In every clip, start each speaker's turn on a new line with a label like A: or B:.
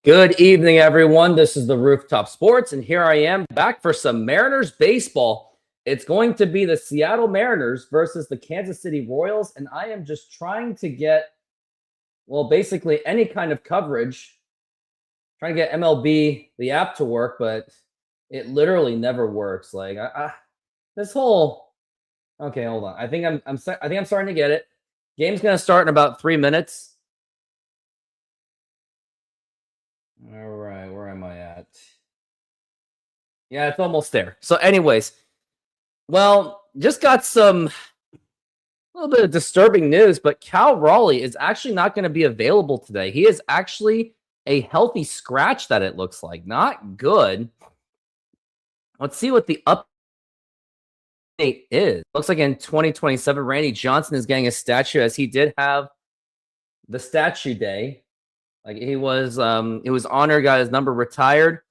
A: Good evening, everyone. This is the Rooftop Sports, and here I am back for some Mariners baseball. It's going to be the Seattle Mariners versus the Kansas City Royals, and I am just trying to get, well, basically any kind of coverage, trying to get MLB, the app, to work, but it literally never works. Like, this whole, okay, hold on. I think I'm starting to get it. Game's gonna start in about 3 minutes. All right, where am I at? Yeah, it's almost there. So, anyways, well, just got a little bit of disturbing news, but Cal Raleigh is actually not going to be available today. He is actually a healthy scratch that it looks like. Not good. Let's see what the update is. Looks like in 2027, Randy Johnson is getting a statue, as he did have the statue day. Like he was honored, got his number retired.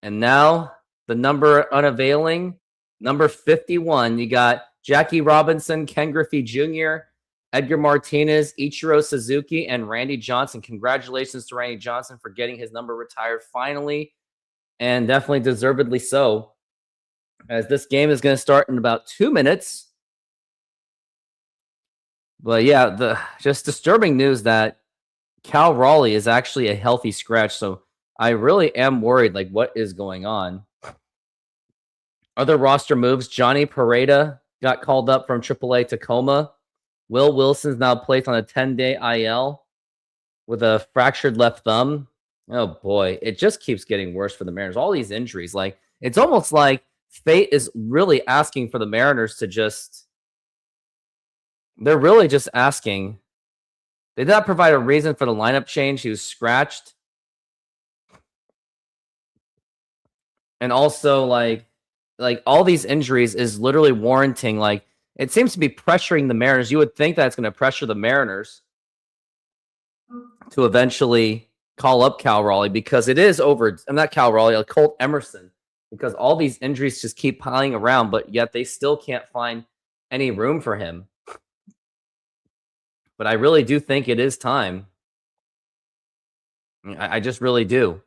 A: And now the number unavailing, number 51. You got Jackie Robinson, Ken Griffey Jr., Edgar Martinez, Ichiro Suzuki, and Randy Johnson. Congratulations to Randy Johnson for getting his number retired finally, and definitely deservedly so, as this game is going to start in about 2 minutes. But yeah, the just disturbing news that Cal Raleigh is actually a healthy scratch, so I really am worried, like, what is going on? Other roster moves, Johnny Pareda got called up from AAA Tacoma. Will Wilson's now placed on a 10-day IL with a fractured left thumb. Oh, boy. It just keeps getting worse for the Mariners. All these injuries. Like, it's almost like fate is really asking for the Mariners to just... They're really just asking. They did not provide a reason for the lineup change. He was scratched. And also, like all these injuries is literally warranting, like, it seems to be pressuring the Mariners. You would think that it's going to pressure the Mariners to eventually call up Cal Raleigh, because it is over. I'm not Cal Raleigh, Colt Emerson, because all these injuries just keep piling around, but yet they still can't find any room for him. But I really do think it is time. I just really do.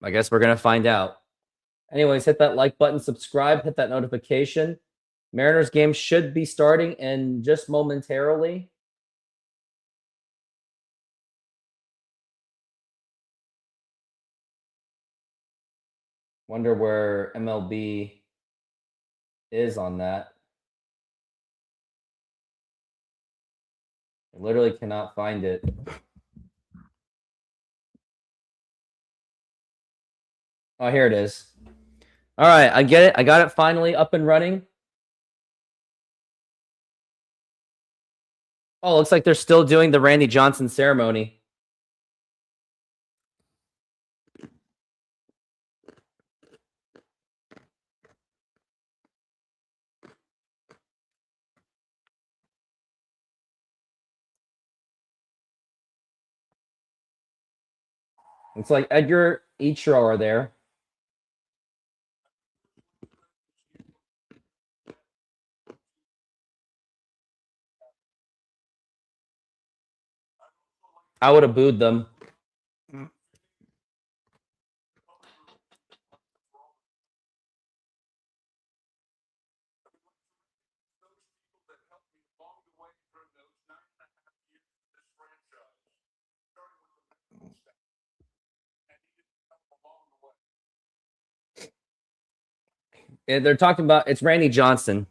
A: I guess we're going to find out. Anyways, hit that like button, subscribe, hit that notification. Mariners game should be starting in just momentarily. Wonder where MLB is on that. I literally cannot find it. Oh, here it is. All right, I get it. I got it finally up and running. Oh, looks like they're still doing the Randy Johnson ceremony. It's like Edgar, Ichiro are there. I would have booed them. Yeah, they're talking about, it's Randy Johnson.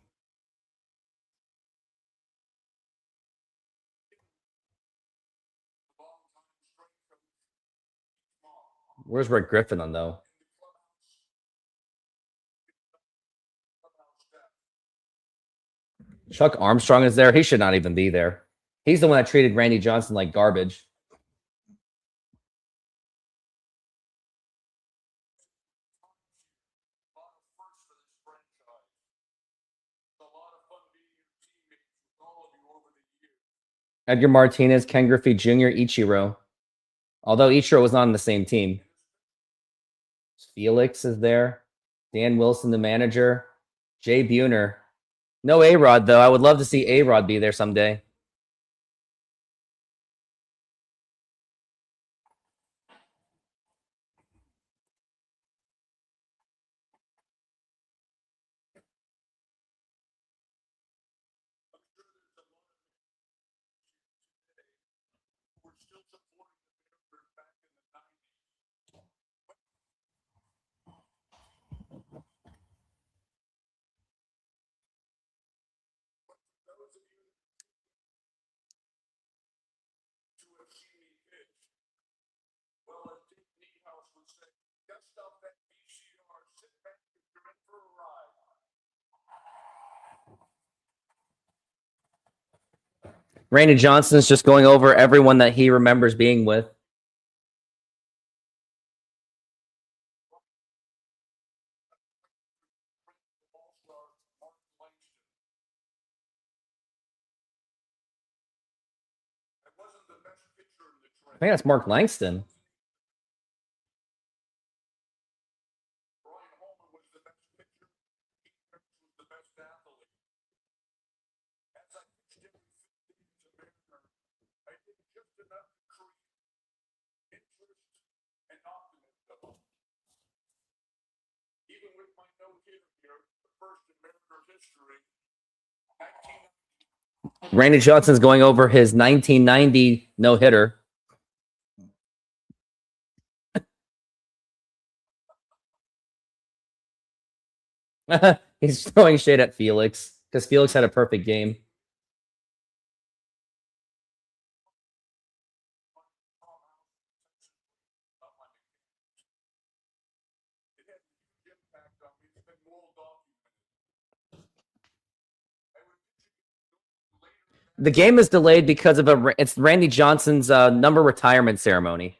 A: Where's Rick Griffin on, though? Chuck Armstrong is there. He should not even be there. He's the one that treated Randy Johnson like garbage. Edgar Martinez, Ken Griffey Jr., Ichiro. Although Ichiro was not on the same team. Felix is there. Dan Wilson, the manager. Jay Buhner. No A-Rod, though. I would love to see A-Rod be there someday. Randy Johnson's just going over everyone that he remembers being with. I think that's Mark Langston. Randy Johnson's going over his 1990 no-hitter. He's throwing shade at Felix because Felix had a perfect game. The game is delayed because of it's Randy Johnson's number retirement ceremony.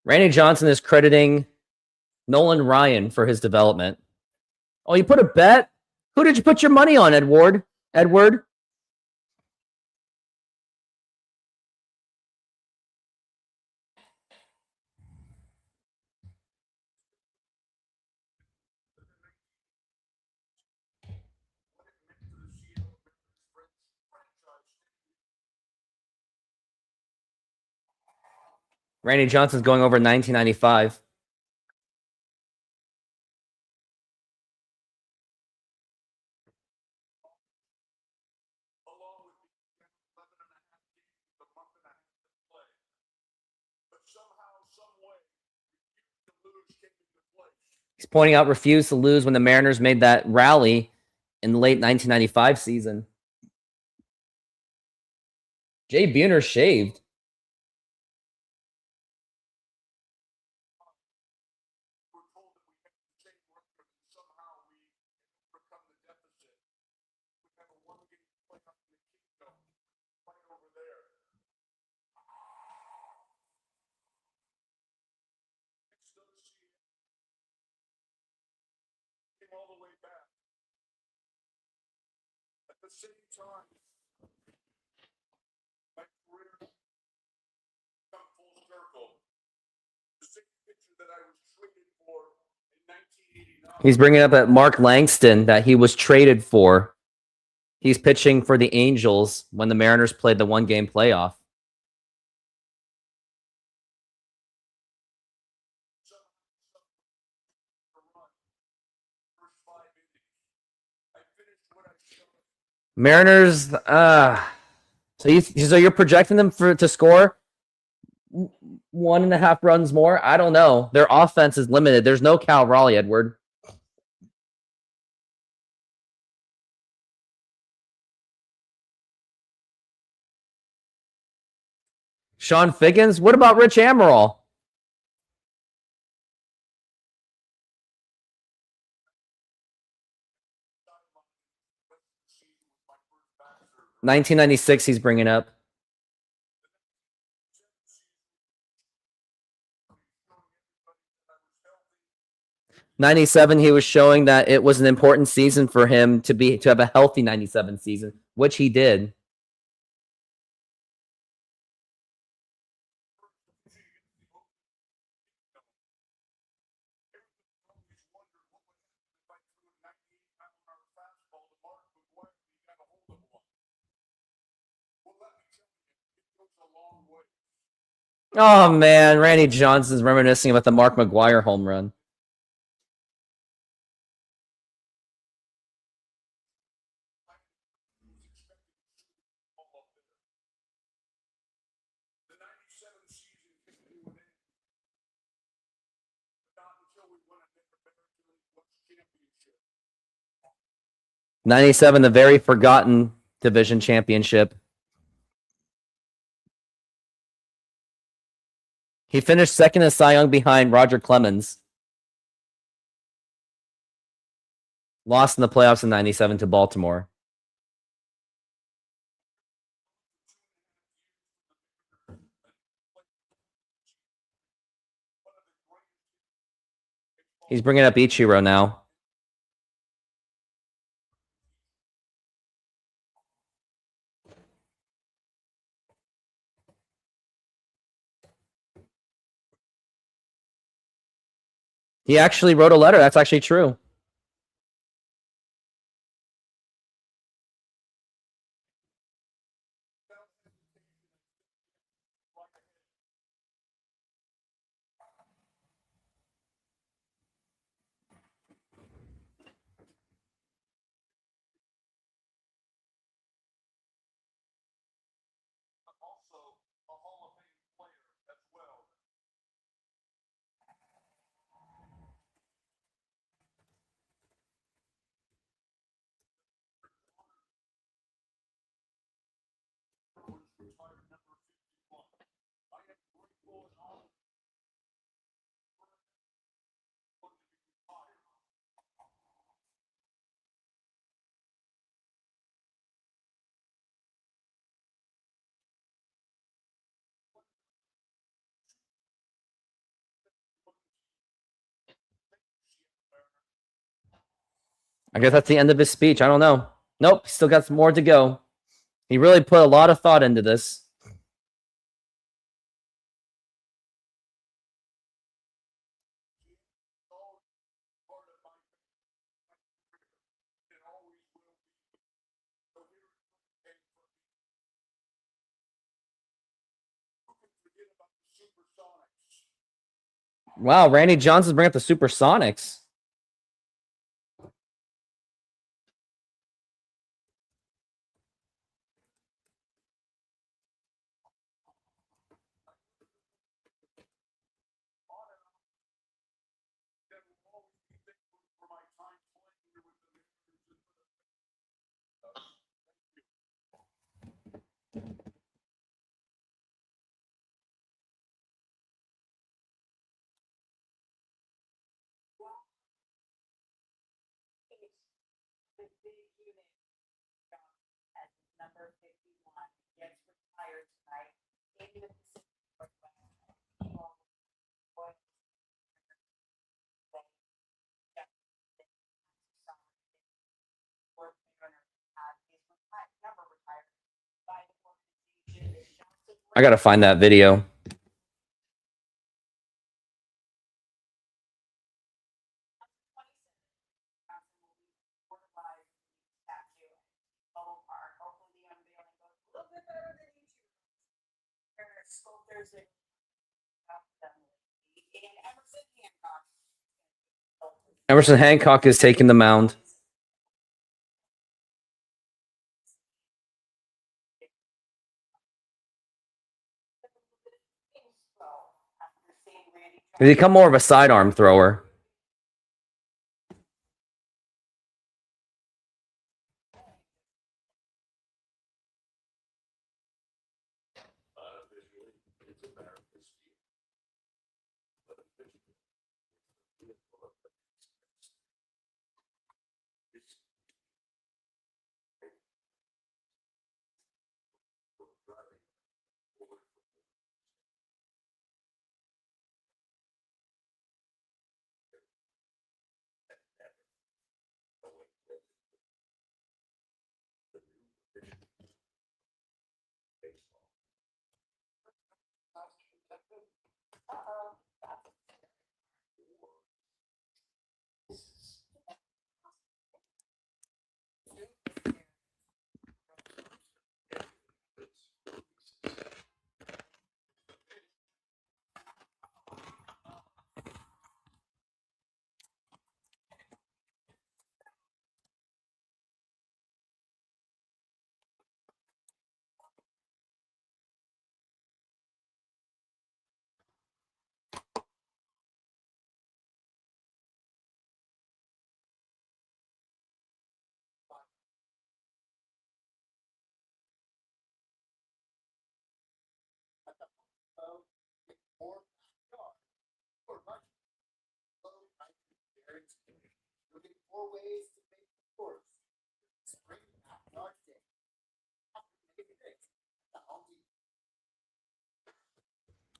A: Randy Johnson is crediting Nolan Ryan for his development. Oh, you put a bet? Who did you put your money on, Edward? Edward? Randy Johnson's going over 1995. He's pointing out refused to lose when the Mariners made that rally in the late 1995 season. Jay Buhner shaved. He's bringing up that Mark Langston that he was traded for. He's pitching for the Angels when the Mariners played the one-game playoff. Mariners, so you're projecting them to score 1.5 runs more? I don't know. Their offense is limited. There's no Cal Raleigh, Edward. Sean Figgins? What about Rich Amaral? 1996 he's bringing up. 97 he was showing that it was an important season for him to have a healthy 97 season, which he did. Oh man, Randy Johnson's reminiscing about the Mark McGwire home run. '97, the very forgotten division championship. He finished second in Cy Young behind Roger Clemens. Lost in the playoffs in '97 to Baltimore. He's bringing up Ichiro now. He actually wrote a letter. That's actually true. I guess that's the end of his speech. I don't know. Nope, still got some more to go. He really put a lot of thought into this. Wow, Randy Johnson's bringing up the Supersonics. I gotta find that video. Emerson Hancock is taking the mound. He's become more of a sidearm thrower.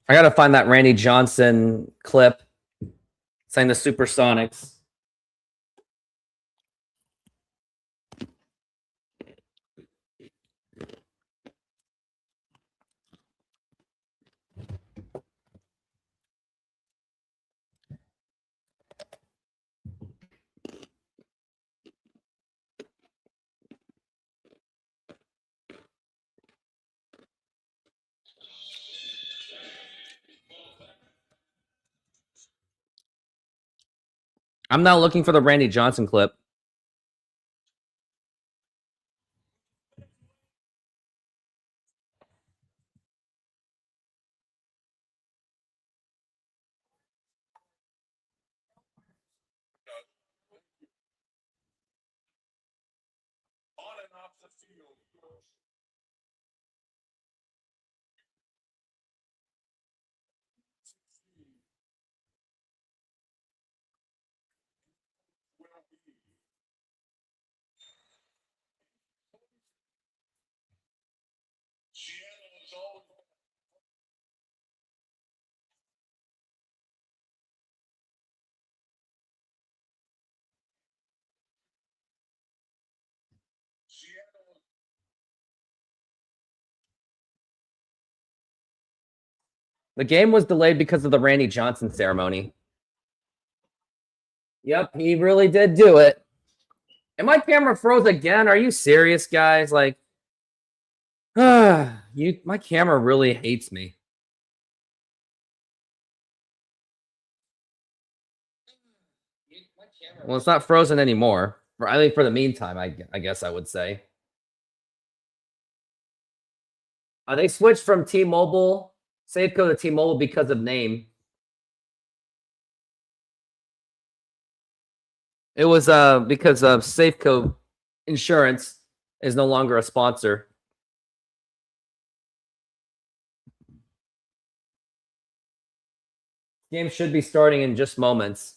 A: I gotta find that Randy Johnson clip saying the Supersonics. I'm now looking for the Randy Johnson clip. The game was delayed because of the Randy Johnson ceremony. Yep, he really did do it. And my camera froze again. Are you serious, guys? Like, my camera really hates me. Well, it's not frozen anymore. At least for the meantime, I guess I would say. They switched from T-Mobile, Safeco to T-Mobile because of name. It was because of Safeco Insurance is no longer a sponsor. Game should be starting in just moments.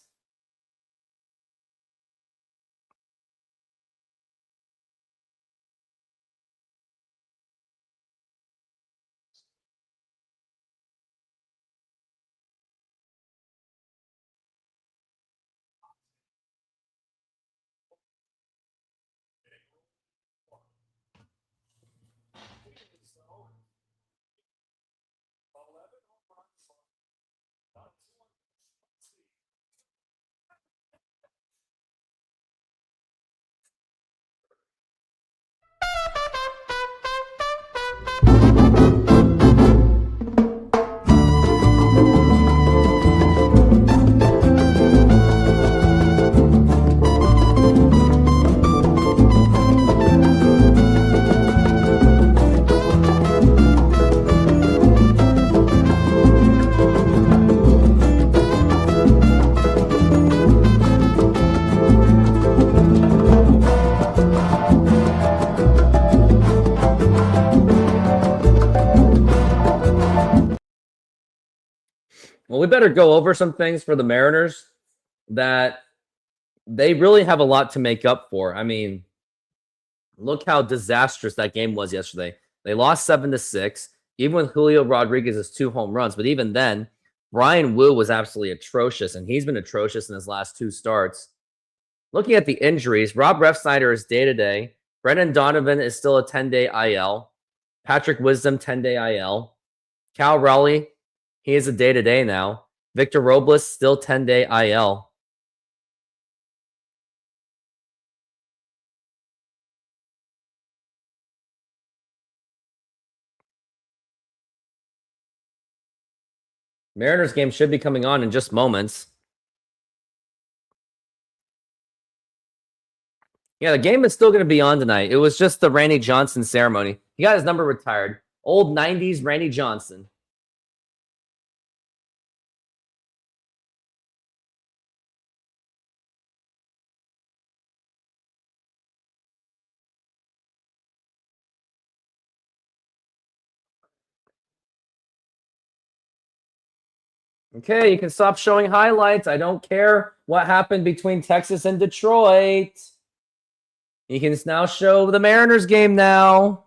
A: Well, we better go over some things for the Mariners that they really have a lot to make up for. I mean, look how disastrous that game was yesterday. They lost 7-6, even with Julio Rodriguez's 2 home runs. But even then, Brian Wu was absolutely atrocious, and he's been atrocious in his last 2 starts. Looking at the injuries, Rob Refsnyder is day-to-day. Brendan Donovan is still a 10-day IL. Patrick Wisdom, 10-day IL. Cal Raleigh, he is a day-to-day now. Victor Robles, still 10-day IL. Mariners game should be coming on in just moments. Yeah, the game is still going to be on tonight. It was just the Randy Johnson ceremony. He got his number retired. Old 90s Randy Johnson. Okay, you can stop showing highlights. I don't care what happened between Texas and Detroit. You can now show the Mariners game now.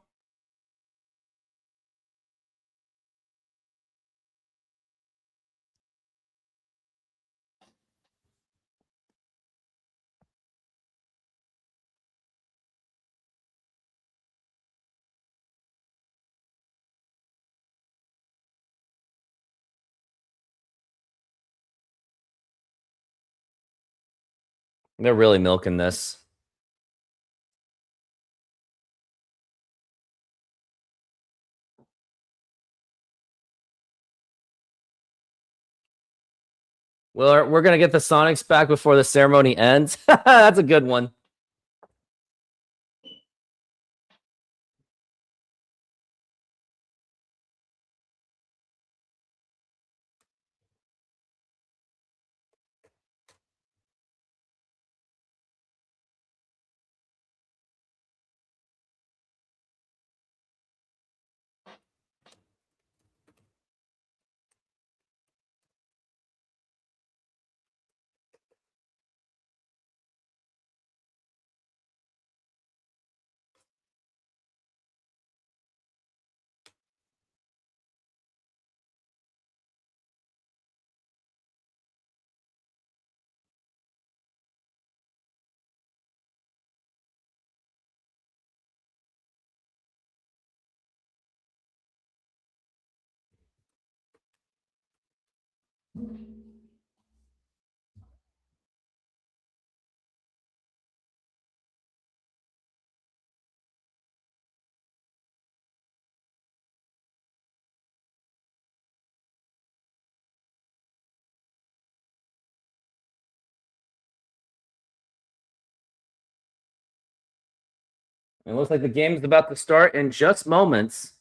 A: They're really milking this. Well, we're going to get the Sonics back before the ceremony ends. That's a good one. It looks like the game is about to start in just moments.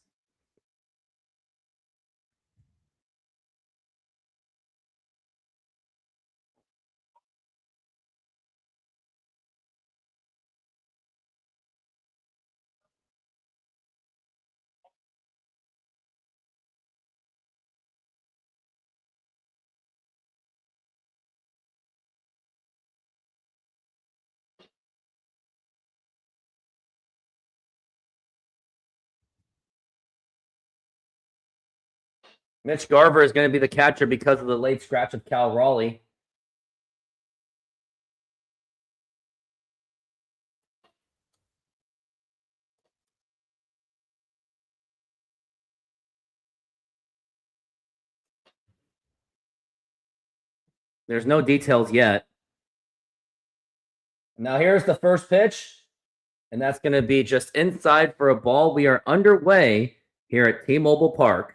A: Mitch Garver is going to be the catcher because of the late scratch of Cal Raleigh. There's no details yet. Now here's the first pitch, and that's going to be just inside for a ball. We are underway here at T-Mobile Park.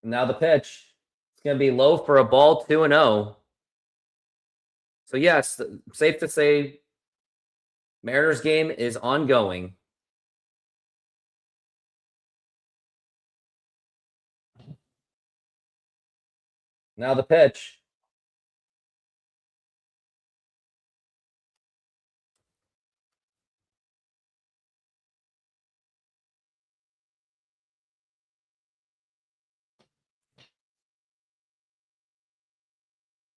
A: Now the pitch. It's going to be low for a ball, 2-0. So yes, safe to say Mariners game is ongoing. Now the pitch.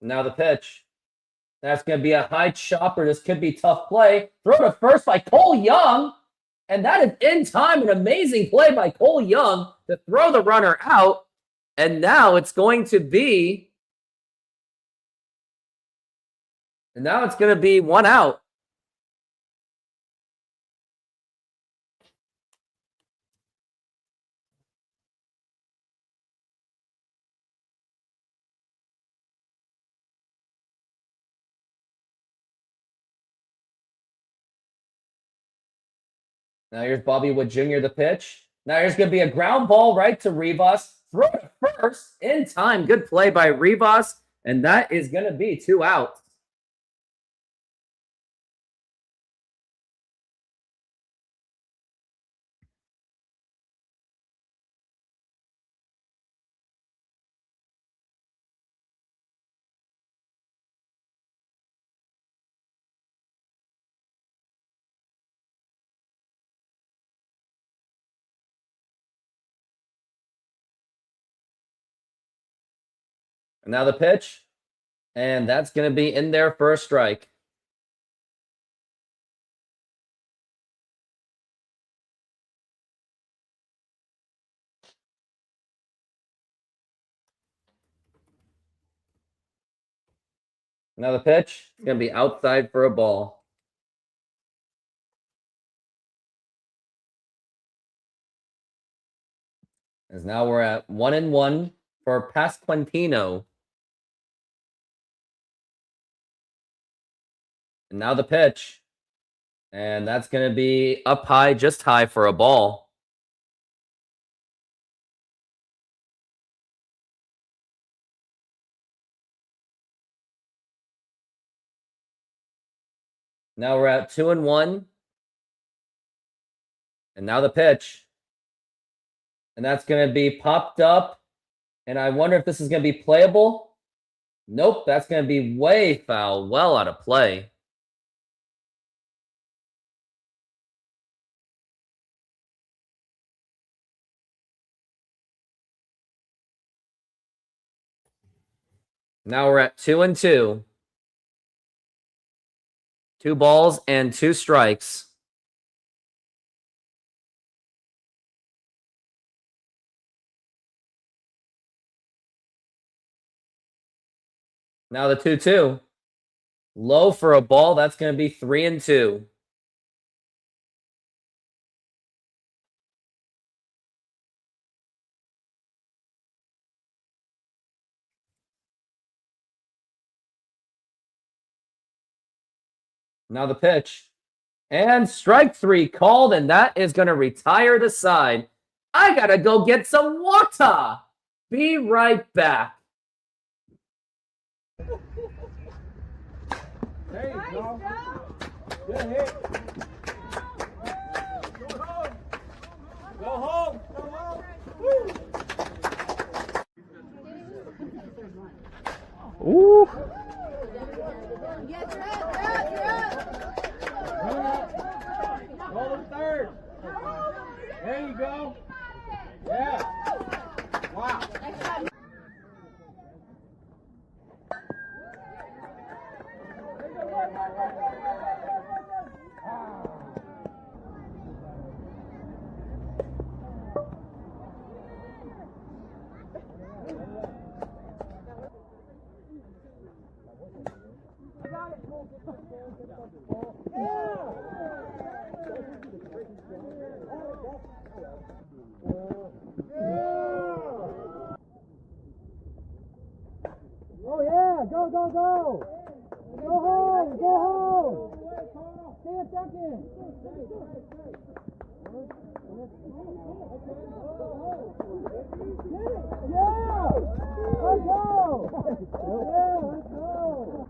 A: Now the pitch. That's going to be a high chopper. This could be tough play. Throw to first by Cole Young. And that is in time. An amazing play by Cole Young to throw the runner out. And now it's going to be. And now it's going to be 1 out. Now here's Bobby Wood Jr. the pitch. Now here's going to be a ground ball right to Rivas. Throw to first in time. Good play by Rivas. And that is going to be 2 out. And now the pitch. And that's going to be in there for a strike. Now the pitch is going to be outside for a ball. As now we're at 1-1 for Pasquantino. And now the pitch. And that's going to be up high, just high for a ball. Now we're at 2-1. And now the pitch. And that's going to be popped up. And I wonder if this is going to be playable. Nope, that's going to be way foul, well out of play. Now we're at 2-2. 2 balls and 2 strikes. Now the 2-2. Low for a ball. That's going to be 3-2. Now the pitch. And strike 3 called, and that is going to retire the side. I got to go get some water. Be right back.
B: There you go. Good hit. Go home. Go home. Woo.
A: Ooh.
B: Yes, you're up. Go to third. There you go. Yeah. Wow. Oh yeah, go, go, go! Go home, go home! Stay a second! Yeah! Let's go! Yeah, let's go!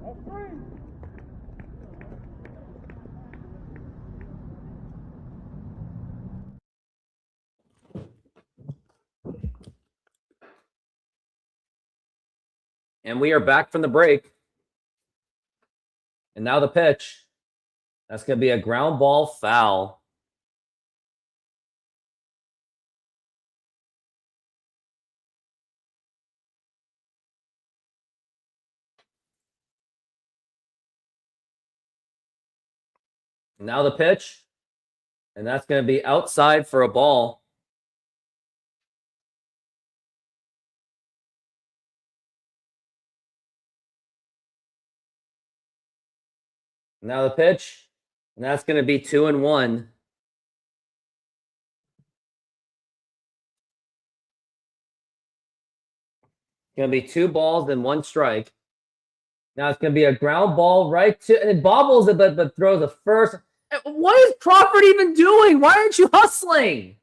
B: That's free.
A: And we are back from the break. And now the pitch. That's going to be a ground ball foul. Now the pitch. And that's going to be outside for a ball. Now the pitch. And that's going to be 2-1. Going to be 2 balls and 1 strike. Now it's going to be a ground ball right to, and it bobbles it, but throws a first. What is Crawford even doing? Why aren't you hustling?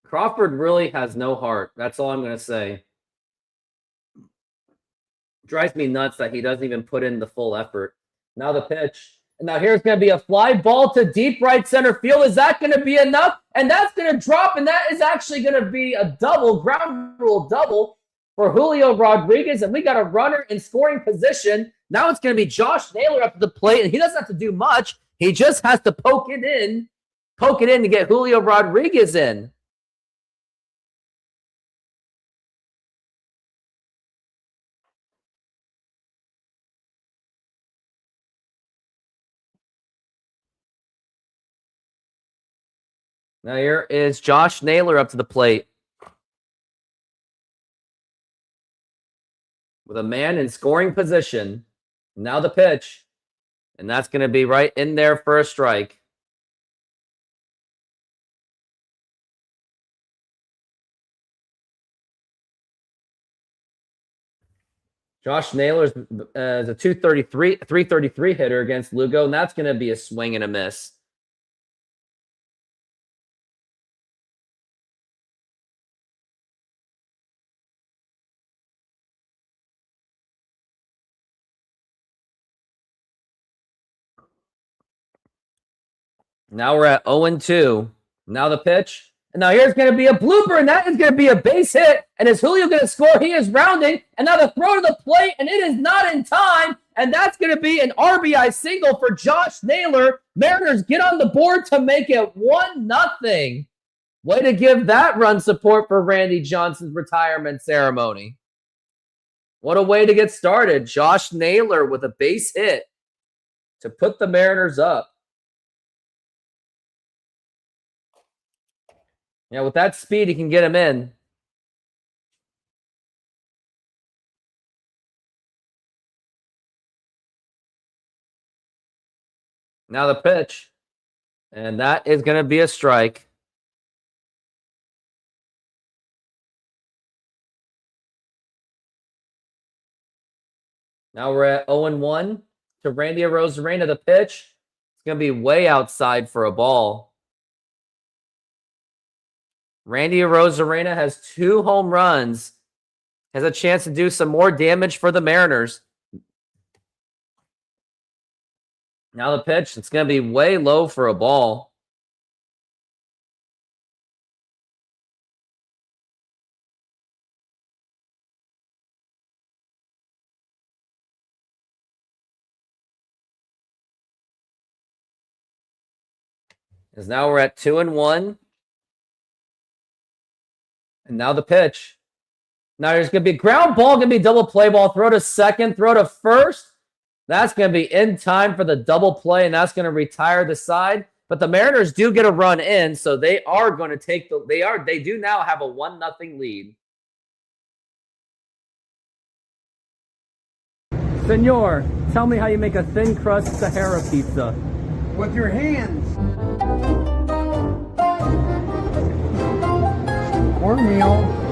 A: Crawford really has no heart. That's all I'm going to say. Drives me nuts that he doesn't even put in the full effort. Now the pitch. And now here's going to be a fly ball to deep right center field. Is that going to be enough? And that's going to drop, and that is actually going to be a double, ground rule double for Julio Rodriguez. And we got a runner in scoring position. Now it's going to be Josh Naylor up to the plate, and he doesn't have to do much. He just has to poke it in to get Julio Rodriguez in. Now here is Josh Naylor up to the plate with a man in scoring position. Now the pitch, and that's going to be right in there for a strike. Josh Naylor is a 333 hitter against Lugo, and that's going to be a swing and a miss. Now we're at 0-2. Now the pitch. And now here's going to be a blooper, and that is going to be a base hit. And is Julio going to score? He is rounding. And now the throw to the plate, and it is not in time. And that's going to be an RBI single for Josh Naylor. Mariners get on the board to make it 1-0. Way to give that run support for Randy Johnson's retirement ceremony. What a way to get started. Josh Naylor with a base hit to put the Mariners up. Yeah, with that speed, he can get him in. Now the pitch. And that is going to be a strike. Now we're at 0-1 to Randy Arozarena. The pitch. It's going to be way outside for a ball. Randy Arozarena has 2 home runs. Has a chance to do some more damage for the Mariners. Now the pitch. It's going to be way low for a ball. As now we're at 2-1. And now the pitch. Now there's going to be a ground ball, going to be double play ball. Throw to second, throw to first. That's going to be in time for the double play, and that's going to retire the side. But the Mariners do get a run in, so they are going to take the. They do now have a 1-0 lead. Senor, tell me how you make a thin crust Sahara pizza.
B: With your hands. Cornmeal.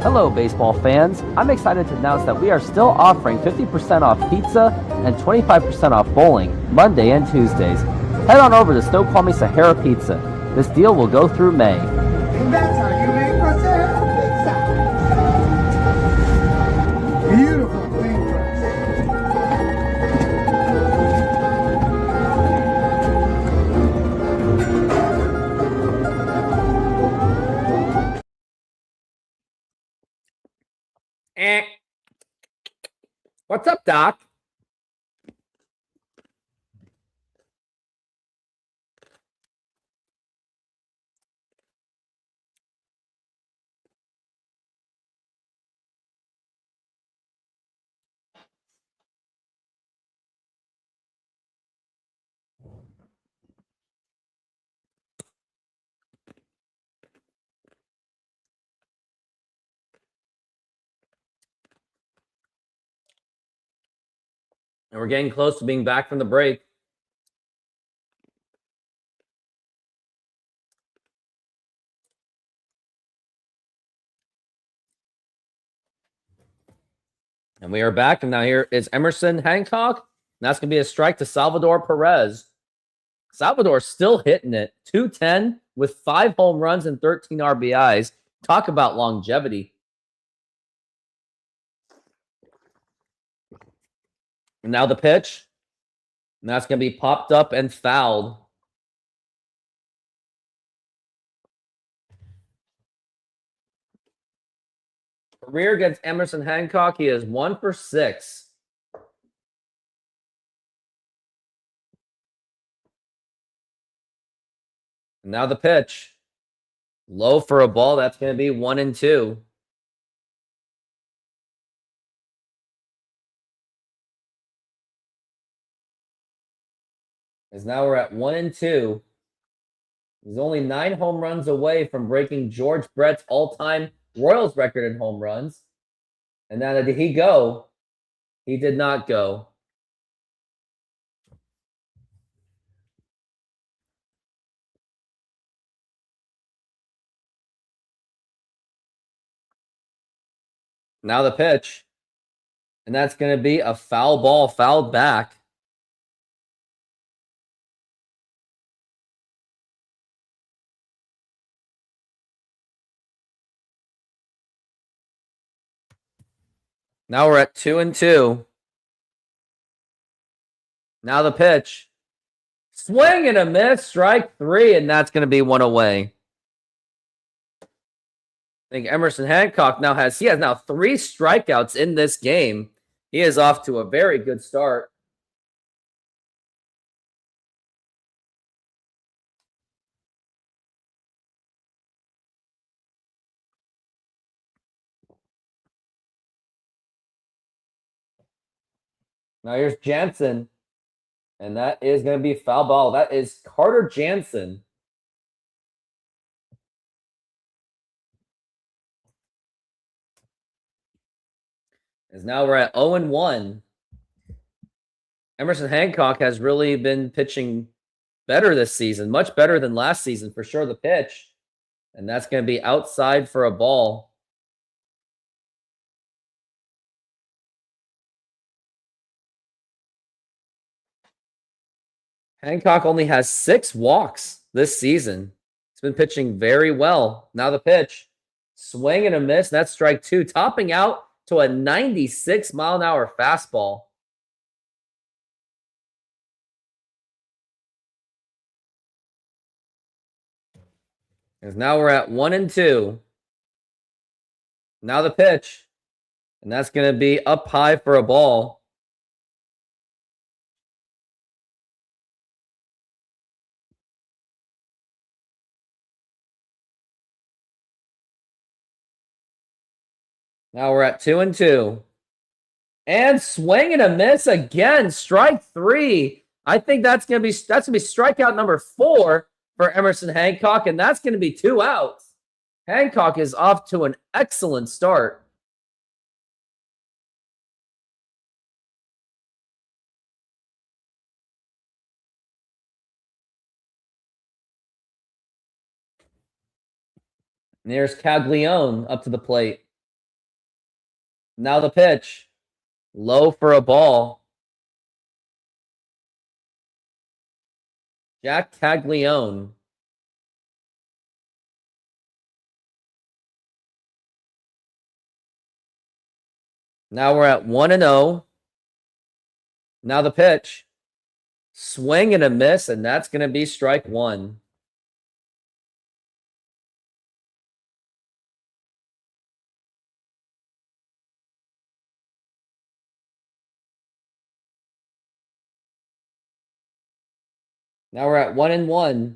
A: Hello, baseball fans. I'm excited to announce that we are still offering 50% off pizza and 25% off bowling Monday and Tuesdays. Head on over to Snoqualmie Sahara Pizza. This deal will go through May.
B: And that's how you make a Sahara pizza. Beautiful thin crust.
A: What's up, Doc? And we're getting close to being back from the break. And we are back. And now here is Emerson Hancock. And that's going to be a strike to Salvador Perez. Salvador still hitting it. 210 with 5 home runs and 13 RBIs. Talk about longevity. And now the pitch. And that's going to be popped up and fouled. Career against Emerson Hancock. He is 1 for 6. And now the pitch. Low for a ball. That's going to be 1-2. As now we're at 1-2. He's only 9 home runs away from breaking George Brett's all-time Royals record in home runs. And now, did he go? He did not go. Now the pitch. And that's going to be a foul ball, fouled back. Now we're at 2-2. Now the pitch. Swing and a miss, strike 3, and that's going to be 1 away. I think Emerson Hancock has now 3 strikeouts in this game. He is off to a very good start. Now here's Jansen. And that is going to be foul ball. That is Carter Jansen. As now we're at 0-1. Emerson Hancock has really been pitching better this season. Much better than last season, for sure, the pitch. And that's going to be outside for a ball. Hancock only has 6 walks this season. He's been pitching very well. Now the pitch. Swing and a miss. That's strike 2. Topping out to a 96-mile-an-hour fastball. As now we're at 1-2. Now the pitch. And that's going to be up high for a ball. Now we're at 2-2. And swing and a miss again. Strike 3. I think that's gonna be strikeout number 4 for Emerson Hancock, and that's gonna be 2 outs. Hancock is off to an excellent start. And there's Caglione up to the plate. Now the pitch. Low for a ball. Jack Caglione. Now we're at 1-0. Now the pitch. Swing and a miss, and that's going to be strike 1. Now we're at 1-1.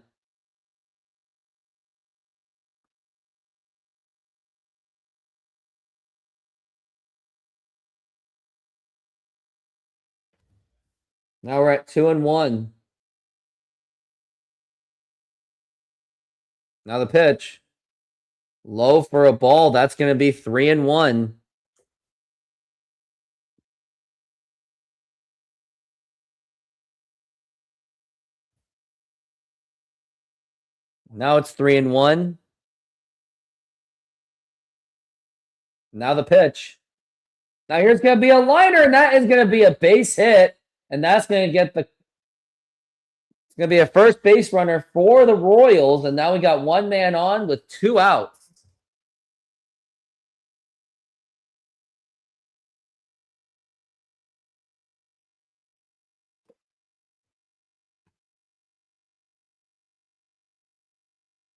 A: Now we're at 2-1. Now the pitch. Low for a ball. That's going to be 3-1. Now it's 3-1. Now the pitch. Now here's going to be a liner, and that is going to be a base hit. And that's going to get the... It's going to be a first base runner for the Royals. And now we got one man on with 2 outs.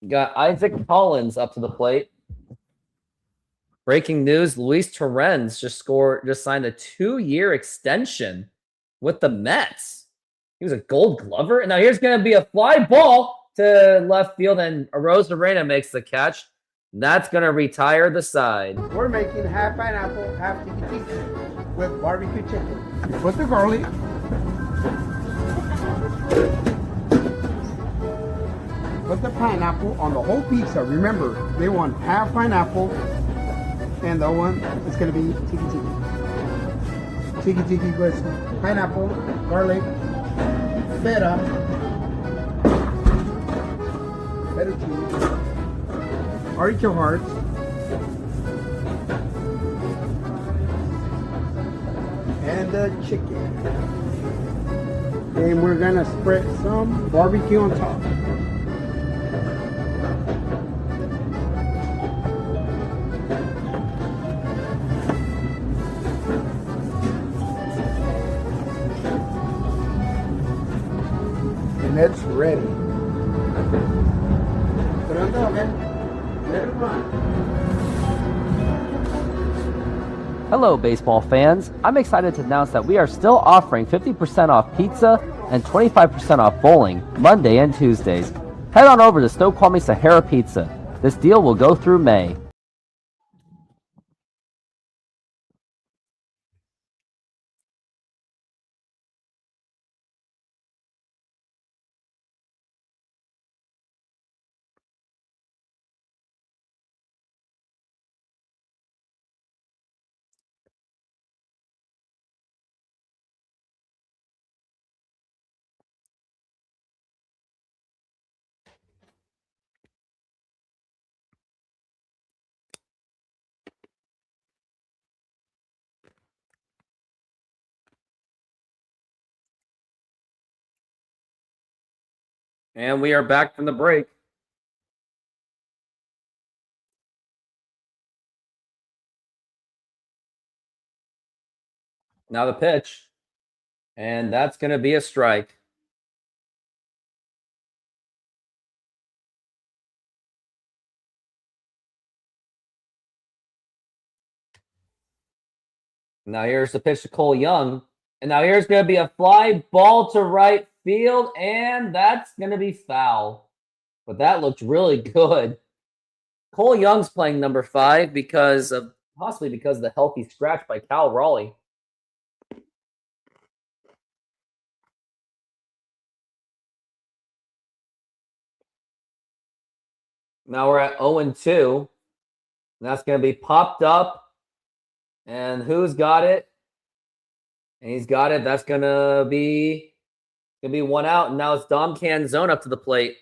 A: Got Isaac Collins up to the plate. Breaking news: Luis Torrens just signed a 2-year extension with the Mets. He was a Gold Glover, and now here's going to be a fly ball to left field, and Arozarena makes the catch. That's going to retire the side.
B: We're making half pineapple, half tiki tiki with barbecue chicken. You put the garlic. Put the pineapple on the whole pizza. Remember, they want half pineapple, and the one is going to be tiki tiki. Tiki tiki with pineapple, garlic, feta cheese, artichoke hearts, and the chicken. And we're going to spread some barbecue on top. And it's ready. Put it on top, man. Let it run.
A: Hello, baseball fans. I'm excited to announce that we are still offering 50% off pizza and 25% off bowling Monday and Tuesdays. Head on over to Snoqualmie Sahara Pizza. This deal will go through May. And we are back from the break. Now the pitch. And that's going to be a strike. Now here's the pitch to Cole Young. And now here's going to be a fly ball to right field. And that's going to be foul. But that looked really good. Cole Young's playing number 5 possibly because of the healthy scratch by Cal Raleigh. Now we're at 0-2. That's going to be popped up. And who's got it? And he's got it. That's going to be 1 out. And now it's Dom Canzone up to the plate.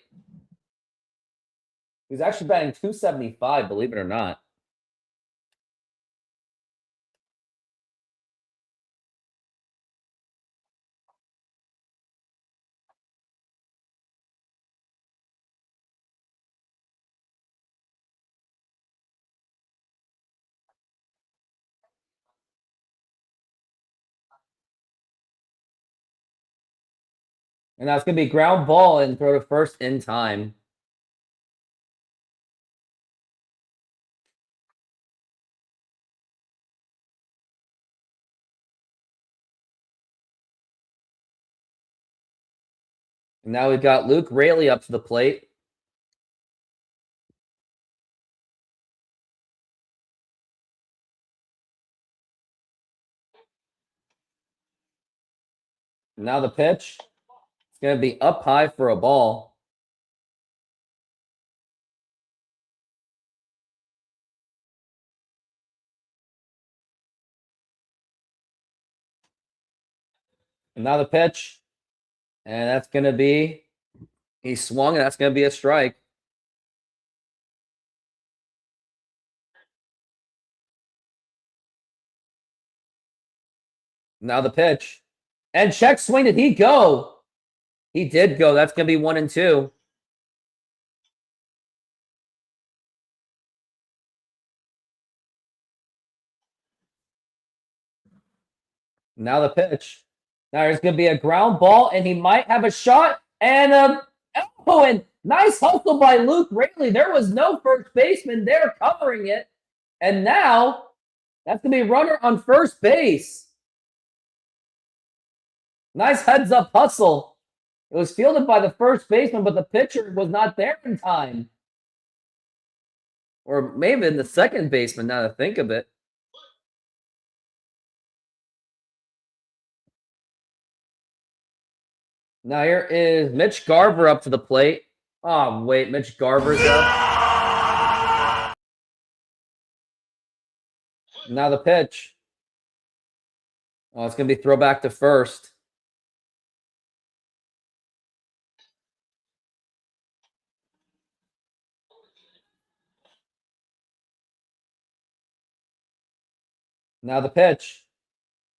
A: He's actually batting .275, believe it or not. And that's going to be ground ball and throw to first in time. And now we've got Luke Raley up to the plate. Now the pitch. It's going to be up high for a ball. And now the pitch. And that's going to be... He swung, and that's going to be a strike. Now the pitch. And check swing. Did he go? He did go. That's going to be 1-2. Now the pitch. Now there's going to be a ground ball, and he might have a shot. And and nice hustle by Luke Raley. There was no first baseman there covering it. And now that's going to be runner on first base. Nice heads-up hustle. It was fielded by the first baseman, but the pitcher was not there in time. Or maybe the second baseman, now to think of it. Now here is Mitch Garver up to the plate. Oh, wait, Mitch Garver's up. Now the pitch. Oh, it's going to be throwback to first. Now the pitch.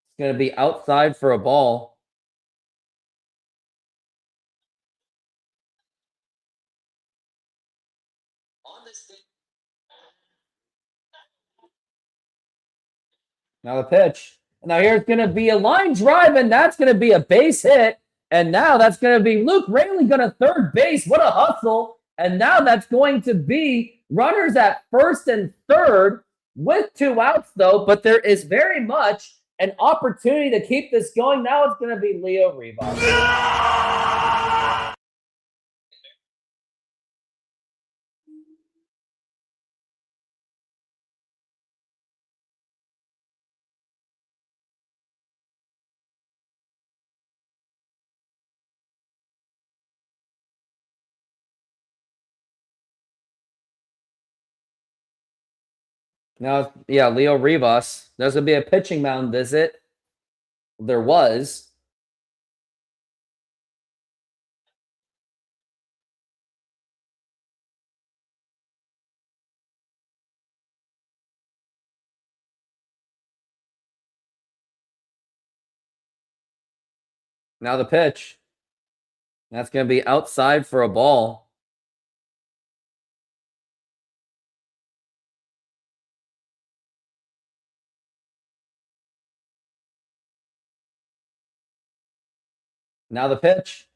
A: It's going to be outside for a ball. Now the pitch. Now here's going to be a line drive, and that's going to be a base hit. And now that's going to be Luke Raley going to third base. What a hustle. And now that's going to be runners at first and third with 2 outs, though. But there is very much an opportunity to keep this going. Now it's going to be Leo Rivas. Now, yeah, Leo Rivas. There's going to be a pitching mound visit. There was. Now the pitch. That's going to be outside for a ball. Now the pitch.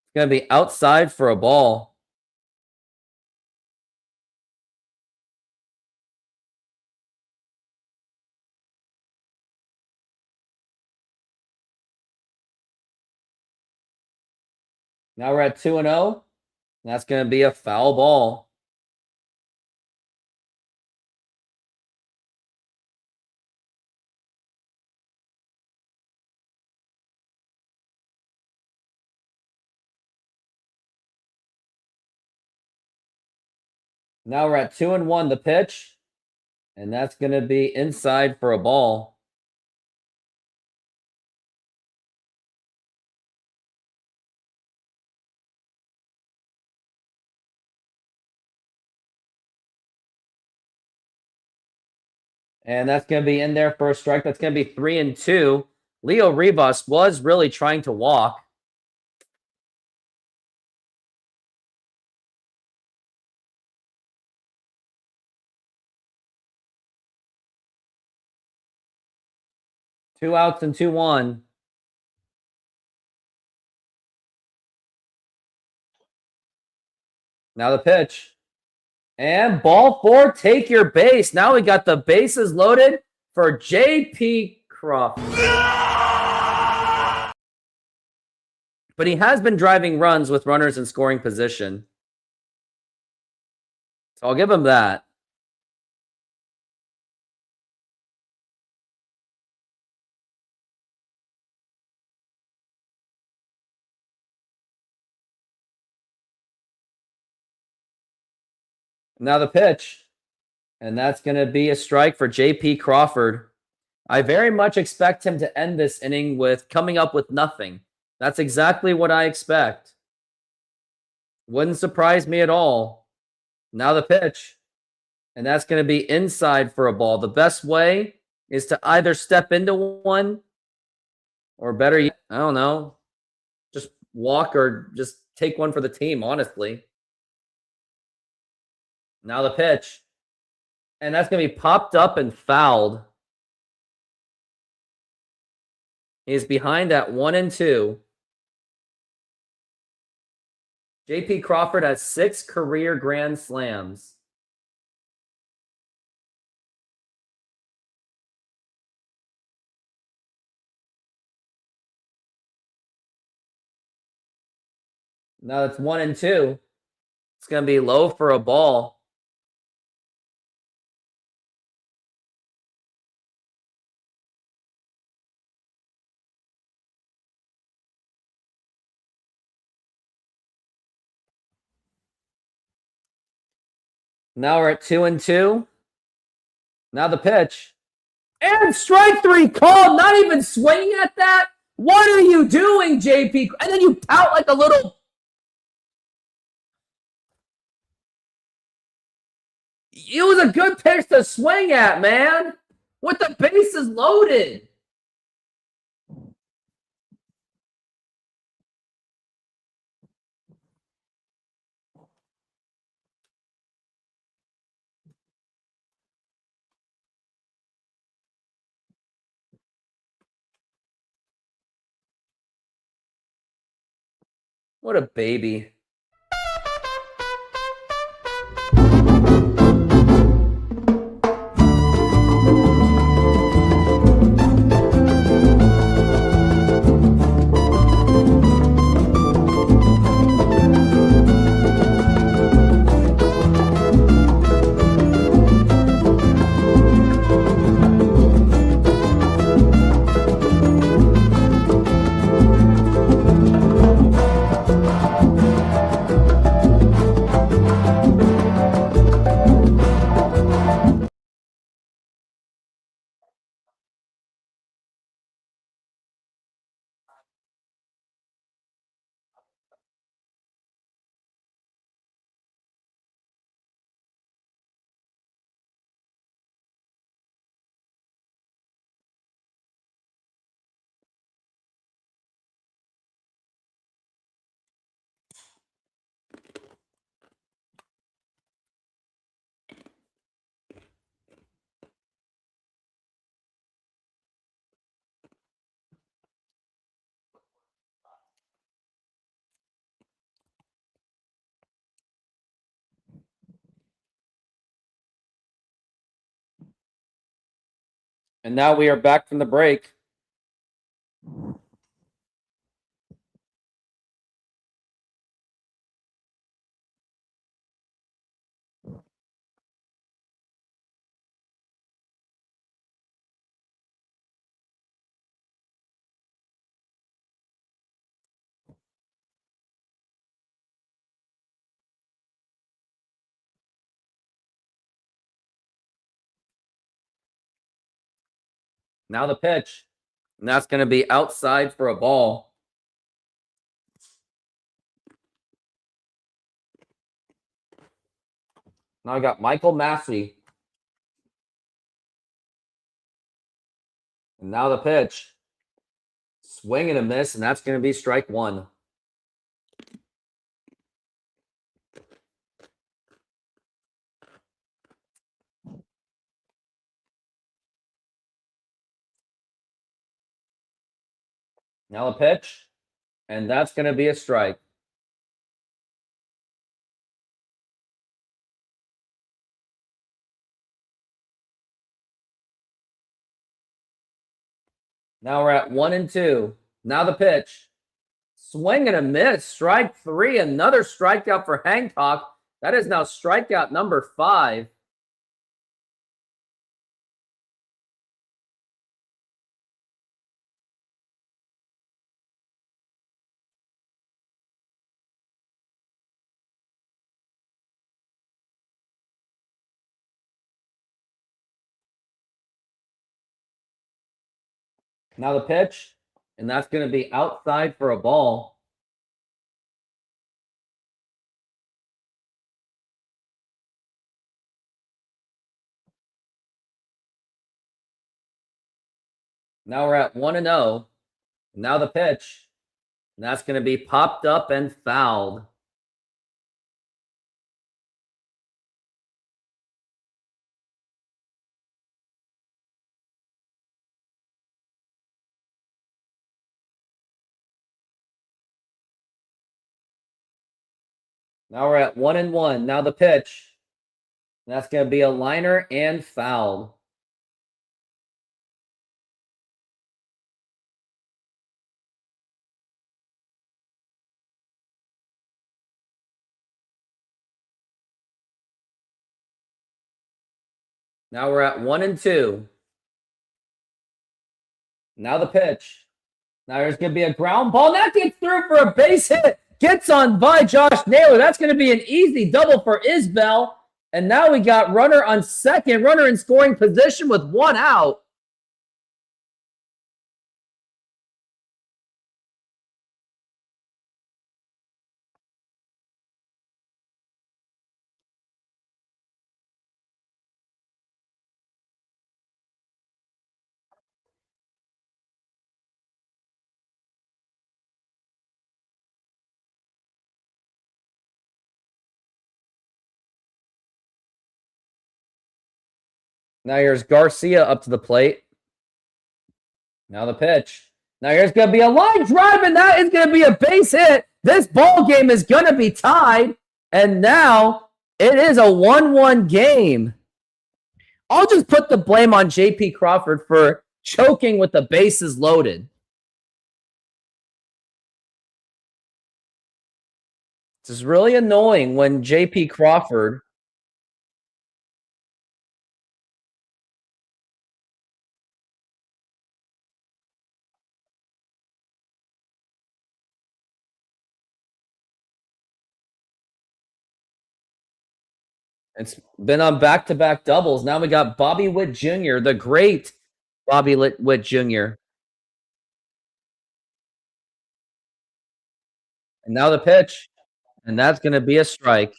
A: It's going to be outside for a ball. Now we're at 2-0. That's going to be a foul ball. Now we're at 2-1, the pitch. And that's going to be inside for a ball. And that's going to be in there for a strike. That's going to be 3-2. Leo Rivas was really trying to walk. Two outs and 2-1. Now the pitch. And ball 4, take your base. Now we got the bases loaded for J.P. Crawford. But he has been driving runs with runners in scoring position. So I'll give him that. Now the pitch. And that's going to be a strike for J.P. Crawford. I very much expect him to end this inning with coming up with nothing. That's exactly what I expect. Wouldn't surprise me at all. Now the pitch. And that's going to be inside for a ball. The best way is to either step into one Or better yet, I don't know, just walk or just take one for the team, honestly. Now the pitch. And that's going to be popped up and fouled. He's behind at 1-2. JP Crawford has 6 career grand slams. Now it's 1-2. It's going to be low for a ball. Now we're at 2-2. Now the pitch. And strike 3 called. Not even swinging at that. What are you doing, JP? And then you pout like a little. It was a good pitch to swing at, man. With the bases loaded. What a baby. And now we are back from the break. Now the pitch. And that's going to be outside for a ball. Now I got Michael Massey. And now the pitch. Swing and a miss, and that's going to be strike 1. Now a pitch, and that's going to be a strike. Now we're at 1-2. Now the pitch. Swing and a miss. Strike 3. Another strikeout for Hancock. That is now strikeout number 5. Now the pitch, and that's going to be outside for a ball. Now we're at 1-0. Now the pitch. And that's going to be popped up and fouled. Now we're at 1-1. Now the pitch. And that's going to be a liner and fouled. Now we're at 1-2. Now the pitch. Now there's going to be a ground ball. That gets through for a base hit. Gets on by Josh Naylor. That's going to be an easy double for Isbell. And now we got runner on second, runner in scoring position with 1 out. Now here's Garcia up to the plate. Now the pitch. Now here's going to be a line drive, and that is going to be a base hit. This ball game is going to be tied, and now it is a 1-1 game. I'll just put the blame on J.P. Crawford for choking with the bases loaded. This is really annoying when J.P. Crawford... It's been on back-to-back doubles. Now we got Bobby Witt Jr., the great Bobby Witt Jr. And now the pitch. And that's going to be a strike.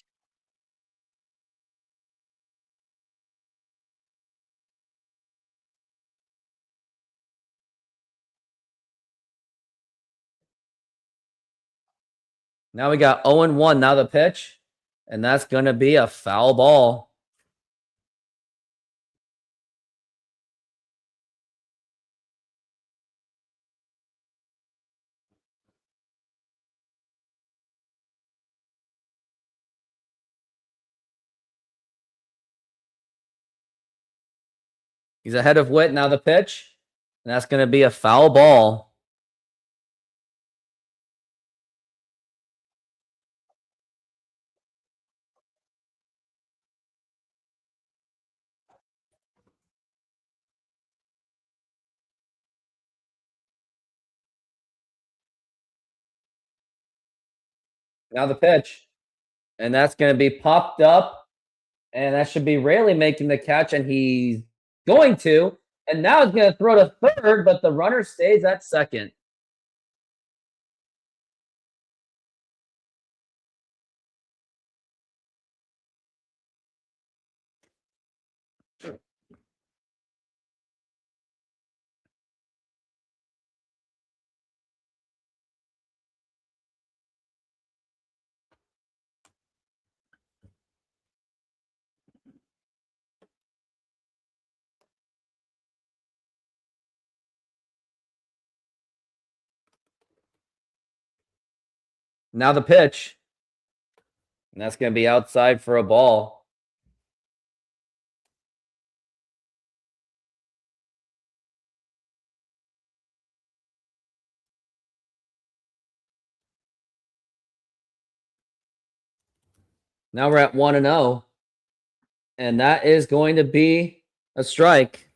A: Now we got 0-1. Now the pitch. And that's going to be a foul ball. He's ahead of Witt. Now the pitch. And that's going to be a foul ball. Now the pitch. And that's going to be popped up. And that should be Raley making the catch. And he's going to. And now he's going to throw to third, but the runner stays at second. Now the pitch. And that's going to be outside for a ball. Now we're at 1-0. And that is going to be a strike.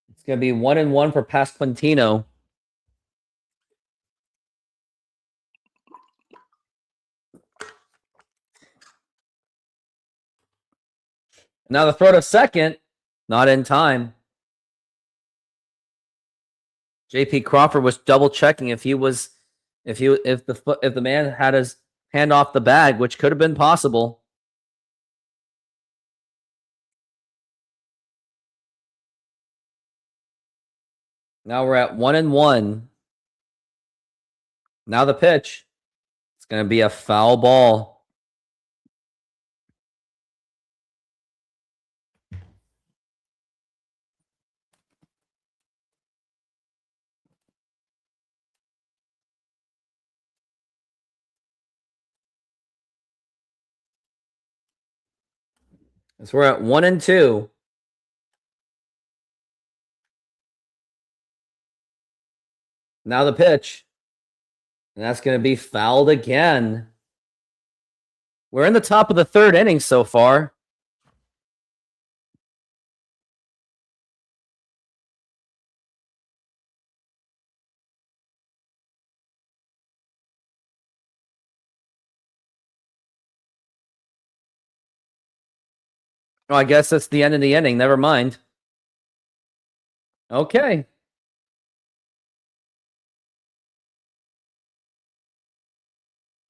A: It's going to be 1-1 for Pasquantino. Now the throw to second, not in time. J.P. Crawford was double checking if the man had his hand off the bag, which could have been possible. Now we're at 1-1. Now the pitch. It's going to be a foul ball. So we're at 1-2. Now the pitch. And that's going to be fouled again. We're in the top of the third inning so far. Oh, I guess that's the end of the inning. Never mind. Okay.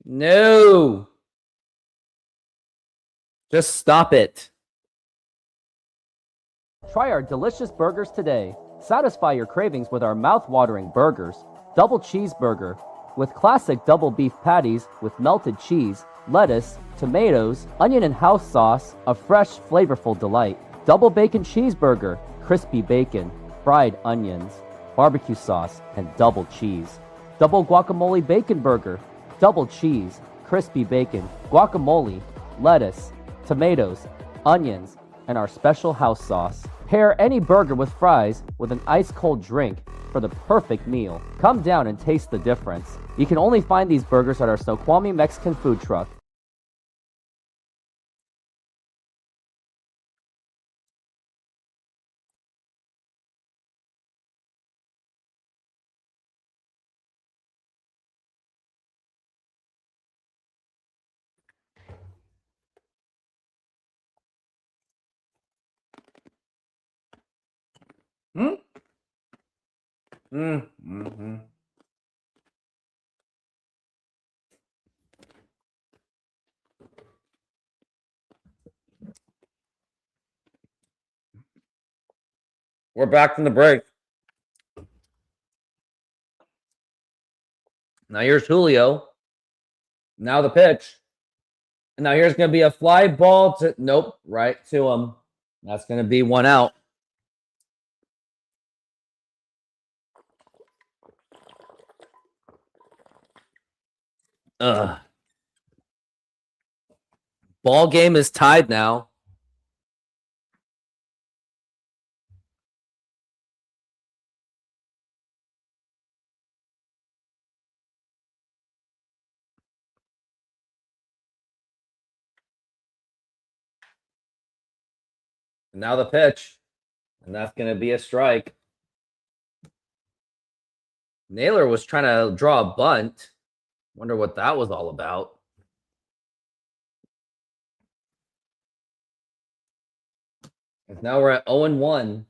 A: No. Just stop it. Try our delicious burgers today. Satisfy your cravings with our mouth-watering burgers. Double cheeseburger with classic double beef patties with melted cheese, lettuce, tomatoes, onion and house sauce, a fresh, flavorful delight. Double bacon cheeseburger, crispy bacon, fried onions, barbecue sauce, and double cheese. Double guacamole bacon burger, double cheese, crispy bacon, guacamole, lettuce, tomatoes, onions, and our special house sauce. Pair any burger with fries with an ice-cold drink for the perfect meal. Come down and taste the difference. You can only find these burgers at our Snoqualmie Mexican food truck. We're back from the break. Now here's Julio. Now the pitch. And now here's going to be a fly ball to... Nope, right to him. That's going to be one out. Ugh. Ball game is tied now. Now the pitch. And that's going to be a strike. Naylor was trying to draw a bunt. Wonder what that was all about. And now we're at 0-1.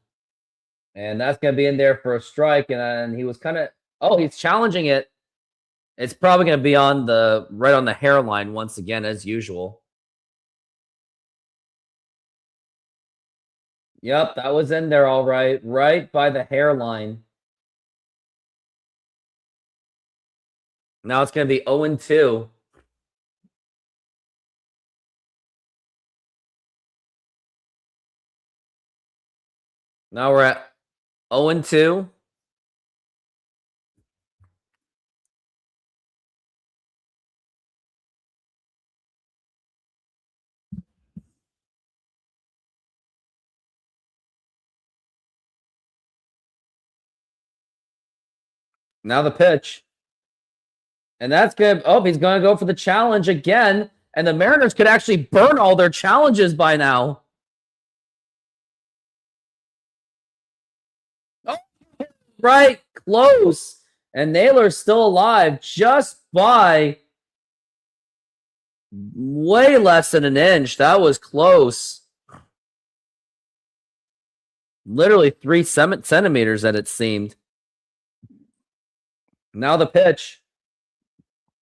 A: And that's going to be in there for a strike. And he was kind of... Oh, he's challenging it. It's probably going to be on the... Right on the hairline once again, as usual. Yep, that was in there all right. Right by the hairline. Now it's going to be 0-2. Now we're at 0-2. Now the pitch. And that's good. Oh, he's going to go for the challenge again. And the Mariners could actually burn all their challenges by now. Oh, right. Close. And Naylor's still alive just by way less than an inch. That was close. Literally 3 centimeters that it seemed. Now the pitch.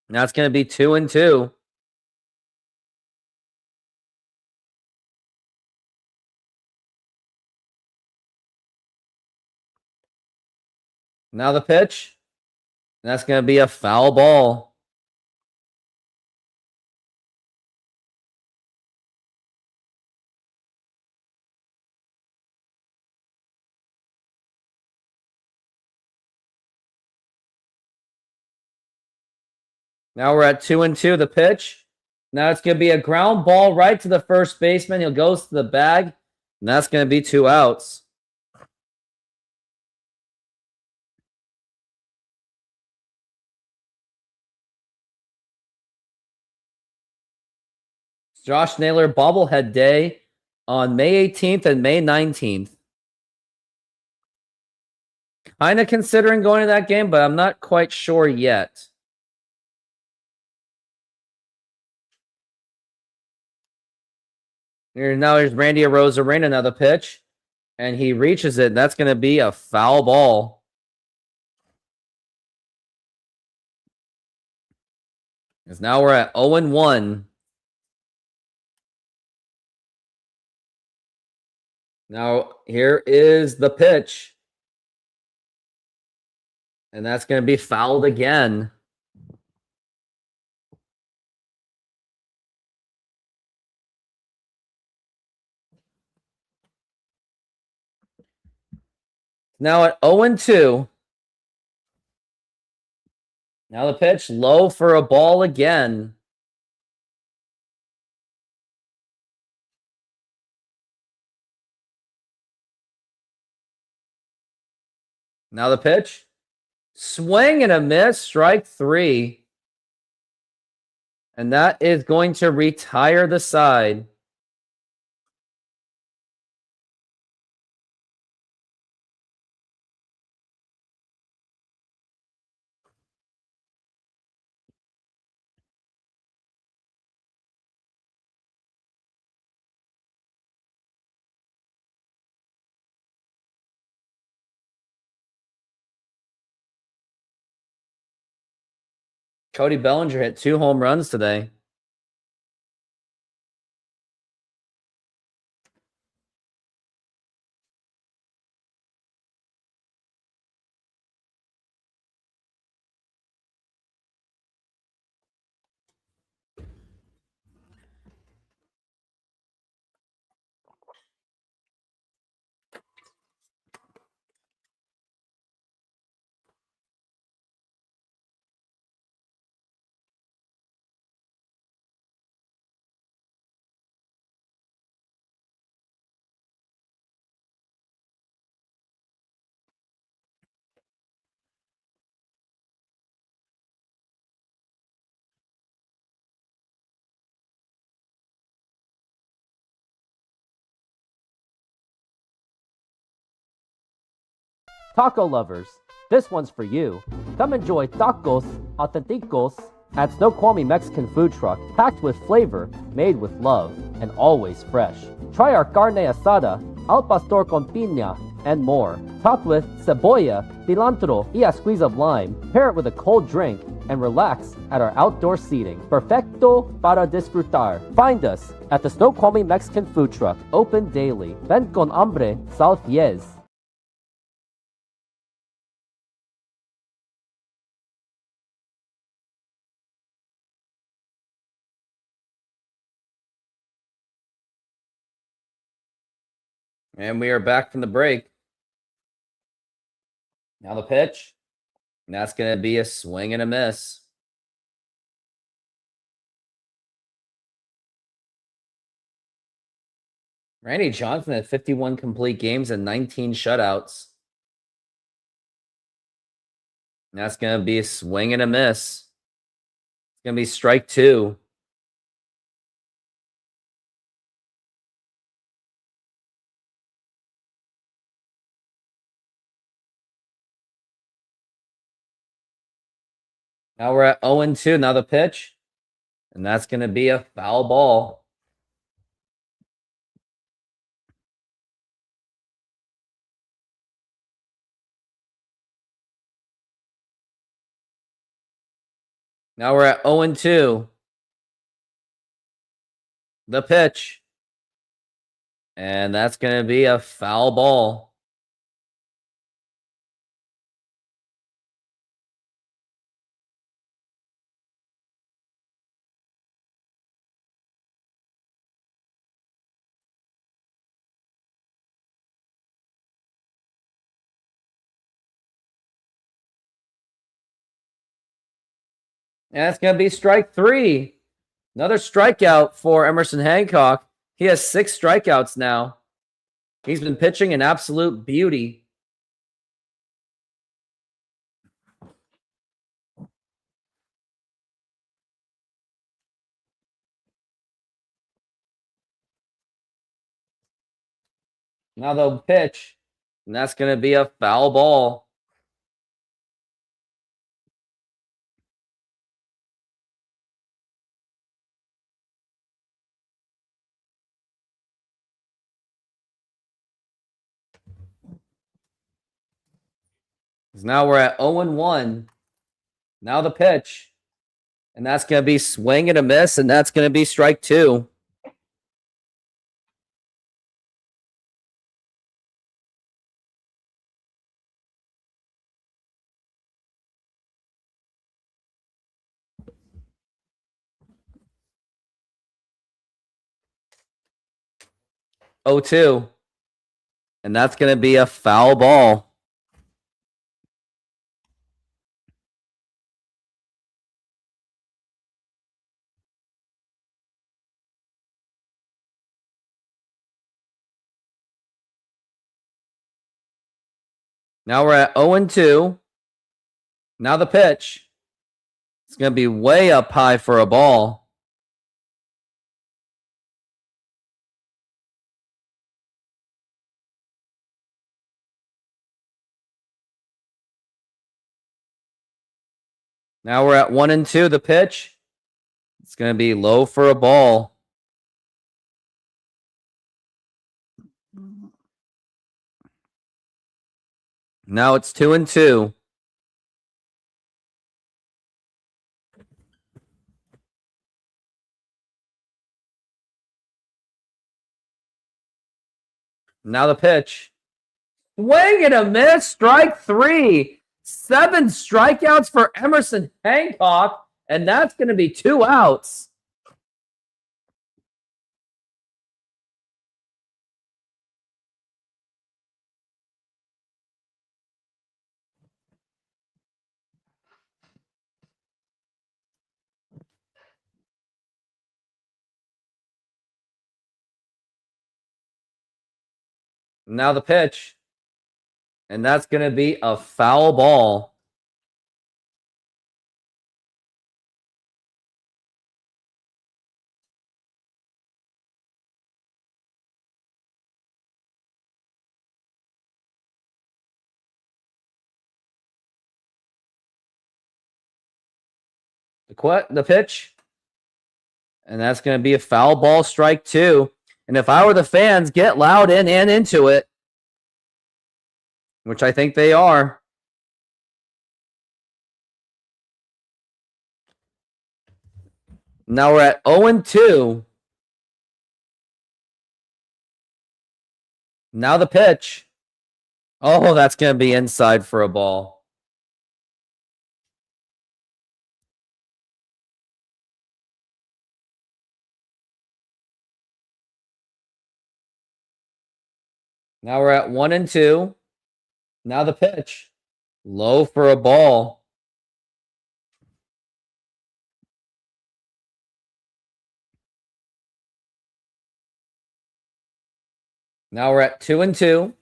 A: Now it's going to be 2-2. Now the pitch. And that's going to be a foul ball. Now we're at 2-2. The pitch. Now it's going to be a ground ball right to the first baseman. He'll go to the bag, and that's going to be 2 outs. Josh Naylor bobblehead day on May 18th and May 19th. Kind of considering going to that game, but I'm not quite sure yet. Now there's Randy Arozarena, another pitch, and he reaches it, and that's going to be a foul ball. Because now we're at 0-1. Now here is the pitch. And that's going to be fouled again. Now at 0-2. Now the pitch low for a ball again. Now the pitch. Swing and a miss, strike 3. And that is going to retire the side. Cody Bellinger hit 2 home runs today.
C: Taco lovers, this one's for you. Come enjoy tacos auténticos at Snoqualmie Mexican food truck, packed with flavor, made with love, and always fresh. Try our carne asada, al pastor con piña, and more. Topped with cebolla, cilantro, y a squeeze of lime. Pair it with a cold drink and relax at our outdoor seating. Perfecto para disfrutar. Find us at the Snoqualmie Mexican food truck, open daily. Ven con hambre, sal fies.
A: And we are back from the break. Now the pitch. And that's going to be a swing and a miss. Randy Johnson had 51 complete games and 19 shutouts. And that's going to be a swing and a miss. It's going to be strike 2. Now we're at 0-2. Now the pitch. And that's going to be a foul ball. Now we're at 0-2. The pitch. And that's going to be a foul ball. And that's going to be strike 3. Another strikeout for Emerson Hancock. He has 6 strikeouts now. He's been pitching an absolute beauty. Now they'll pitch, and that's going to be a foul ball. Now we're at 0-1. Now the pitch. And that's going to be swing and a miss, and that's going to be strike 2. Oh, 2. And that's going to be a foul ball. Now we're at 0-2. Now the pitch. It's going to be way up high for a ball. Now we're at 1-2. The pitch. It's going to be low for a ball. Now it's 2-2. Now the pitch. Swing and a miss. Strike 3. 7 strikeouts for Emerson Hancock. And that's going to be 2 outs. Now the pitch. And that's going to be a foul ball. The pitch. And that's going to be a foul ball, strike 2. And if I were the fans, get loud in and into it. Which I think they are. Now we're at 0-2. Now the pitch. Oh, that's going to be inside for a ball. Now we're at 1-2. Now the pitch. Low for a ball. Now we're at 2-2.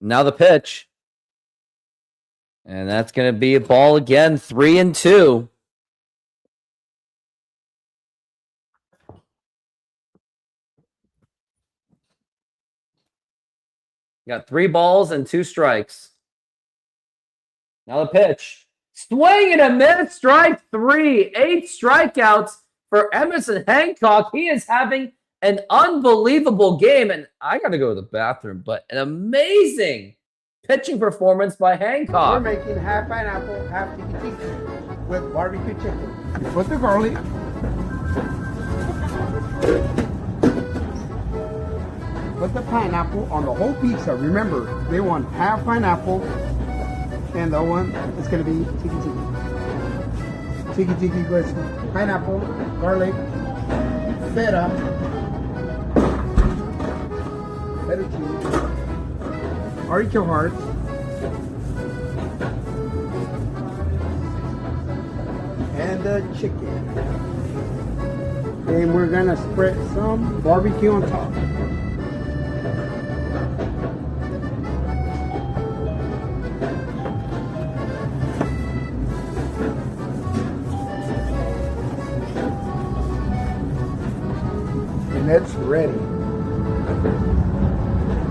A: Now the pitch. And that's going to be a ball again. 3-2. Got 3 balls and 2 strikes. Now the pitch. Swing and a miss. Strike 3. 8 strikeouts for Emerson Hancock. He is having an unbelievable game. And I got to go to the bathroom, but an amazing pitching performance by Hancock.
B: We're making half pineapple, half tiki with barbecue chicken. You put the garlic. Put the pineapple on the whole pizza. Remember, they want half pineapple, and the one is going to be tiki tiki. Tiki tiki with pineapple, garlic, feta cheese, artichoke hearts, and the chicken. And we're gonna spread some barbecue on top. And it's ready.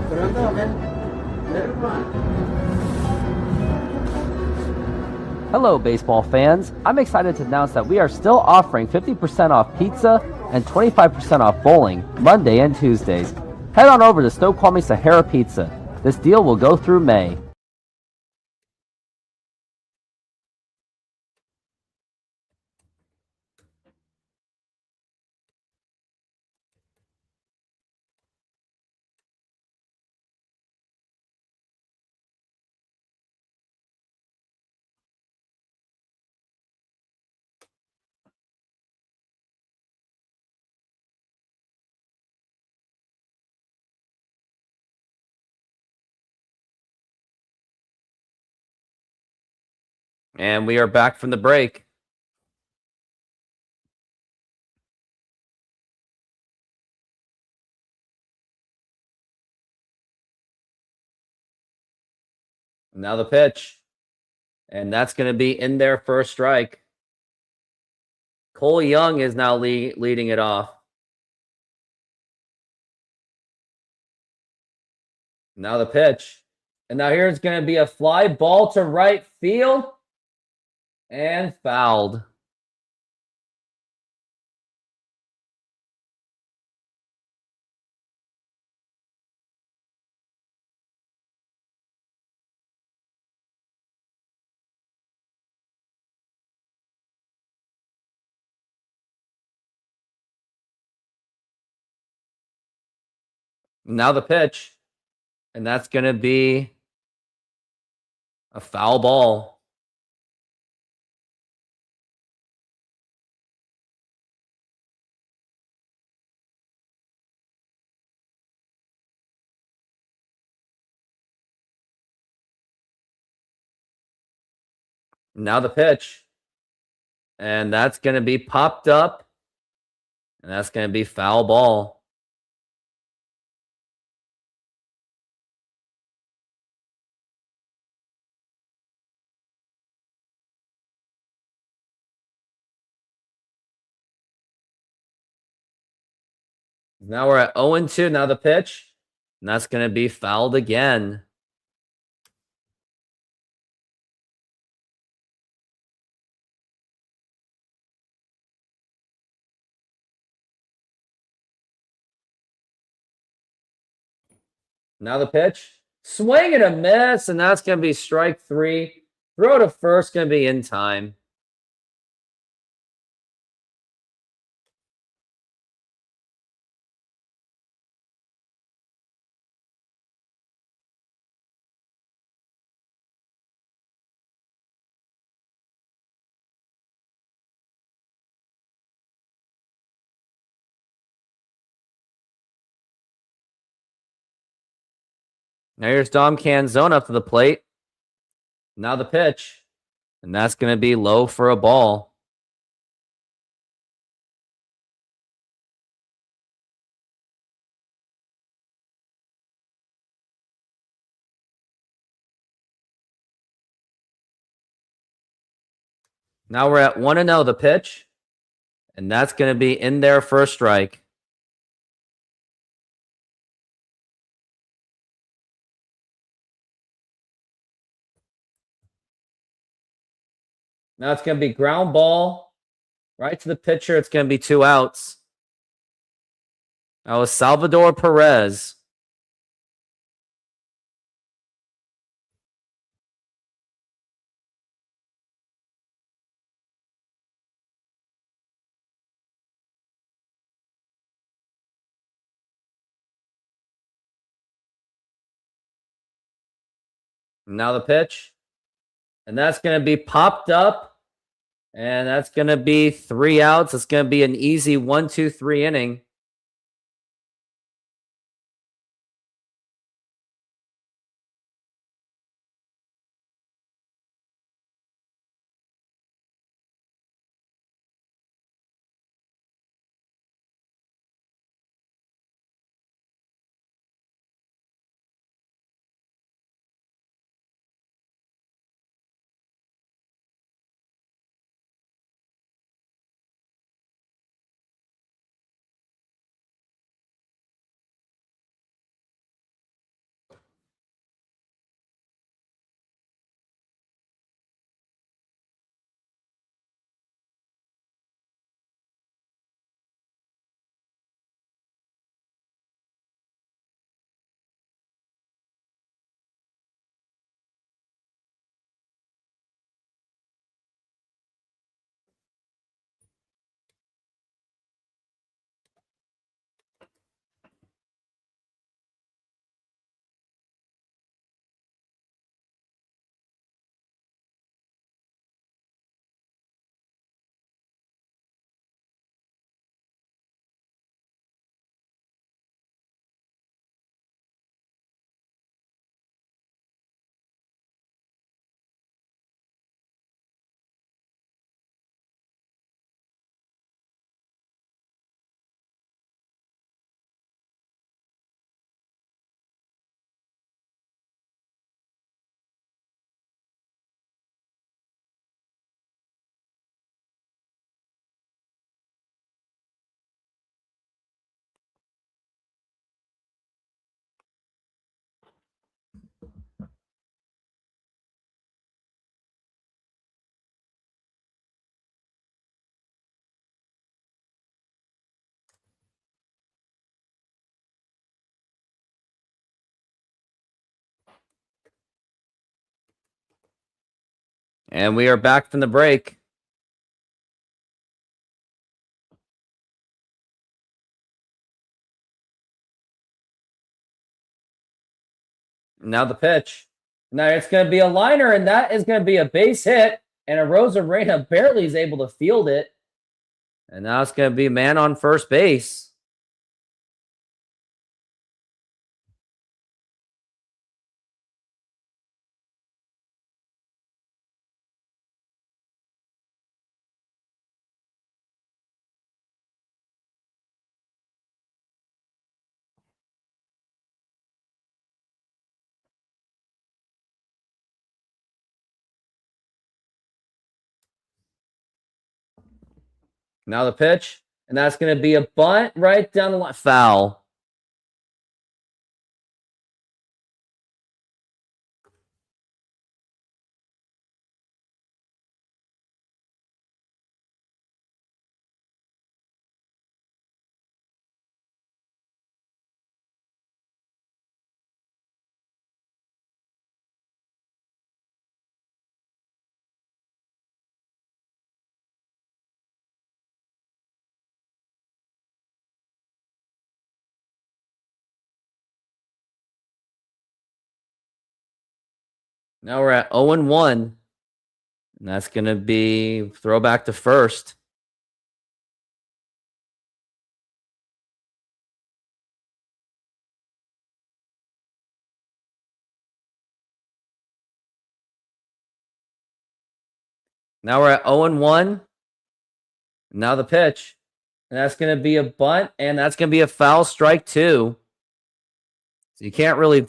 B: Put it on the oven. Let it run.
C: Hello, baseball fans. I'm excited to announce that we are still offering 50% off pizza and 25% off bowling Monday and Tuesdays. Head on over to Snoqualmie Sahara Pizza. This deal will go through May.
A: And we are back from the break. Now the pitch. And that's going to be in there for a strike. Cole Young is now leading it off. Now the pitch. And now here's going to be a fly ball to right field. And fouled. Now the pitch. And that's going to be a foul ball. Now the pitch. And that's going to be popped up. And that's going to be foul ball. Now we're at 0-2. Now the pitch. And that's going to be fouled again. Now the pitch. Swing and a miss. And that's going to be strike 3. Throw to first. Going to be in time. Now here's Dom Canzone up to the plate. Now the pitch. And that's going to be low for a ball. Now we're at 1-0 the pitch. And that's going to be in there for a strike. Now it's going to be ground ball right to the pitcher. It's going to be 2 outs. That was Salvador Perez. Now the pitch. And that's going to be popped up. And that's going to be 3 outs. It's going to be an easy 1-2-3 inning. And we are back from the break. Now the pitch. Now it's going to be a liner, and that is going to be a base hit. And Arozarena barely is able to field it. And now it's going to be a man on first base. Now the pitch, and that's going to be a bunt right down the line. Foul. Now we're at 0-1. And that's going to be throwback to first. Now we're at 0-1. Now the pitch. And that's going to be a bunt, and that's going to be a foul, strike 2. So you can't really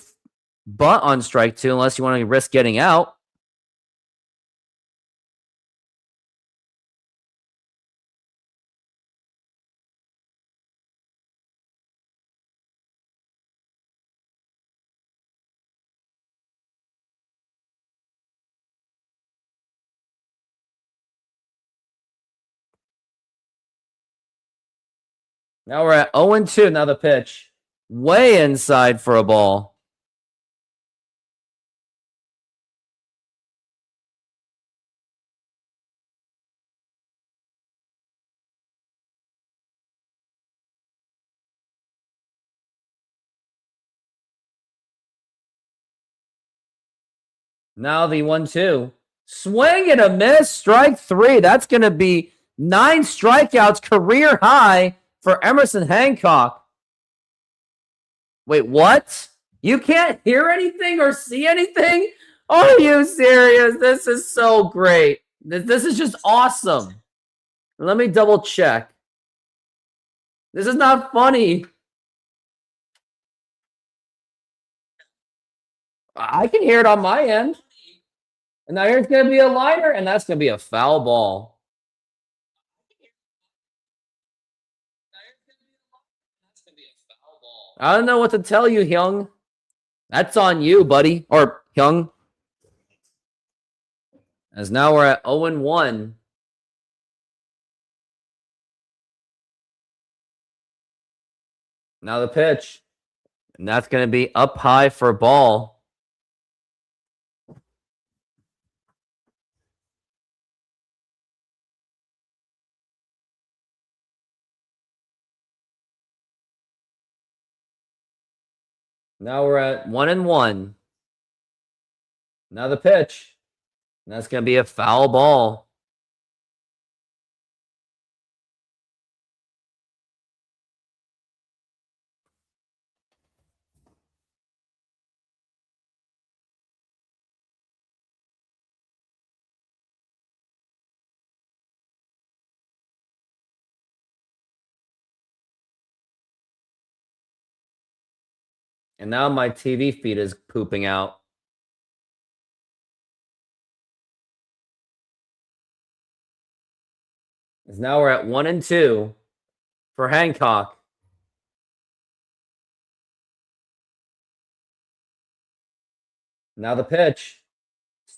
A: bunt on strike 2 unless you want to risk getting out. Now we're at 0-2. Now the pitch. Way inside for a ball. Now the 1-2. Swing and a miss. Strike 3. That's going to be 9 strikeouts, career high for Emerson Hancock. Wait, what? You can't hear anything or see anything? Are you serious? This is so great. This is just awesome. Let me double check. This is not funny. I can hear it on my end. And now here's going to be a liner, and that's going to be a foul ball. I don't know what to tell you, Hyung. That's on you, buddy. Or Hyung. As now we're at 0-1. Now the pitch. And that's going to be up high for a ball. Now we're at 1-1. Now the pitch. And that's going to be a foul ball. And now my TV feed is pooping out. As now we're at 1-2 for Hancock. Now the pitch.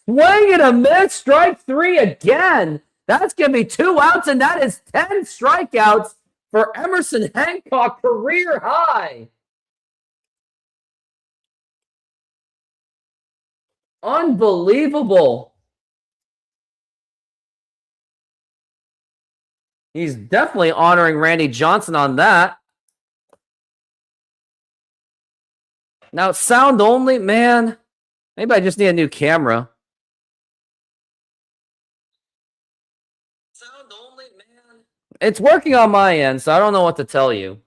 A: Swing and a miss. Strike 3 again. That's going to be 2 outs, and that is 10 strikeouts for Emerson Hancock, career high. Unbelievable. He's definitely honoring Randy Johnson on that. Now, sound only, man. Maybe I just need a new camera. Sound only, man. It's working on my end, so I don't know what to tell you.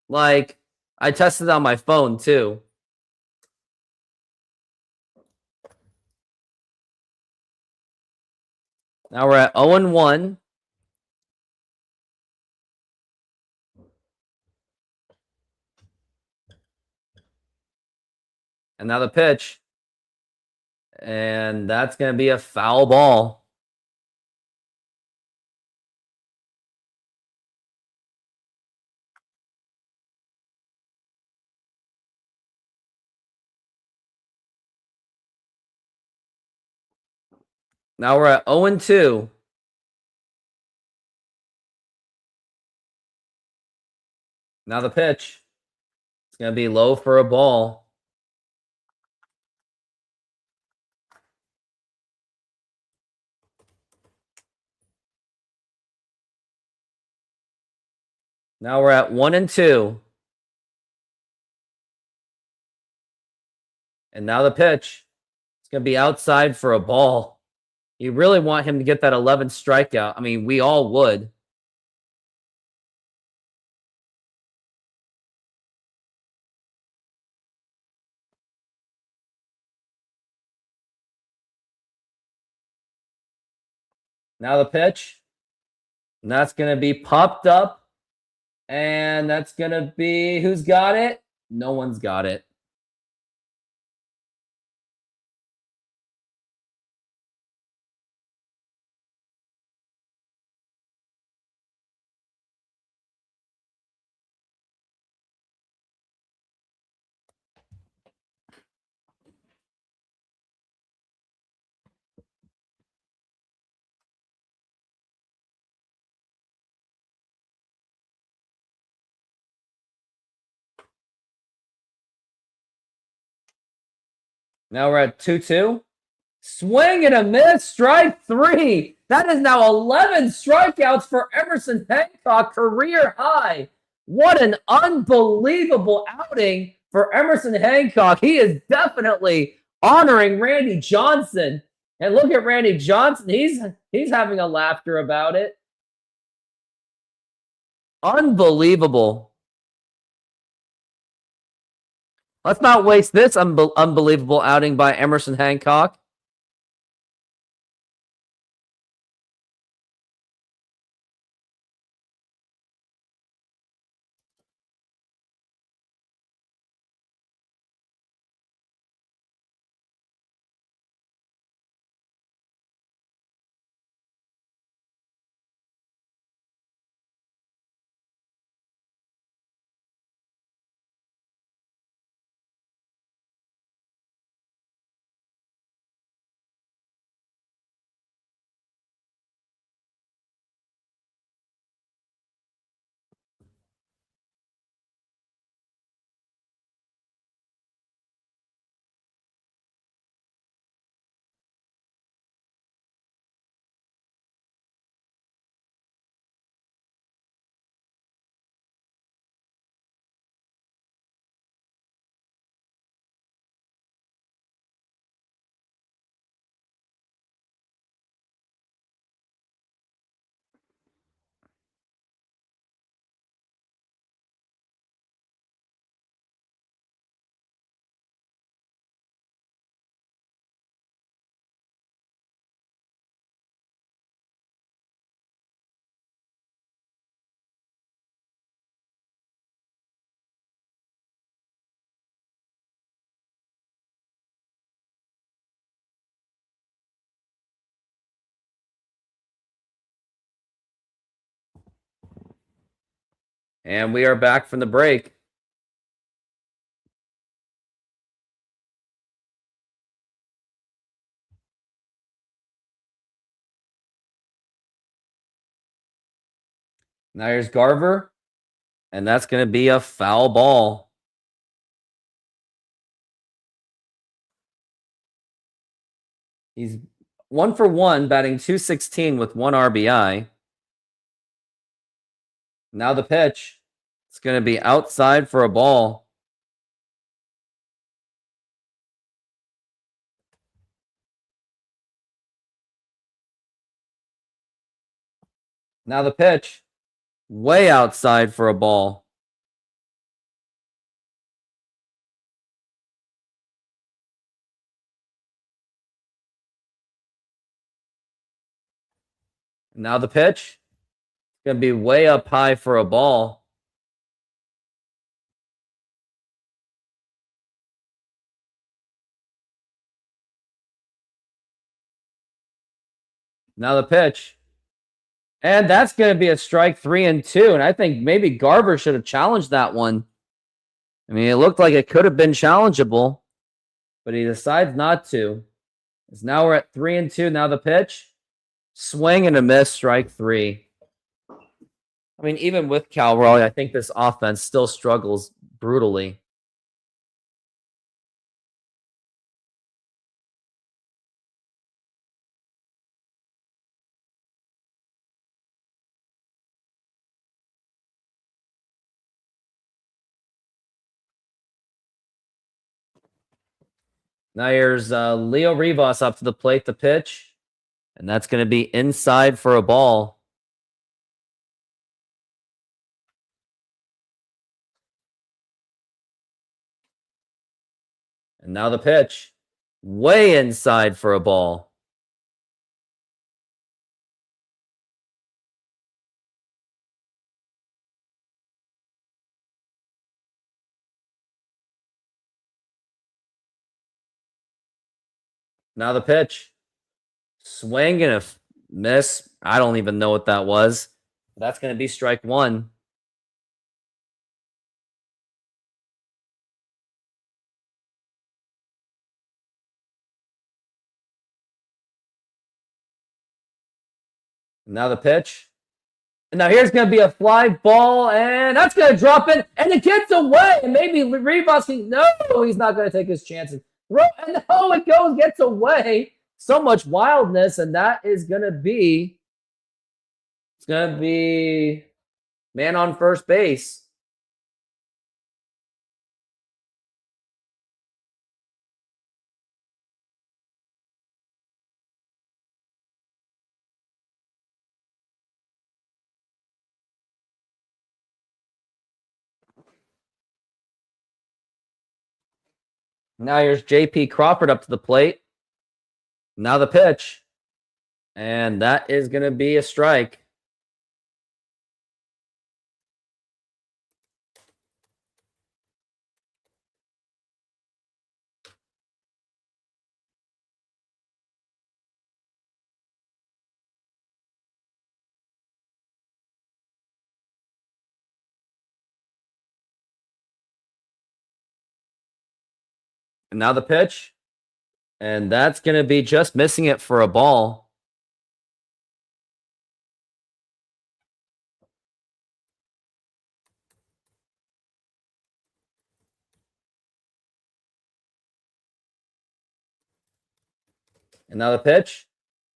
A: Like, I tested it on my phone too. Now we're at 0-1. And now the pitch. And that's going to be a foul ball. Now we're at 0-2. Now the pitch. It's going to be low for a ball. Now we're at 1-2. And now the pitch. It's going to be outside for a ball. You really want him to get that 11th strikeout. I mean, we all would. Now the pitch. And that's going to be popped up. And that's going to be, who's got it? No one's got it. Now we're at 2-2. Swing and a miss, strike 3. That is now 11 strikeouts for Emerson Hancock, career high. What an unbelievable outing for Emerson Hancock. He is definitely honoring Randy Johnson. And look at Randy Johnson. He's having a laughter about it. Unbelievable. Let's not waste this unbelievable outing by Emerson Hancock. And we are back from the break. Now here's Garver. And that's going to be a foul ball. He's 1 for 1, batting .216 with 1 RBI. Now the pitch. It's going to be outside for a ball. Now the pitch. Way outside for a ball. Now the pitch. It's going to be way up high for a ball. Now the pitch. And that's going to be a strike 3-2. And I think maybe Garver should have challenged that one. I mean, it looked like it could have been challengeable, but he decides not to. As now we're at 3-2. Now the pitch. Swing and a miss, strike 3. I mean, even with Cal Raleigh, I think this offense still struggles brutally. Now here's Leo Rivas up to the plate, the pitch. And that's going to be inside for a ball. And now the pitch. Way inside for a ball. Now the pitch. Swing and a miss. I don't even know what that was. That's going to be strike 1. Now the pitch. And now here's going to be a fly ball, and that's going to drop in, and it gets away. And maybe Rivas, no, he's not going to take his chances. And no, it goes, gets away. So much wildness, and that is going to be, it's going to be man on first base. Now here's J.P. Crawford up to the plate. Now the pitch. And that is going to be a strike. And now the pitch. And that's going to be just missing it for a ball. And now the pitch.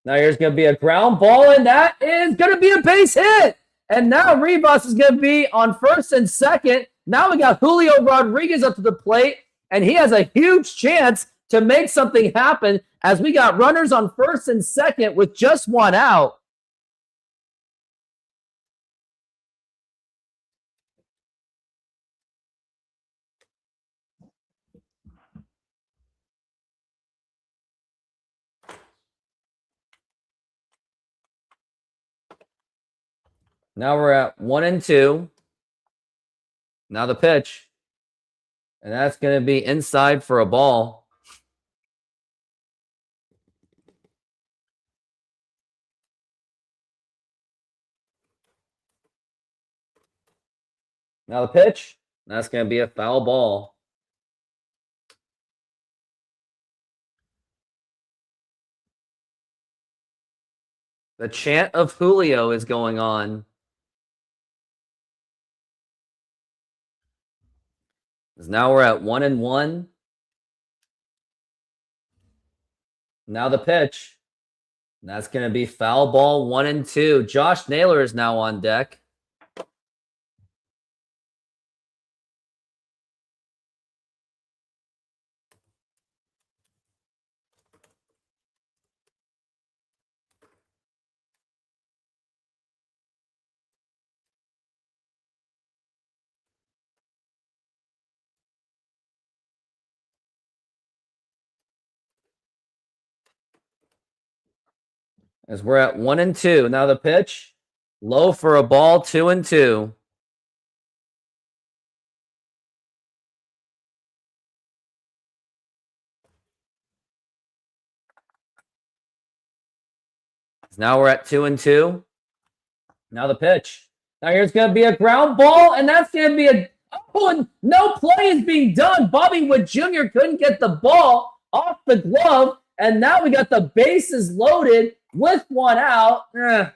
A: Now here's going to be a ground ball, and that is going to be a base hit. And now Rivas is going to be on first and second. Now we got Julio Rodriguez up to the plate, and he has a huge chance to make something happen as we got runners on first and second with just one out. Now we're at 1-2. Now the pitch. And that's going to be inside for a ball. Now the pitch. That's going to be a foul ball. The chant of Julio is going on. Now we're at 1-1. Now the pitch. And that's going to be foul ball 1-2. Josh Naylor is now on deck. As we're at 1-2. Now the pitch. Low for a ball, 2-2. Now we're at 2-2. Now the pitch. Now here's going to be a ground ball, and that's going to be a... Oh, and no play is being done. Bobby Witt Jr. couldn't get the ball off the glove, and now we got the bases loaded with one out.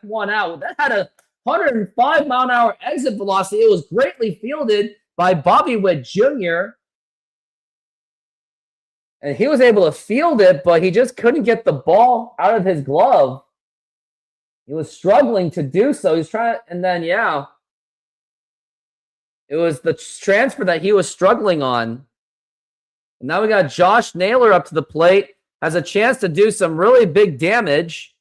A: One out. That had a 105-mile-an-hour exit velocity. It was greatly fielded by Bobby Witt Jr., and he was able to field it, but he just couldn't get the ball out of his glove. He was struggling to do so. He's trying, and then, yeah, it was the transfer that he was struggling on. And now we got Josh Naylor up to the plate, has a chance to do some really big damage.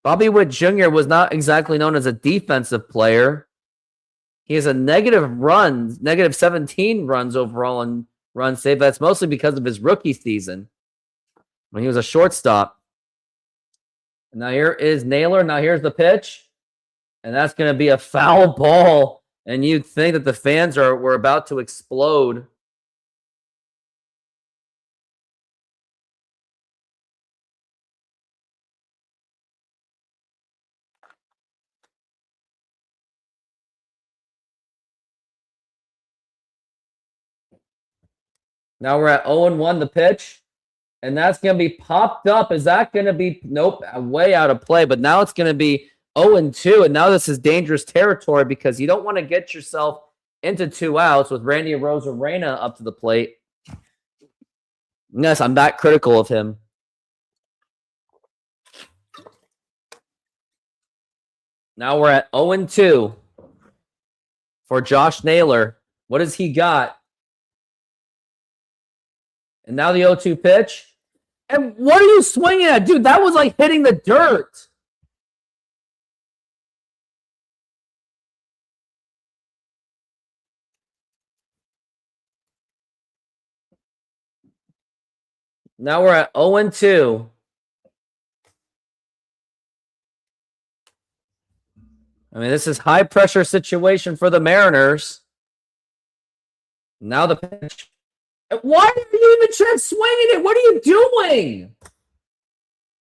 A: Bobby Witt Jr. was not exactly known as a defensive player. He has a negative 17 runs overall in run save. That's mostly because of his rookie season when he was a shortstop. And now here is Naylor. Now here's the pitch. And that's going to be a foul ball. And you'd think that the fans were about to explode. Now we're at 0-1, the pitch. And that's going to be popped up. Is that going to be... Nope, way out of play. But now it's going to be 0-2. And now this is dangerous territory because you don't want to get yourself into 2 outs with Randy Arozarena up to the plate. Yes, I'm that critical of him. Now we're at 0-2 for Josh Naylor. What has he got? And now the 0-2 pitch. And what are you swinging at? Dude, that was like hitting the dirt. Now we're at 0-2. I mean, this is high pressure situation for the Mariners. Now the pitch. Why are you even trying swinging it? What are you doing?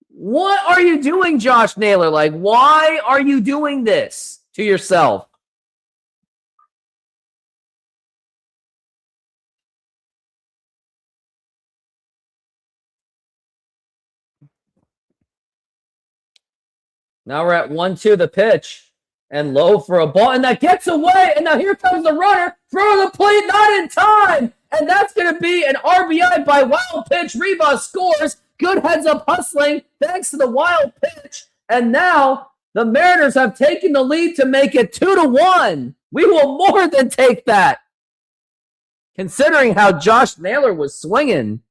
A: What are you doing, Josh Naylor? Like, why are you doing this to yourself? Now we're at 1-2, the pitch. And low for a ball. And that gets away. And now here comes the runner. Throw the plate, not in time. And that's going to be an RBI by wild pitch. Rivas scores. Good heads-up hustling thanks to the wild pitch. And now the Mariners have taken the lead to make it 2-1. We will more than take that. Considering how Josh Naylor was swinging.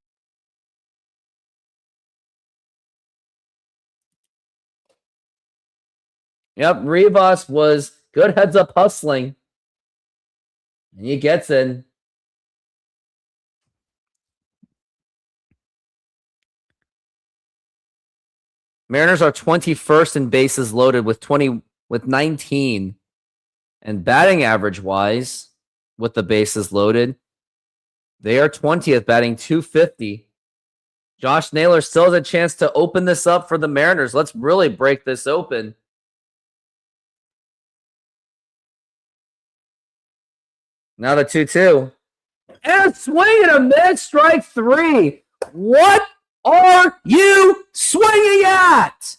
A: Yep, Rivas was good heads-up hustling. And he gets in. Mariners are 21st in bases loaded with 19. And batting average-wise, with the bases loaded, they are 20th, batting .250. Josh Naylor still has a chance to open this up for the Mariners. Let's really break this open. Now the 2-2. And a swing and a miss, strike 3. What are you swinging at?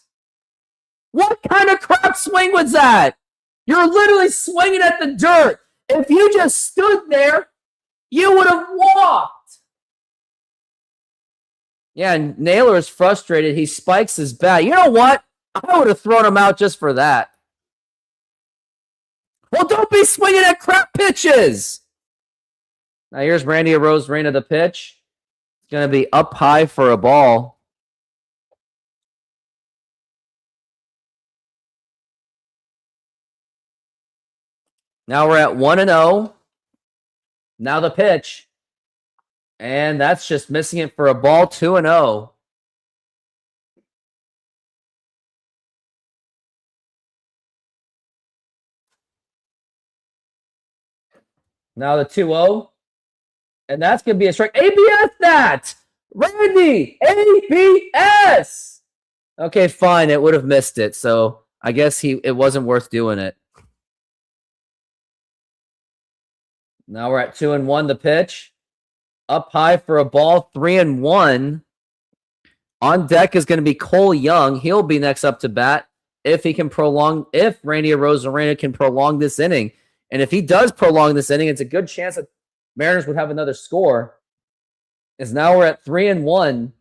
A: What kind of crap swing was that? You're literally swinging at the dirt. If you just stood there, you would have walked. Yeah, and Naylor is frustrated. He spikes his bat. You know what? I would have thrown him out just for that. Well, don't be swinging at crap pitches. Now here's Randy Arozarena, the pitch. It's going to be up high for a ball. Now we're at 1-0. Now the pitch. And that's just missing it for a ball, 2-0. Now the 2-0. And that's going to be a strike. ABS that! Randy! ABS! Okay, fine. It would have missed it. So I guess it wasn't worth doing it. Now we're at 2-1. The pitch. Up high for a ball. 3-1. On deck is going to be Cole Young. He'll be next up to bat if Randy Arozarena can prolong this inning. And if he does prolong this inning, it's a good chance that Mariners would have another score. As now we're at 3-1.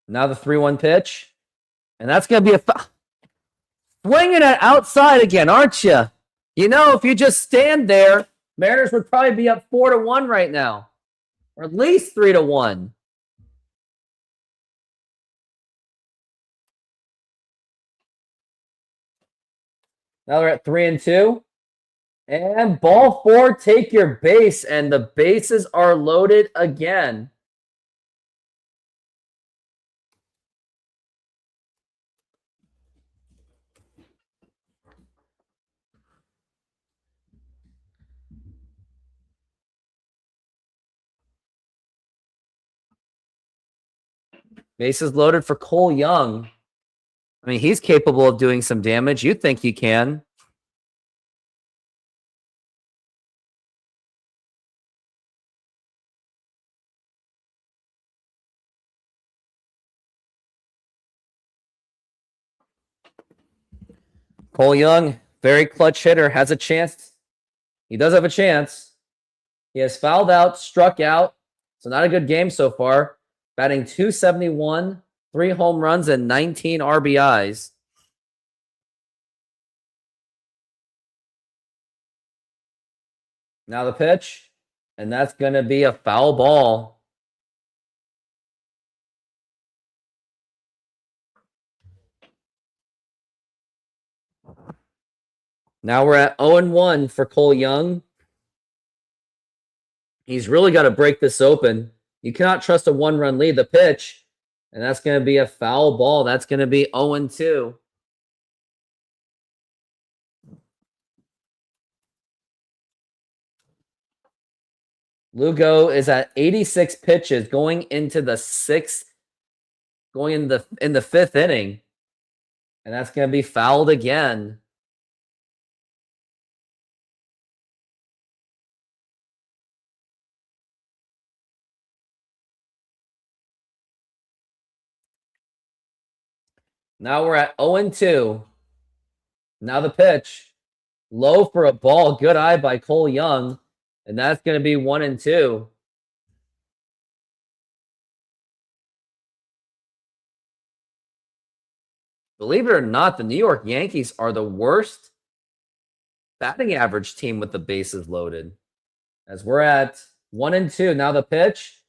A: Now the 3-1 pitch. And that's going to be a swinging it outside again, aren't you? You know, if you just stand there, Mariners would probably be up 4-1 right now. Or at least 3-1. Now they're at 3-2. And ball 4, take your base. And the bases are loaded again. Bases loaded for Cole Young. I mean, he's capable of doing some damage. You think he can. Cole Young, very clutch hitter, has a chance. He does have a chance. He has fouled out, struck out. So not a good game so far. Batting .271, 3 home runs, and 19 RBIs. Now the pitch, and that's going to be a foul ball. Now we're at 0-1 for Cole Young. He's really got to break this open. You cannot trust a 1-run lead. The pitch, and that's going to be a foul ball. That's going to be 0-2. Lugo is at 86 pitches going into the in the 5th inning. And that's going to be fouled again. Now we're at 0-2. Now the pitch. Low for a ball. Good eye by Cole Young. And that's going to be 1-2. Believe it or not, the New York Yankees are the worst batting average team with the bases loaded. As we're at 1-2. Now the pitch.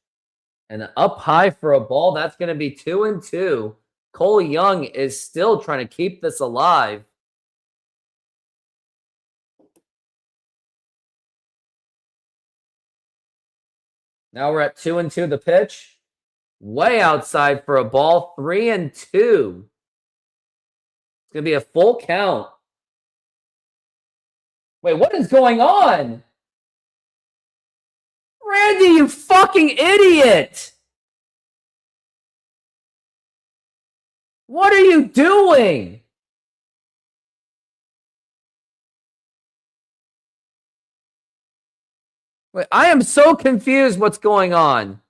A: And up high for a ball. That's going to be 2-2. Cole Young is still trying to keep this alive. Now we're at 2-2. The pitch. Way outside for a ball. 3-2. It's going to be a full count. Wait, what is going on? Randy, you fucking idiot! What are you doing? Wait, I am so confused what's going on.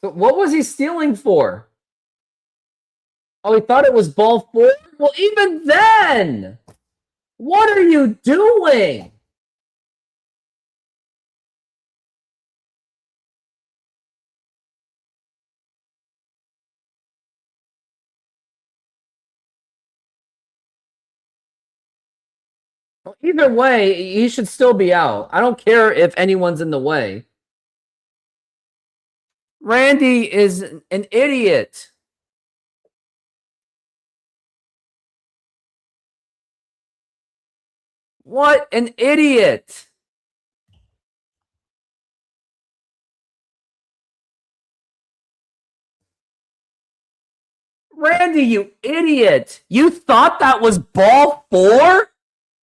A: So what was he stealing for? Oh, he thought it was ball 4? Well, even then, what are you doing? Either way, he should still be out. I don't care if anyone's in the way. Randy is an idiot. What an idiot. Randy, you idiot. You thought that was ball 4?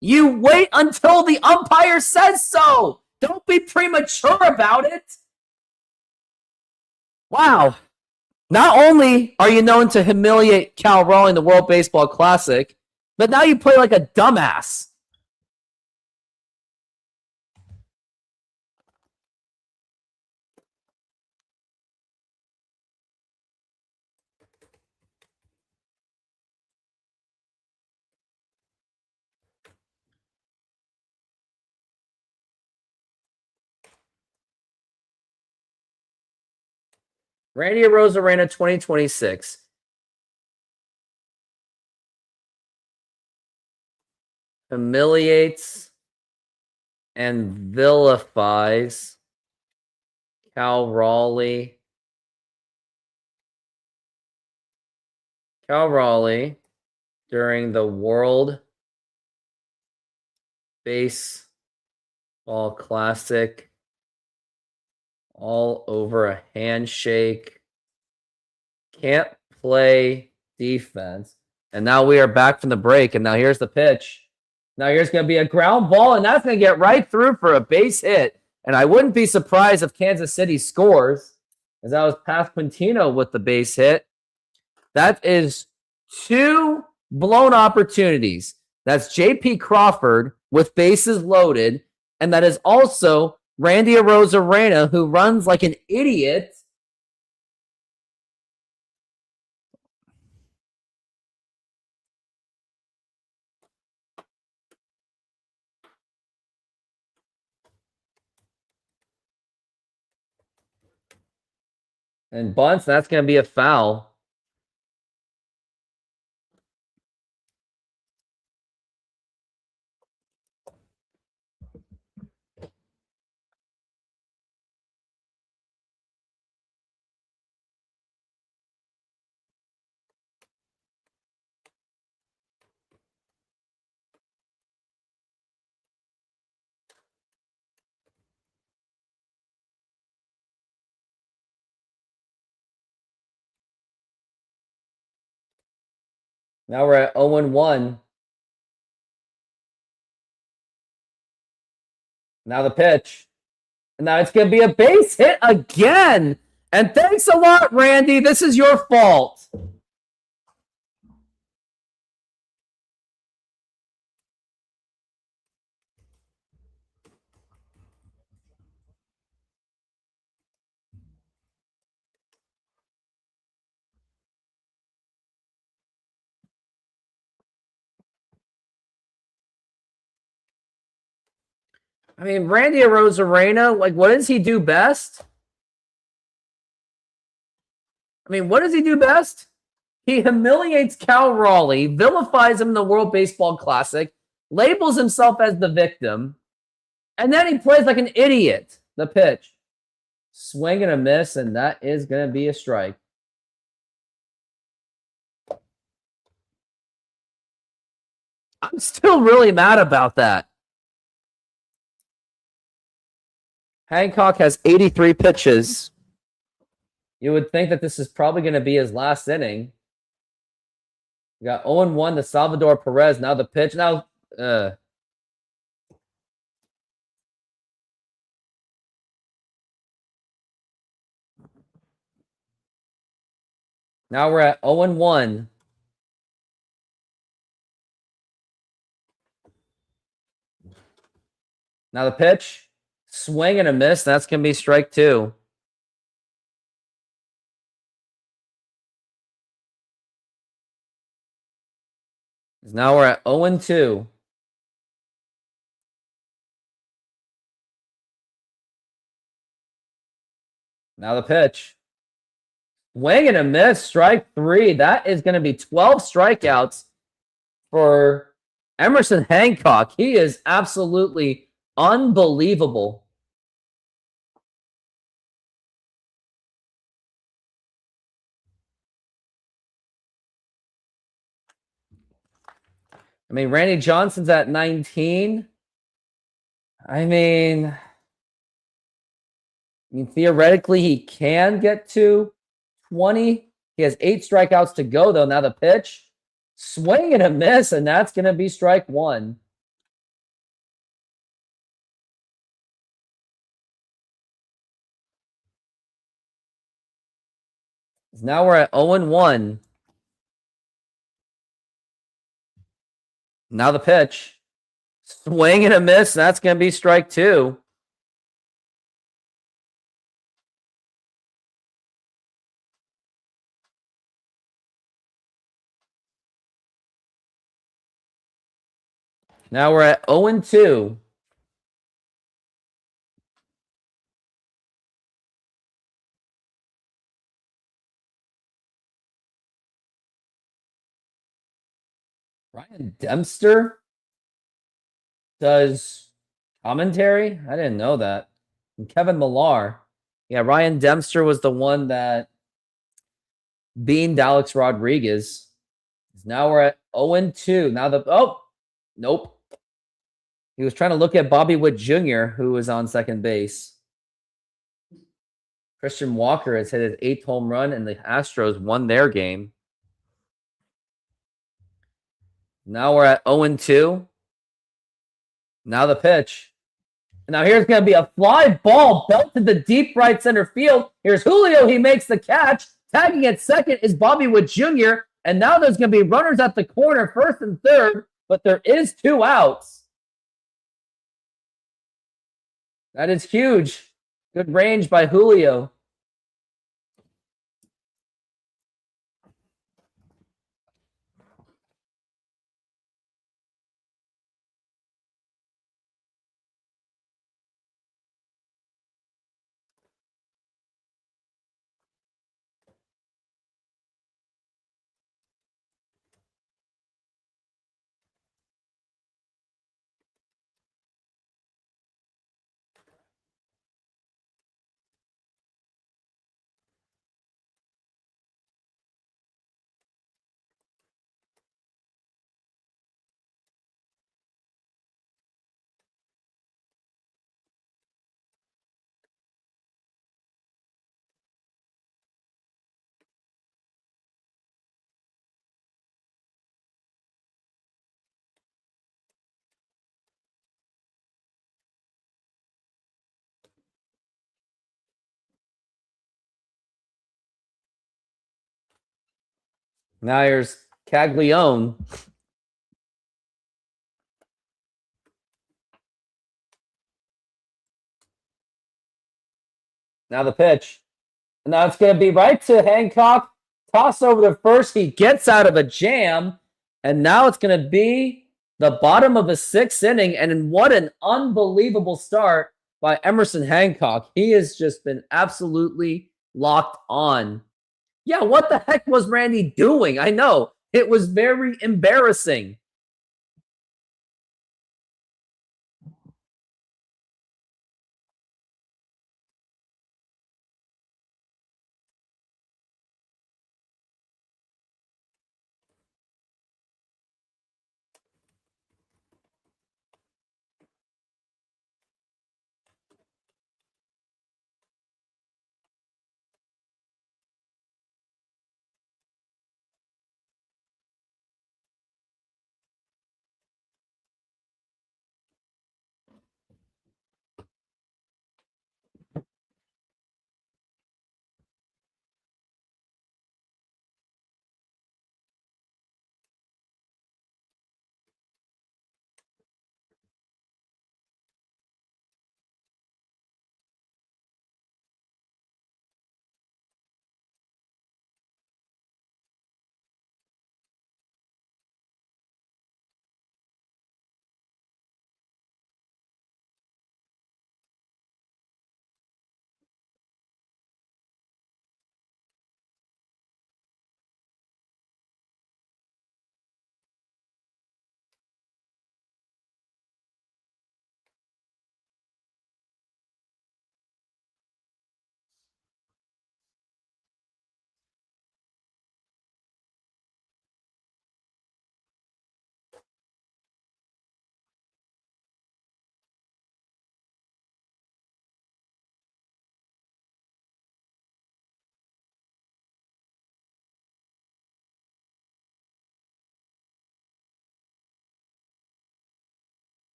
A: You wait until the umpire says so. Don't be premature about it. Wow. Not only are you known to humiliate Cal Raleigh in the World Baseball Classic, but now you play like a dumbass. Randy Arozarena 2026. Humiliates and vilifies Cal Raleigh. Cal Raleigh during the World Baseball Classic. All over a handshake. Can't play defense. And now we are back from the break. And now here's the pitch. Now here's going to be a ground ball. And that's going to get right through for a base hit. And I wouldn't be surprised if Kansas City scores, as that was Pasquantino with the base hit. That is 2 blown opportunities. That's J.P. Crawford with bases loaded. And that is also Randy Arozarena, who runs like an idiot. And bunts, that's going to be a foul. Now we're at 0-1. Now the pitch. And now it's going to be a base hit again. And thanks a lot, Randy. This is your fault. I mean, Randy Arozarena, like, what does he do best? I mean, what does he do best? He humiliates Cal Raleigh, vilifies him in the World Baseball Classic, labels himself as the victim, and then he plays like an idiot. The pitch. Swing and a miss, and that is going to be a strike. I'm still really mad about that. Hancock has 83 pitches. You would think that this is probably going to be his last inning. We got 0-1 to Salvador Perez. Now the pitch. Now, now we're at 0-1. Now the pitch. Swing and a miss. That's going to be strike 2. Now we're at 0-2. Now the pitch. Swing and a miss. Strike 3. That is going to be 12 strikeouts for Emerson Hancock, he is absolutely unbelievable. I mean, Randy Johnson's at 19. I mean, theoretically, he can get to 20. He has 8 strikeouts to go, though. Now the pitch. Swing and a miss, and that's going to be strike 1. Now we're at 0-1. Now the pitch. Swing and a miss. That's going to be strike 2. Now we're at 0-2. Ryan Dempster does commentary? I didn't know that. And Kevin Millar. Yeah, Ryan Dempster was the one that beaned Alex Rodriguez. Now we're at 0-2. Now nope. He was trying to look at Bobby Witt Jr., who was on second base. Christian Walker has hit his 8th home run, and the Astros won their game. Now we're at 0-2. Now the pitch. Now here's going to be a fly ball belted to deep right center field. Here's Julio. He makes the catch. Tagging at second is Bobby Witt Jr. And now there's going to be runners at the corner, first and third, but there is 2 outs. That is huge. Good range by Julio. Now here's Caglione. Now the pitch. And now it's going to be right to Hancock. Toss over to first. He gets out of a jam. And now it's going to be the bottom of the 6th inning. And what an unbelievable start by Emerson Hancock. He has just been absolutely locked on. Yeah, what the heck was Randy doing? I know. It was very embarrassing.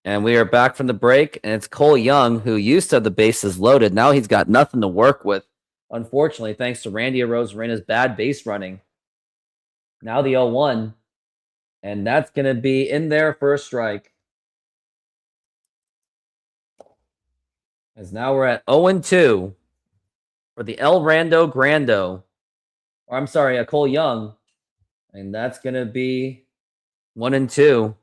A: And we are back from the break, and it's Cole Young, who used to have the bases loaded. Now he's got nothing to work with, unfortunately, thanks to Randy Arozarena's bad base running. Now the 0-1, and that's going to be in there for a strike. As now we're at 0-2 for the El Rando Grando. Or I'm sorry, Cole Young. And that's going to be 1-2.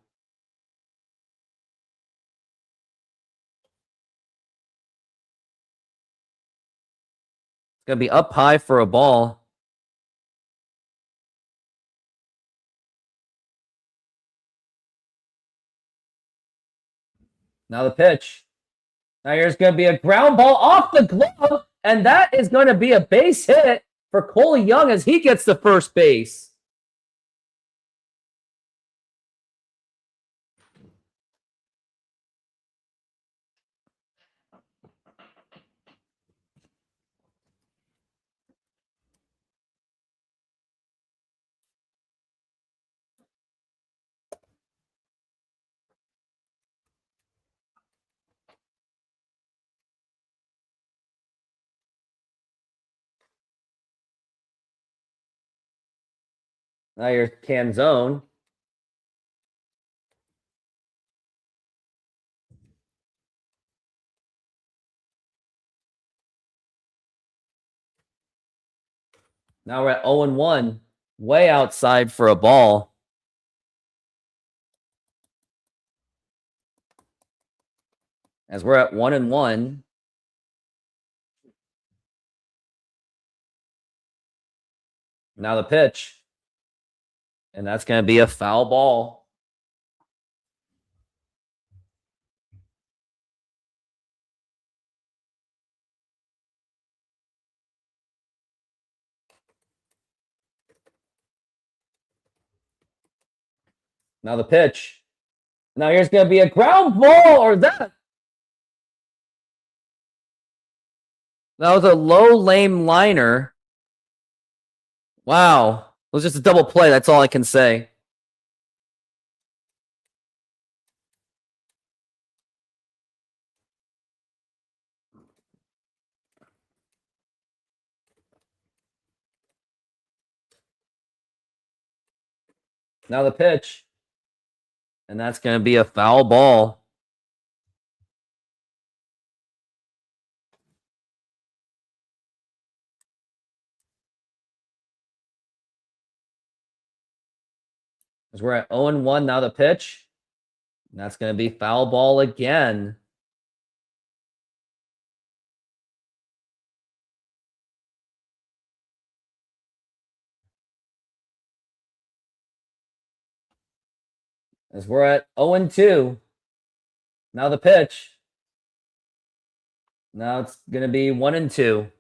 A: It's going to be up high for a ball. Now the pitch. Now here's going to be a ground ball off the glove. And that is going to be a base hit for Cole Young as he gets the first base. Now here's Canzone. Now we're at 0-1. Way outside for a ball. As we're at 1-1. Now the pitch. And that's going to be a foul ball. Now the pitch. Now here's going to be a ground ball, or that was a low lame liner. Wow. It was just a double play. That's all I can say. Now the pitch. And that's going to be a foul ball. As we're at 0-1, now the pitch. And that's going to be foul ball again. As we're at 0-2. Now the pitch. Now it's going to be 1-2.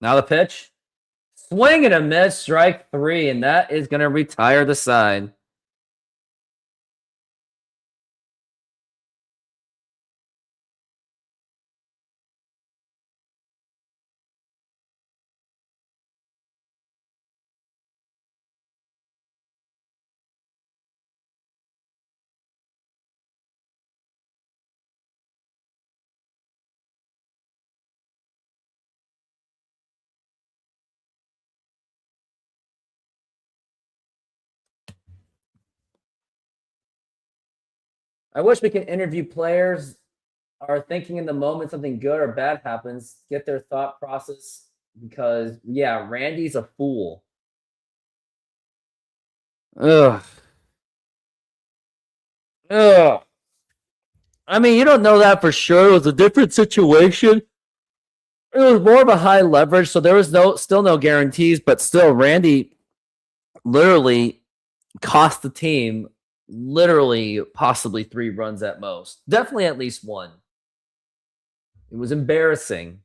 A: Now the pitch. Swing and a miss, strike 3, and that is going to retire the side. I wish we can interview players are thinking in the moment something good or bad happens, get their thought process, because yeah, Randy's a fool. Ugh. Ugh. I mean, you don't know that for sure. It was a different situation. It was more of a high leverage, so there was still no guarantees, but still Randy literally cost the team literally possibly 3 runs at most. Definitely at least 1. It was embarrassing.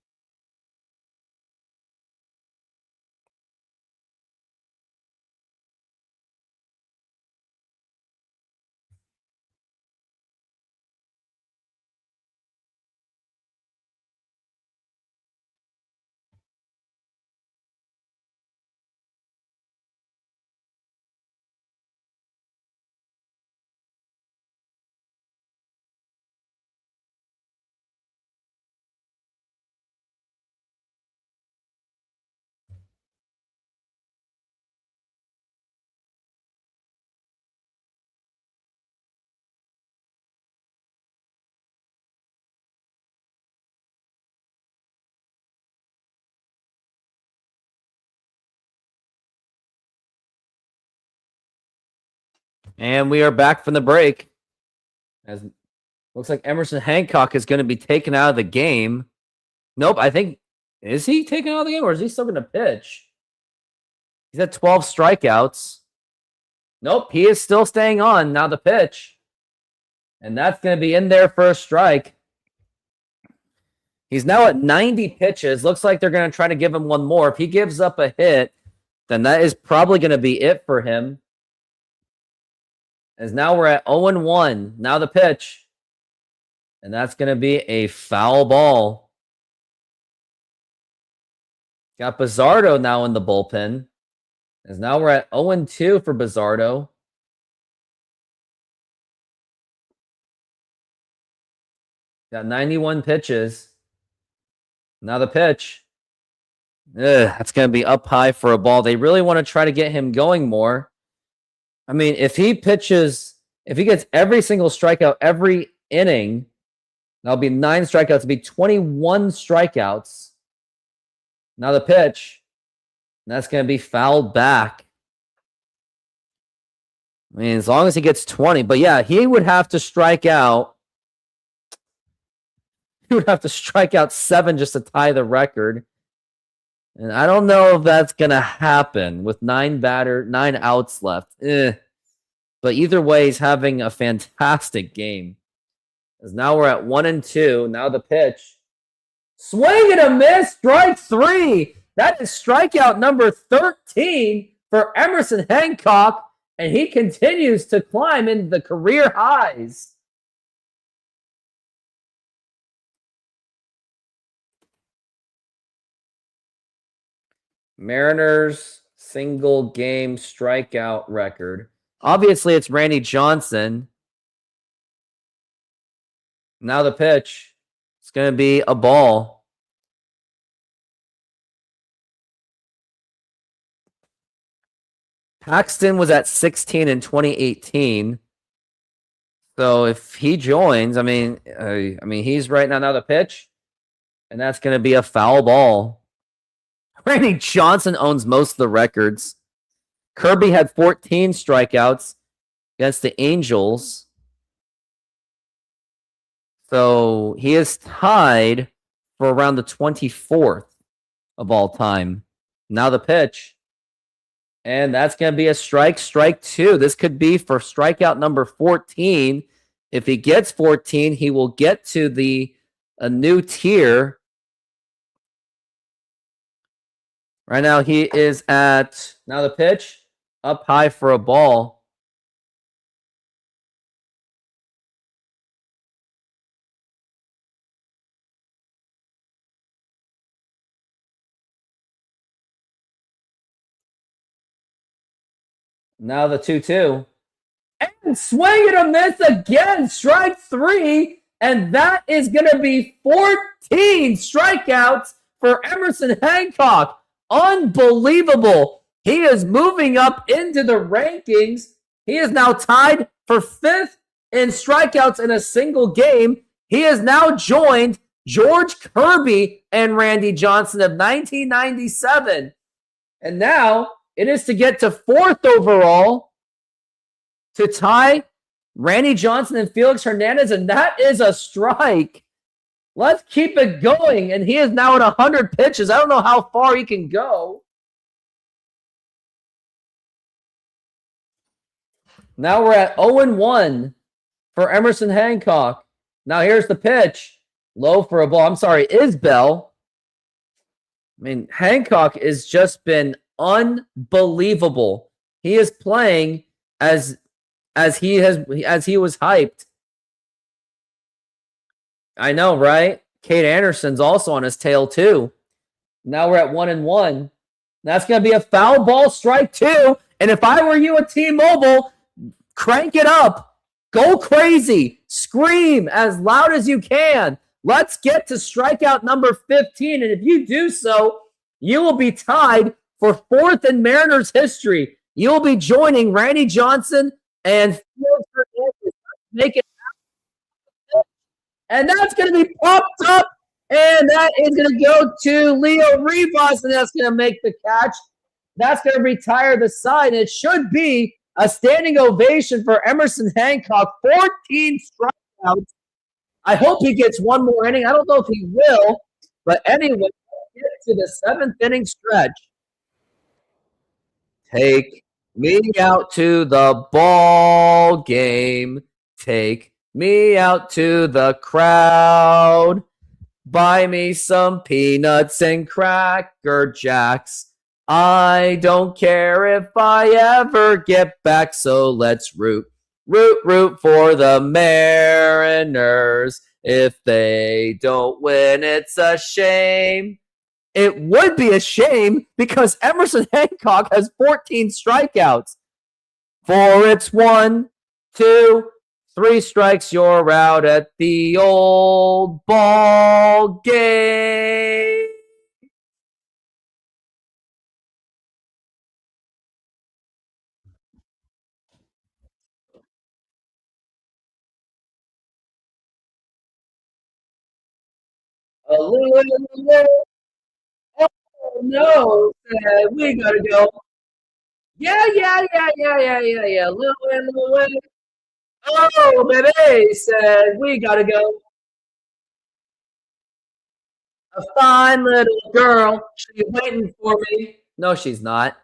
A: And we are back from the break. As looks like Emerson Hancock is going to be taken out of the game. Nope, I think is he taken out of the game or is he still going to pitch? He's at 12 strikeouts. Nope, he is still staying on. Now the pitch. And that's going to be in there for a strike. He's now at 90 pitches. Looks like they're going to try to give him one more. If he gives up a hit, then that is probably going to be it for him. As now we're at 0-1. Now the pitch. And that's going to be a foul ball. Got Bizzardo now in the bullpen. As now we're at 0-2 for Bizzardo. Got 91 pitches. Now the pitch. That's going to be up high for a ball. They really want to try to get him going more. I mean, if he pitches, if he gets every single strikeout every inning, that'll be 9 strikeouts. It'll be 21 strikeouts. Now the pitch. That's going to be fouled back. I mean, as long as he gets 20. But yeah, he would have to strike out. He would have to strike out 7 just to tie the record. And I don't know if that's going to happen with 9 outs left. But either way, he's having a fantastic game. As now we're at 1-2. Now the pitch. Swing and a miss. Strike 3. That is strikeout number 13 for Emerson Hancock. And he continues to climb into the career highs. Mariners single game strikeout record. Obviously, it's Randy Johnson. Now the pitch. It's going to be a ball. Paxton was at 16 in 2018. So if he joins, I mean, he's right now the pitch, and that's going to be a foul ball. Randy Johnson owns most of the records. Kirby had 14 strikeouts against the Angels. So he is tied for around the 24th of all time. Now the pitch. And that's going to be a strike 2. This could be for strikeout number 14. If he gets 14, he will get to a new tier. Right now, he is at, now the pitch, up high for a ball. Now the 2-2. And swing and a miss again, strike 3. And that is going to be 14 strikeouts for Emerson Hancock. Unbelievable. He is moving up into the rankings. He is now tied for 5th in strikeouts in a single game. He has now joined George Kirby and Randy Johnson of 1997. And now it is to get to 4th overall to tie Randy Johnson and Felix Hernandez, and that is a strike. Let's keep it going. And he is now at 100 pitches. I don't know how far he can go. Now we're at 0-1 for Emerson Hancock. Now here's the pitch. Low for a ball. I'm sorry, Isbell. I mean, Hancock has just been unbelievable. He is playing as he was hyped. I know, right? Kate Anderson's also on his tail, too. Now we're at 1-1. That's going to be a foul ball, strike 2. And if I were you at T-Mobile, crank it up. Go crazy. Scream as loud as you can. Let's get to strikeout number 15. And if you do so, you will be tied for 4th in Mariners history. You will be joining Randy Johnson and Felix Hernandez. Make it. And that's going to be popped up, and that is going to go to Leo Rivas, and that's going to make the catch. That's going to retire the side. It should be A standing ovation for Emerson Hancock. 14 strikeouts. I hope he gets one more inning. I don't know if he will, but anyway, let's get to the 7th inning stretch. Take me out to the ball game. Take me out to the crowd. Buy me some peanuts and Cracker Jacks. I don't care if I ever get back, so let's root for the Mariners. If they don't win, it's a shame. It would be a shame because Emerson Hancock has 14 strikeouts. 4, it's 1, 2, 3 strikes, you're out at the old ball game. Oh no, we gotta go. Yeah. Lil. Oh, baby, said we gotta go. A fine little girl. She's waiting for me. No, she's not.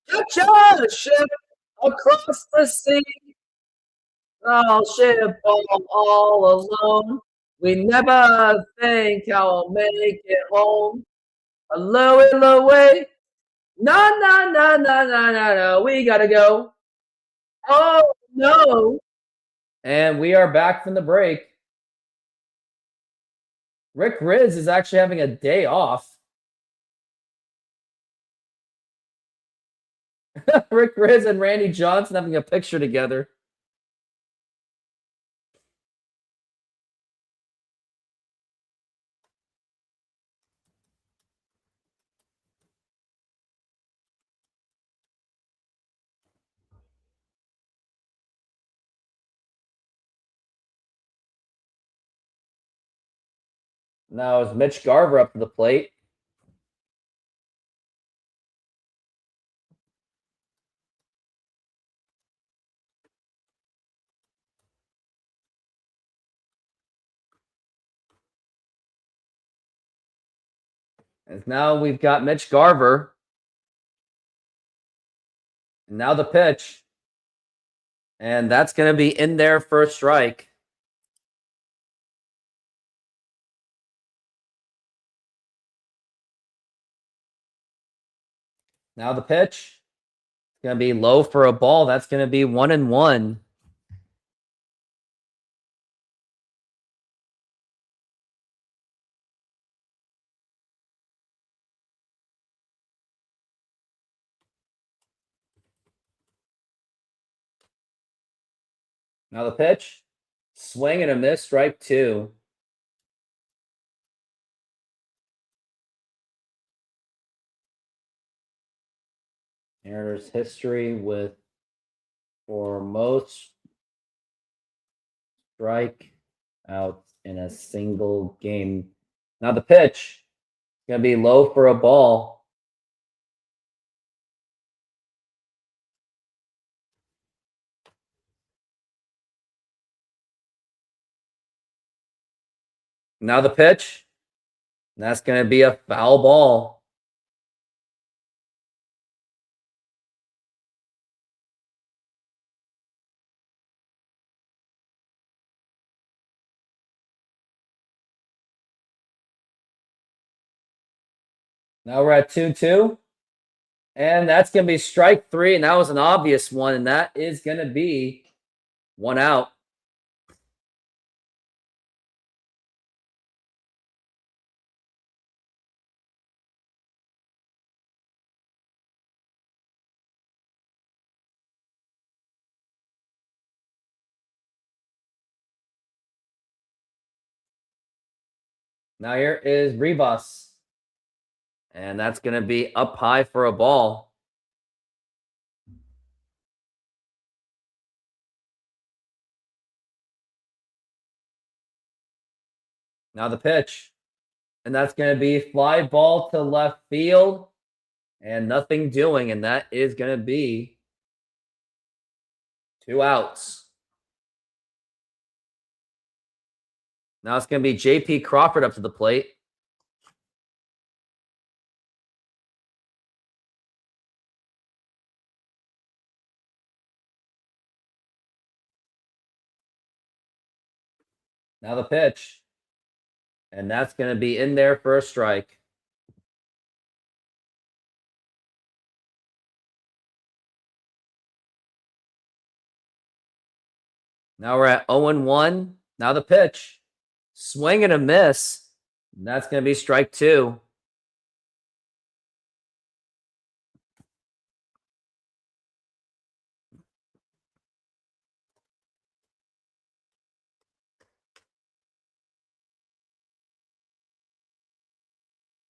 A: Cha-cha, ship across the sea. I'll ship all alone. We never think I'll make it home. Hello, way. No. We gotta go. Oh, no. And we are back from the break. Rick Riz is actually having a day off. Rick Riz and Randy Johnson having a picture together. Now is Mitch Garver up to the plate. And now we've got Mitch Garver. And now the pitch. And that's going to be in there for a strike. Now the pitch. It's going to be low for a ball. That's going to be 1-1. Now the pitch. Swing and a miss, strike 2. Mariners history with for most strikeouts in a single game. Now the pitch. It's going to be low for a ball. Now the pitch. That's going to be a foul ball. Now we're at 2-2. And that's going to be strike 3. And that was an obvious one. And that is going to be 1 out. Now here is Rivas. And that's going to be up high for a ball. Now the pitch. And that's going to be fly ball to left field. And nothing doing. And that is going to be 2 outs. Now it's going to be J.P. Crawford up to the plate. Now the pitch. And that's going to be in there for a strike. Now we're at 0-1. Now the pitch. Swing and a miss. And that's going to be strike 2.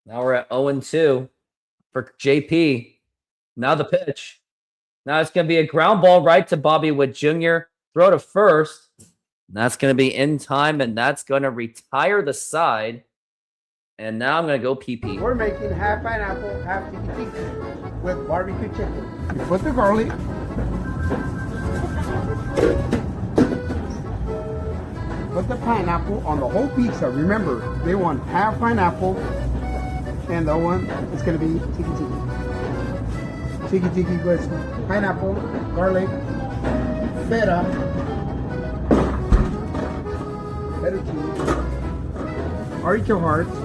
A: Now we're at 0-2 for JP. Now the pitch. Now it's going to be a ground ball right to Bobby Witt Jr. Throw to first. And that's going to be in time, and that's going to retire the side. And now I'm going to go PP.
B: We're making half pineapple, half tiki tiki with barbecue chicken. You put the garlic. Put the pineapple on the whole pizza. Remember, they want half pineapple, and the one is going to be tiki tiki. Tiki tiki with pineapple, garlic, feta cheese, artichoke hearts,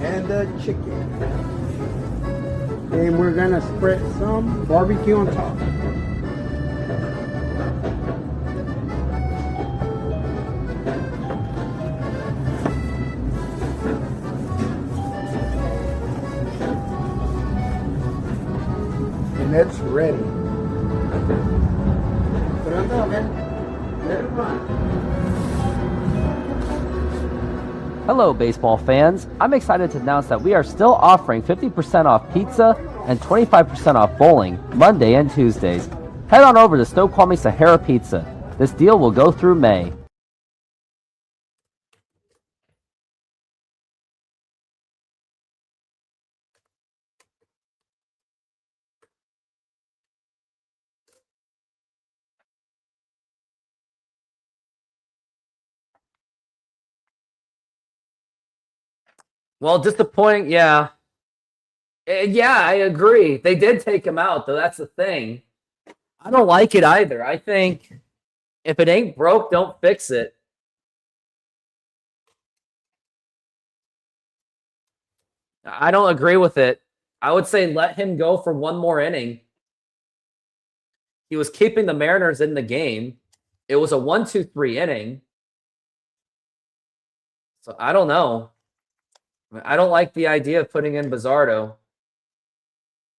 B: and the chicken. And we're going to spread some barbecue on top. And it's ready. Put it on the oven. Let it run.
C: Hello, baseball fans. I'm excited to announce that we are still offering 50% off pizza and 25% off bowling Monday and Tuesdays. Head on over to Snoqualmie Sahara Pizza. This deal will go through May.
A: Well, disappointing. Yeah. Yeah, I agree. They did take him out, though. That's the thing. I don't like it either. I think if it ain't broke, don't fix it. I don't agree with it. I would say let him go for one more inning. He was keeping the Mariners in the game. It was a 1-2-3 inning. So I don't know. I don't like the idea of putting in Bizardo.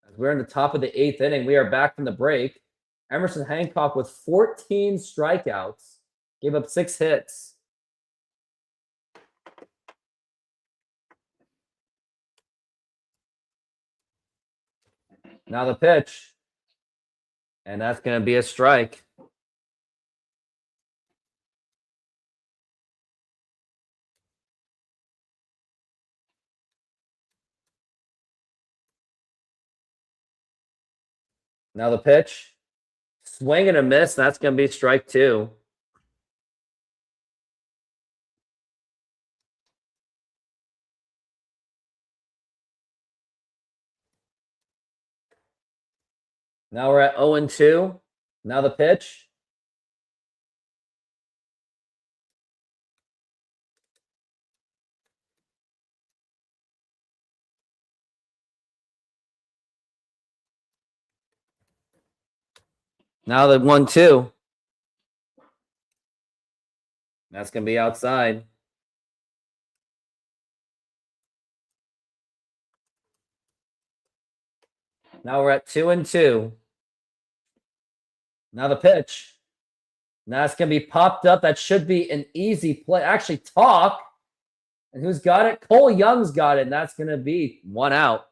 A: As we're in the top of the 8th inning, we are back from the break. Emerson Hancock with 14 strikeouts, gave up 6 hits. Now the pitch. And that's going to be a strike. Now the pitch. Swing and a miss. That's going to be strike 2. Now we're at 0-2. Now the pitch. Now the 1-2. That's going to be outside. Now we're at 2-2. Now the pitch. Now it's going to be popped up. That should be an easy play. Actually, talk. And who's got it? Cole Young's got it. And that's going to be 1 out.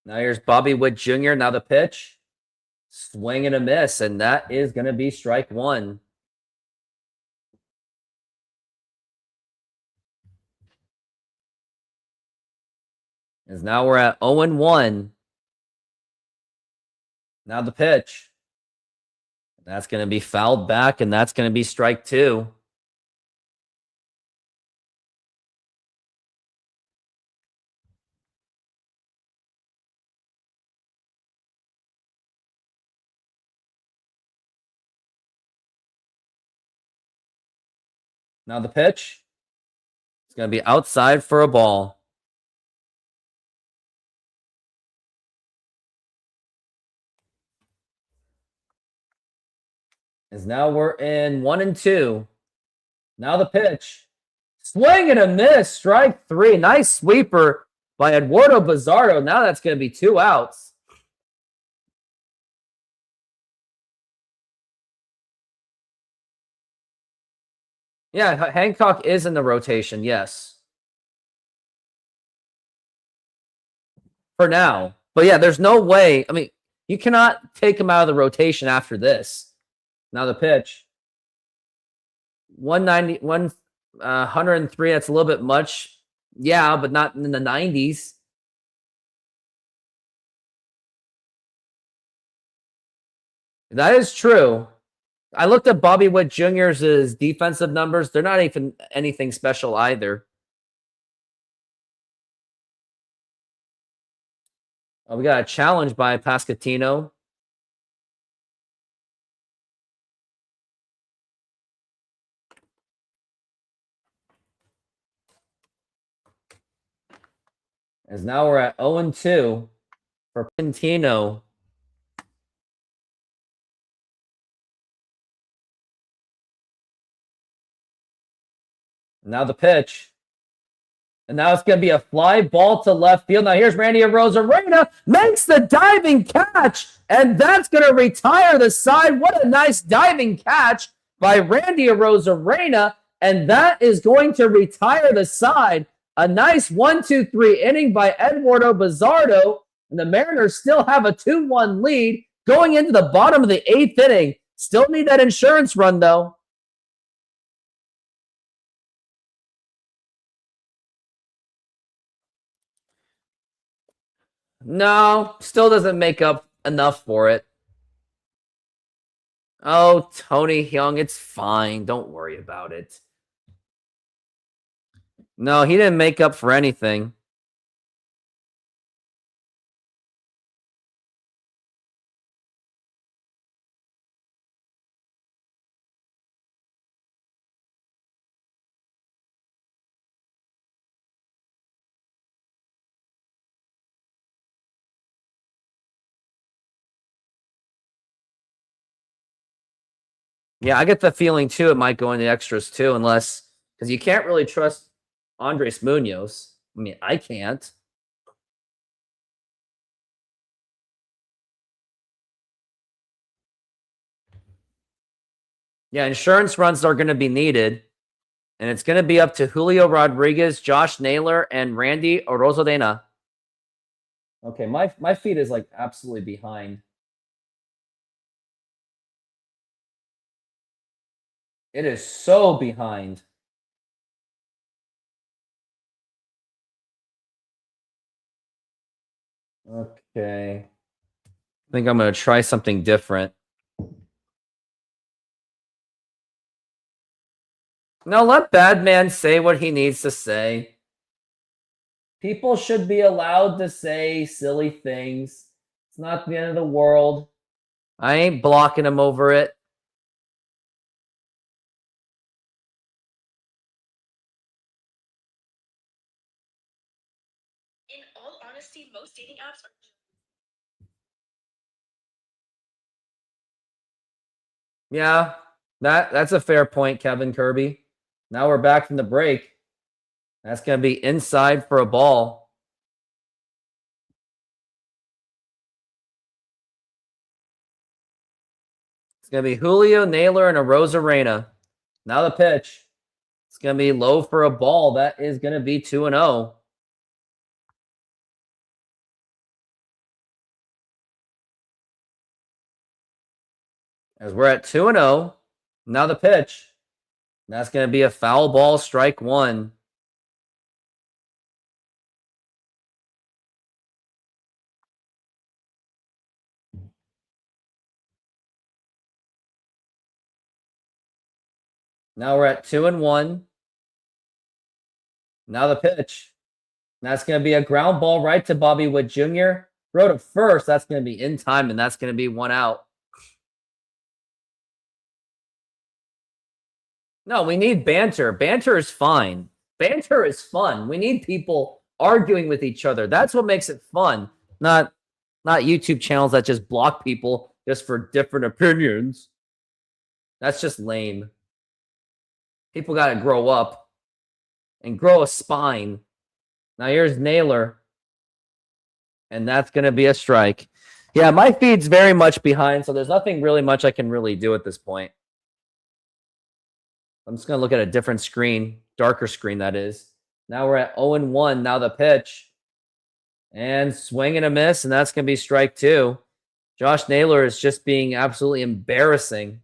A: Now here's Bobby Witt Jr. Now the pitch. Swing and a miss, and that is going to be strike one. As now we're at 0-1. Now the pitch. That's going to be fouled back, and that's going to be strike two. Now the pitch. It's going to be outside for a ball. As now we're in 1-2. Now the pitch. Swing and a miss. Strike three. Nice sweeper by Eduardo Bazardo. Now that's going to be 2 outs. Yeah, Hancock is in the rotation, yes. For now. But yeah, there's no way. I mean, you cannot take him out of the rotation after this. Now the pitch. 103, that's a little bit much. Yeah, but not in the 90s. That is true. I looked at Bobby Witt Jr.'s defensive numbers. They're not even anything special either. Oh, we got a challenge by Pasquantino. As now we're at 0-2 for Pasquantino. Now the pitch. And now it's going to be a fly ball to left field. Now here's Randy Arozarena. Makes the diving catch. And that's going to retire the side. What a nice diving catch by Randy Arozarena. And that is going to retire the side. A nice 1-2-3 inning by Eduardo Bazardo. And the Mariners still have a 2-1 lead going into the bottom of the 8th inning. Still need that insurance run, though. No, still doesn't make up enough for it. Oh, Tony Young, it's fine. Don't worry about it. No, he didn't make up for anything. Yeah, I get the feeling too it might go into extras too, unless because you can't really trust Andres Munoz. I mean, I can't. Yeah, insurance runs are going to be needed, and it's going to be up to Julio Rodriguez, Josh Naylor, and Randy Arozarena. Okay, my feed is like absolutely behind. It is so behind. Okay. I think I'm going to try something different. Now let Badman say what he needs to say. People should be allowed to say silly things. It's not the end of the world. I ain't blocking him over it.
D: In all honesty, most dating apps are.
A: Yeah, that's a fair point, Kevin Kirby. Now we're back from the break. That's going to be inside for a ball. It's going to be Julio, Naylor, and Arozarena. Now the pitch. It's going to be low for a ball. That is going to be 2-0. As we're at 2-0. Now the pitch. That's going to be a foul ball, strike one. Now we're at 2-1. Now the pitch. That's going to be a ground ball right to Bobby Witt Jr. Throw to first. That's going to be in time, and that's going to be one out. No, we need banter. Banter is fine. Banter is fun. We need people arguing with each other. That's what makes it fun. Not YouTube channels that just block people just for different opinions. That's just lame. People got to grow up and grow a spine. Now here's Naylor. And that's going to be a strike. Yeah, my feed's very much behind, so there's nothing really much I can really do at this point. I'm just going to look at a different screen, darker screen, that is. Now we're at 0-1. Now the pitch. And swing and a miss, and that's going to be strike two. Josh Naylor is just being absolutely embarrassing.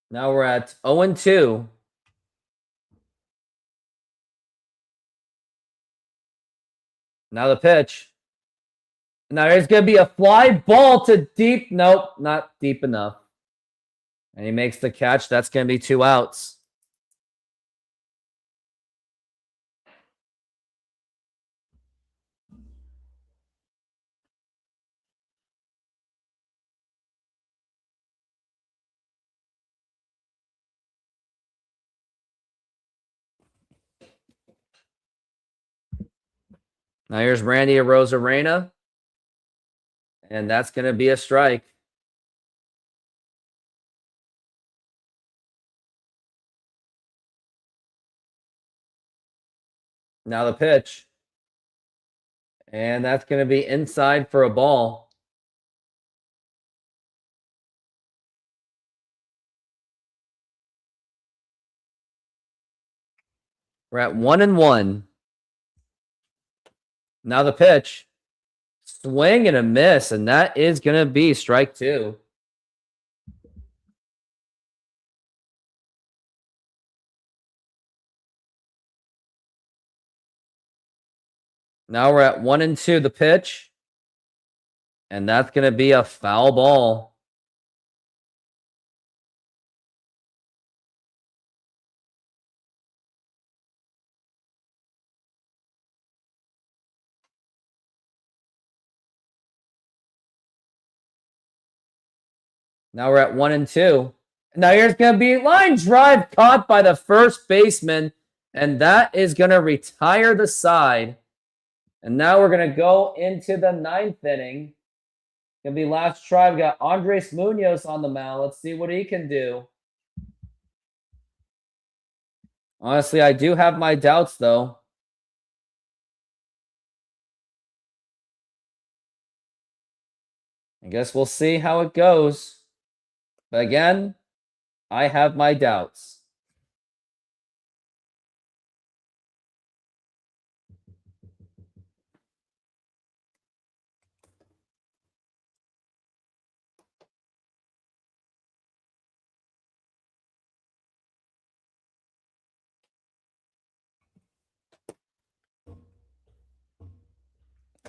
A: Now we're at 0-2. Now the pitch. Now there's going to be a fly ball to deep. Nope, not deep enough. And he makes the catch. That's going to be 2 outs. Now here's Randy Arozarena. And that's going to be a strike. Now the pitch. And that's going to be inside for a ball. We're at 1-1. Now the pitch. Swing and a miss, and that is going to be strike two. Now we're at 1-2, the pitch. And that's going to be a foul ball. Now we're at 1-2. Now here's going to be line drive caught by the first baseman. And that is going to retire the side. And now we're going to go into the 9th inning. Going to be last try. We got Andres Munoz on the mound. Let's see what he can do. Honestly, I do have my doubts, though. I guess we'll see how it goes. But again, I have my doubts.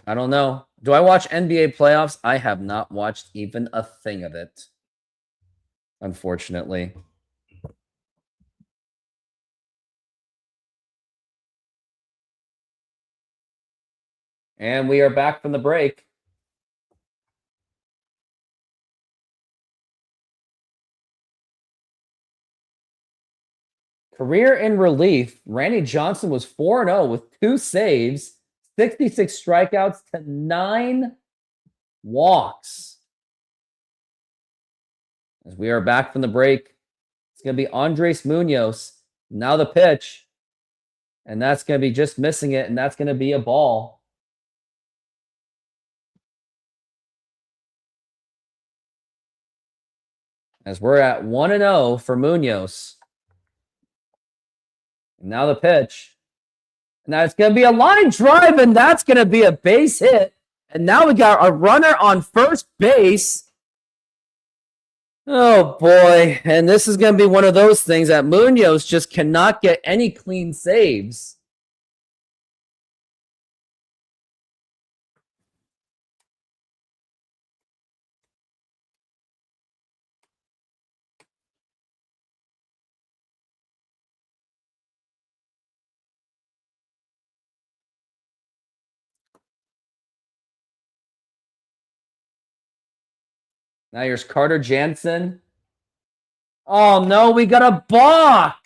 A: I don't know. Do I watch NBA playoffs? I have not watched even a thing of it. Unfortunately. And we are back from the break. Career in relief, Randy Johnson was 4-0 with 2 saves, 66 strikeouts to 9 walks. As we are back from the break, it's going to be Andres Munoz. Now the pitch. And that's going to be just missing it, and that's going to be a ball. As we're at 1-0 for Munoz. And now the pitch. Now it's going to be a line drive, and that's going to be a base hit. And now we got a runner on first base. Oh, boy. And this is going to be one of those things that Munoz just cannot get any clean saves. Now here's Carter Jansen. Oh, no, we got a balk.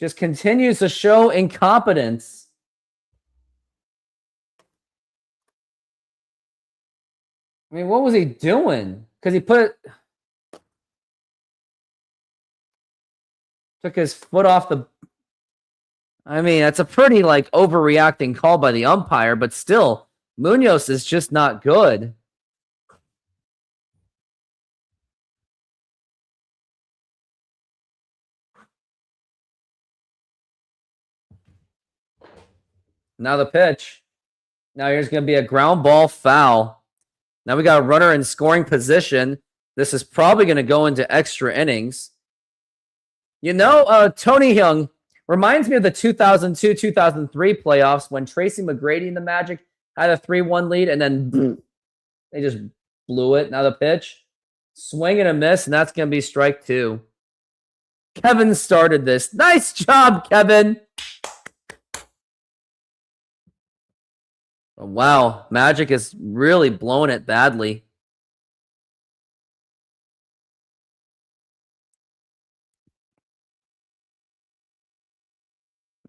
A: Just continues to show incompetence. I mean, what was he doing? Because he took his foot off the... I mean, that's a pretty, like, overreacting call by the umpire, but still, Munoz is just not good. Now the pitch. Now here's going to be a ground ball foul. Now we got a runner in scoring position. This is probably going to go into extra innings. You know, Tony Young reminds me of the 2002-2003 playoffs when Tracy McGrady and the Magic had a 3-1 lead, and then they just blew it. Now the pitch. Swing and a miss, and that's going to be strike two. Kevin started this. Nice job, Kevin. Wow, Magic is really blowing it badly.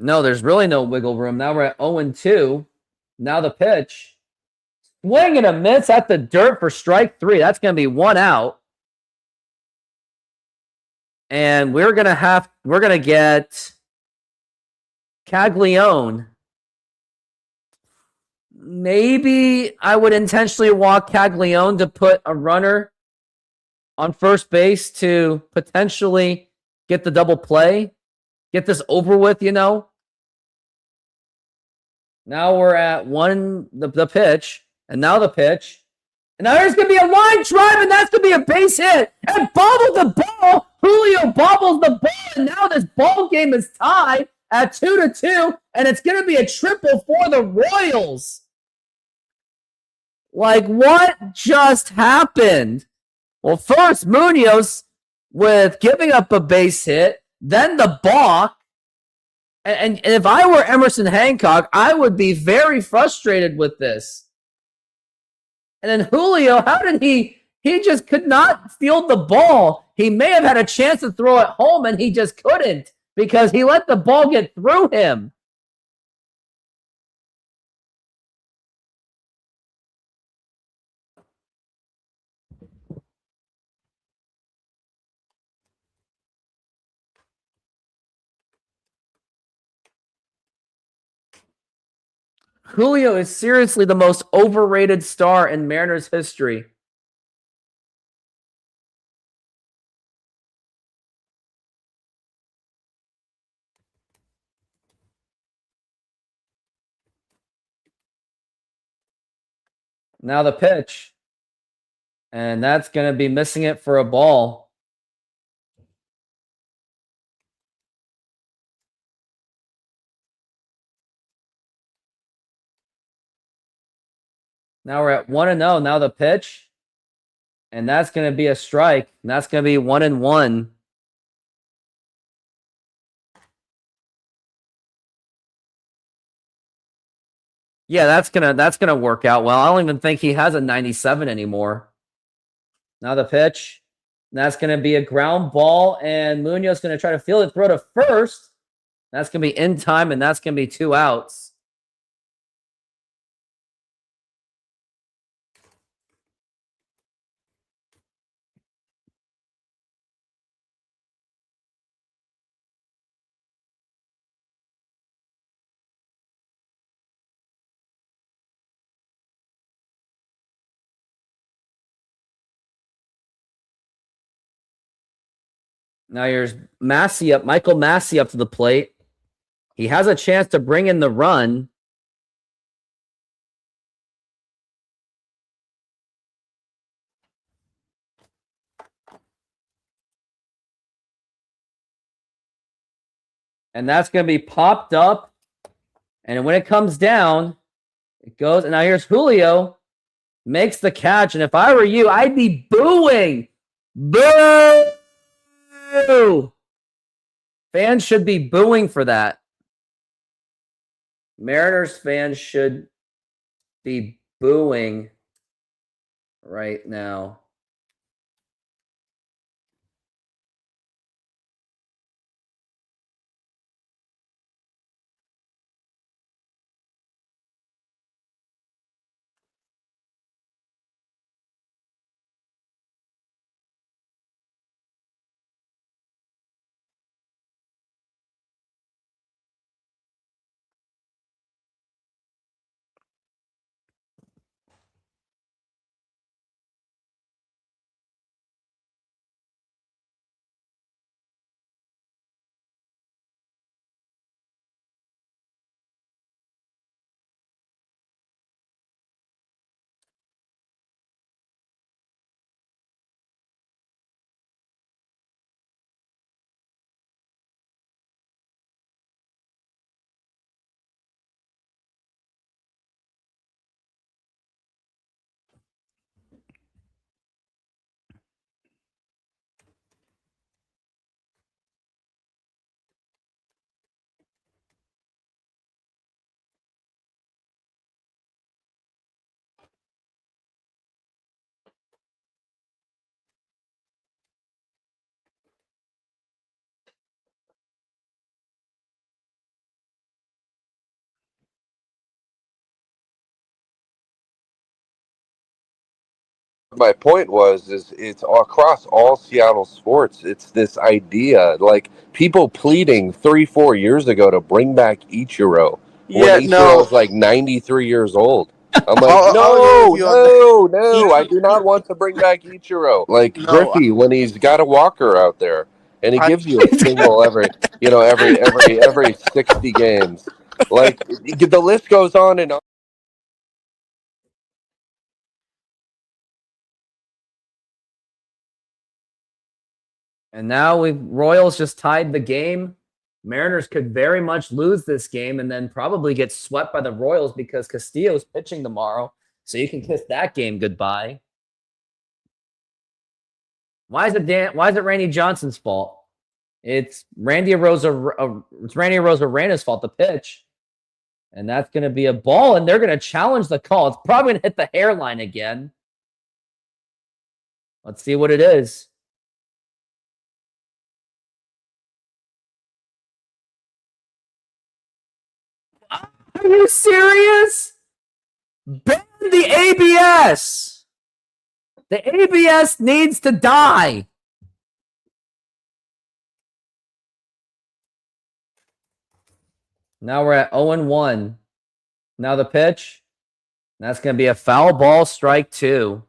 A: No, there's really no wiggle room. Now we're at 0-2. Now the pitch. Swing and a miss at the dirt for strike three. That's going to be one out. And we're going to get Caglione. Maybe I would intentionally walk Caglione to put a runner on first base to potentially get the double play. Get this over with, you know. Now we're at the pitch, and now the pitch. And now there's going to be a line drive, and that's going to be a base hit. And bobbled the ball. Julio bobbles the ball, and now this ball game is tied at 2-2, and it's going to be a triple for the Royals. Like, what just happened? Well, first, Munoz with giving up a base hit, then the balk. And if I were Emerson Hancock, I would be very frustrated with this. And then Julio, how did he just could not field the ball. He may have had a chance to throw it home, and he just couldn't because he let the ball get through him. Julio is seriously the most overrated star in Mariners history. Now the pitch. And that's going to be missing it for a ball. Now we're at 1-0. Now the pitch. And that's going to be a strike. And that's going to be 1-1. Yeah, that's gonna work out well. I don't even think he has a 97 anymore. Now the pitch. That's gonna be a ground ball, and Munoz gonna try to field it, throw to first. That's gonna be in time, and that's gonna be 2 outs. Now here's Massey up, Michael Massey up to the plate. He has a chance to bring in the run. And that's going to be popped up. And when it comes down, it goes. And now here's Julio. Makes the catch. And if I were you, I'd be booing. Boo! Fans should be booing for that. Mariners fans should be booing right now.
E: My point is it's across all Seattle sports. It's this idea, like people pleading 3-4 years ago to bring back Ichiro when Ichiro's like 93 years old. I'm like, no, I do not want to bring back Ichiro. Like Griffey when he's got a walker out there and he gives you a single every 60 games. Like the list goes on and on.
A: And now Royals just tied the game. Mariners could very much lose this game and then probably get swept by the Royals because Castillo's pitching tomorrow. So you can kiss that game goodbye. Why is it Randy Johnson's fault? It's Randy Arozarena fault to pitch. And that's going to be a ball, and they're going to challenge the call. It's probably going to hit the hairline again. Let's see what it is. Are you serious? Ban the ABS. The ABS needs to die. Now we're at 0-1. Now the pitch. That's going to be a foul ball, strike 2.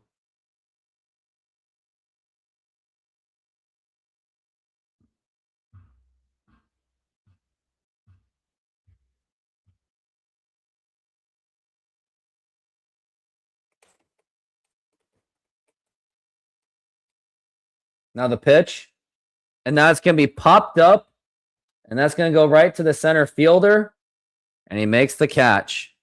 A: Now the pitch. And now it's going to be popped up. And that's going to go right to the center fielder. And he makes the catch.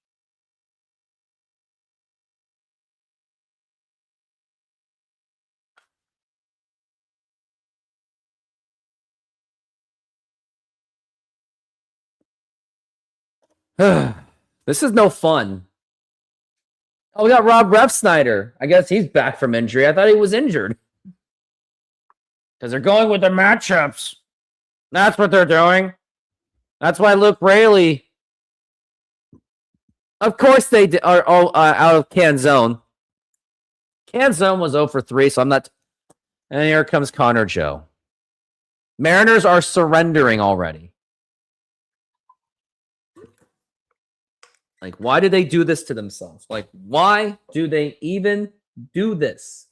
A: This is no fun. Oh, we got Rob Refsnyder. I guess he's back from injury. I thought he was injured. Because they're going with the matchups. That's what they're doing. That's why Luke Raley. Of course they are out of Canzone. Canzone was 0 for 3, so I'm not. And here comes Connor Joe. Mariners are surrendering already. Like, why do they do this to themselves? Like, why do they even do this?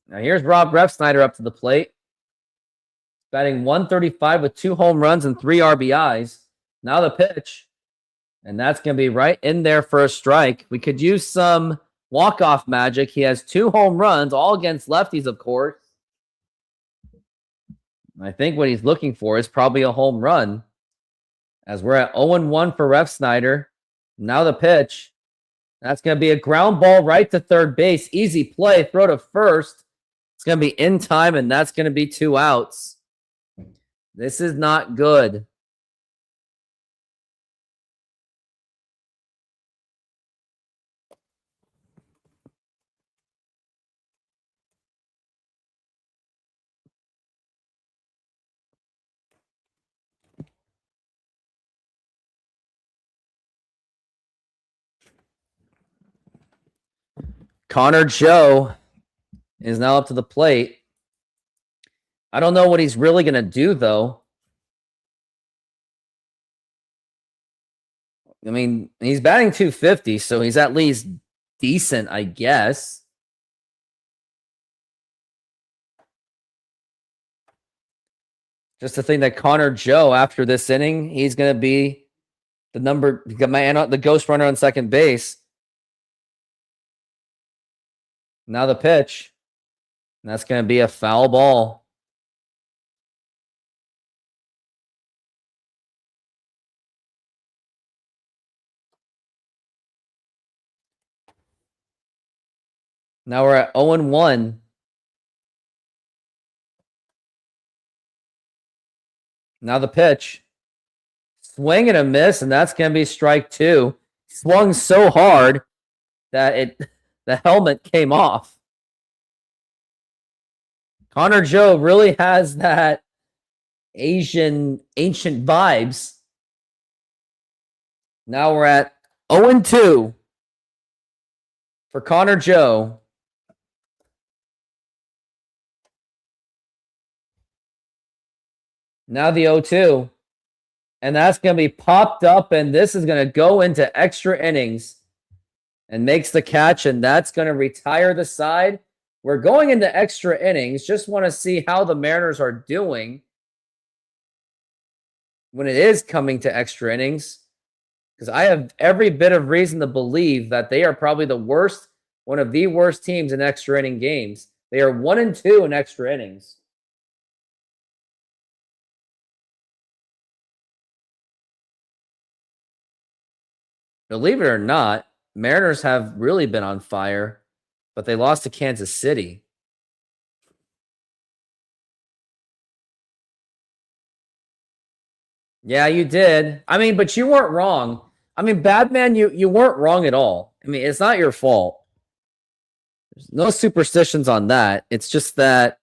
A: Now here's Rob Refsnyder up to the plate. Batting 135 with 2 home runs and 3 RBIs. Now the pitch. And that's going to be right in there for a strike. We could use some walk-off magic. He has 2 home runs, all against lefties, of course. I think what he's looking for is probably a home run. As we're at 0-1 for Refsnyder. Now the pitch. That's going to be a ground ball right to third base. Easy play. Throw to first. It's going to be in time, and that's going to be 2 outs. This is not good. Connor Joe is now up to the plate. I don't know what he's really going to do, though. I mean, he's batting 250, so he's at least decent, I guess. Just to think that Connor Joe, after this inning, he's going to be the ghost runner on second base. Now the pitch. And that's going to be a foul ball. Now we're at 0-1. Now the pitch. Swing and a miss, and that's going to be strike 2. Swung so hard that the helmet came off. Connor Joe really has that ancient vibes. Now we're at 0-2 for Connor Joe. Now the 0-2. And that's going to be popped up, and this is going to go into extra innings and makes the catch, and that's going to retire the side. We're going into extra innings. Just want to see how the Mariners are doing when it is coming to extra innings, because I have every bit of reason to believe that they are probably one of the worst teams in extra inning games. They are 1-2 in extra innings. Believe it or not, Mariners have really been on fire, but they lost to Kansas City. Yeah, you did. I mean, but you weren't wrong. I mean, Badman, you weren't wrong at all. I mean, it's not your fault. There's no superstitions on that. It's just that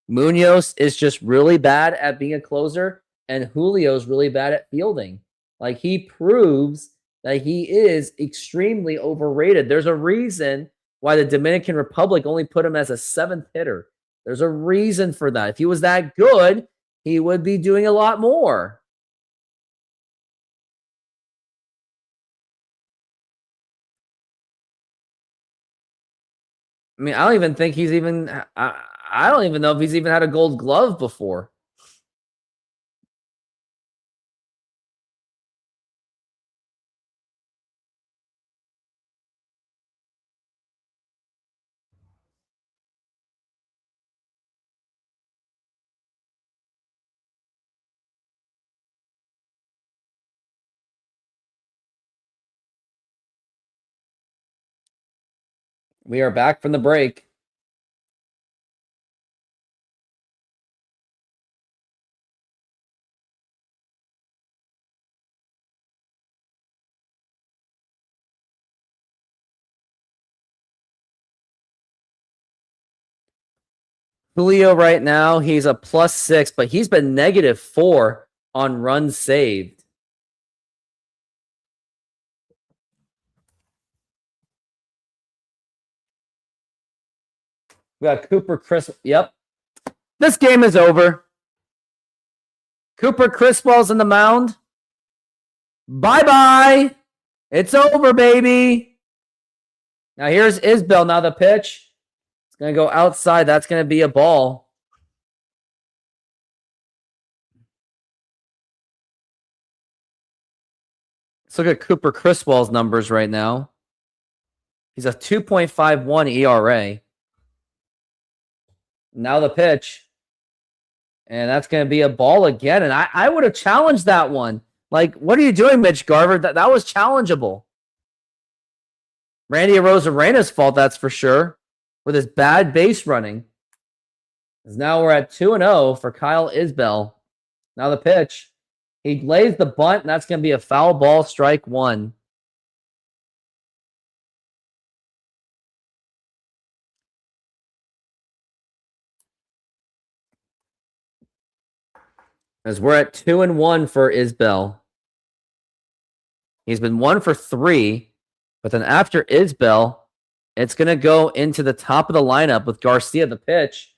A: Munoz is just really bad at being a closer, and Julio's really bad at fielding. Like, he proves that he is extremely overrated. There's a reason why the Dominican Republic only put him as a 7th hitter. There's a reason for that. If he was that good, he would be doing a lot more. I mean, I don't even think he's even... I don't even know if he's even had a Gold Glove before. We are back from the break. Julio right now, he's a +6, but he's been -4 on runs saved. We got Cooper Criswell. Yep. This game is over. Cooper Criswell's in the mound. Bye-bye. It's over, baby. Now here's Isbell. Now the pitch. It's going to go outside. That's going to be a ball. Let's look at Cooper Criswell's numbers right now. He's a 2.51 ERA. Now the pitch. And that's going to be a ball again. And I would have challenged that one. Like, what are you doing, Mitch Garver? That was challengeable. Randy Arozarena's fault, that's for sure, with his bad base running. Because now we're at 2-0 for Kyle Isbell. Now the pitch. He lays the bunt, and that's going to be a foul ball, strike one. As we're at 2-1 for Isbell. He's been 1 for 3, but then after Isbell, it's going to go into the top of the lineup with Garcia, the pitch.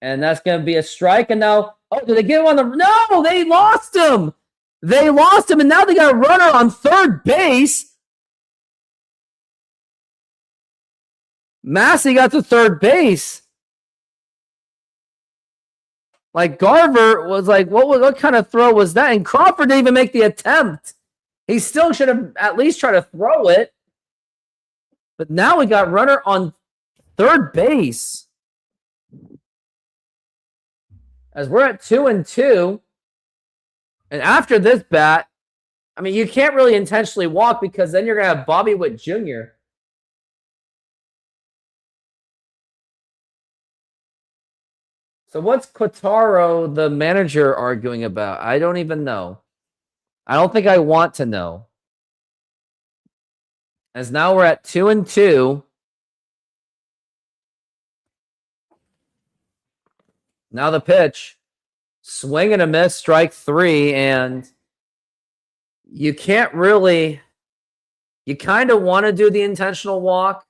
A: And that's going to be a strike. And now, oh, did they get him on the... No, they lost him. They lost him, and now they got a runner on third base. Massey got to third base. Like, Garver was like, what kind of throw was that? And Crawford didn't even make the attempt. He still should have at least tried to throw it. But now we got runner on third base. As we're at 2-2. And after this bat, I mean, you can't really intentionally walk because then you're going to have Bobby Witt Jr. So what's Quattaro, the manager, arguing about? I don't even know. I don't think I want to know. As now we're at 2-2. Now the pitch. Swing and a miss, strike three, and you can't really... You kind of want to do the intentional walk.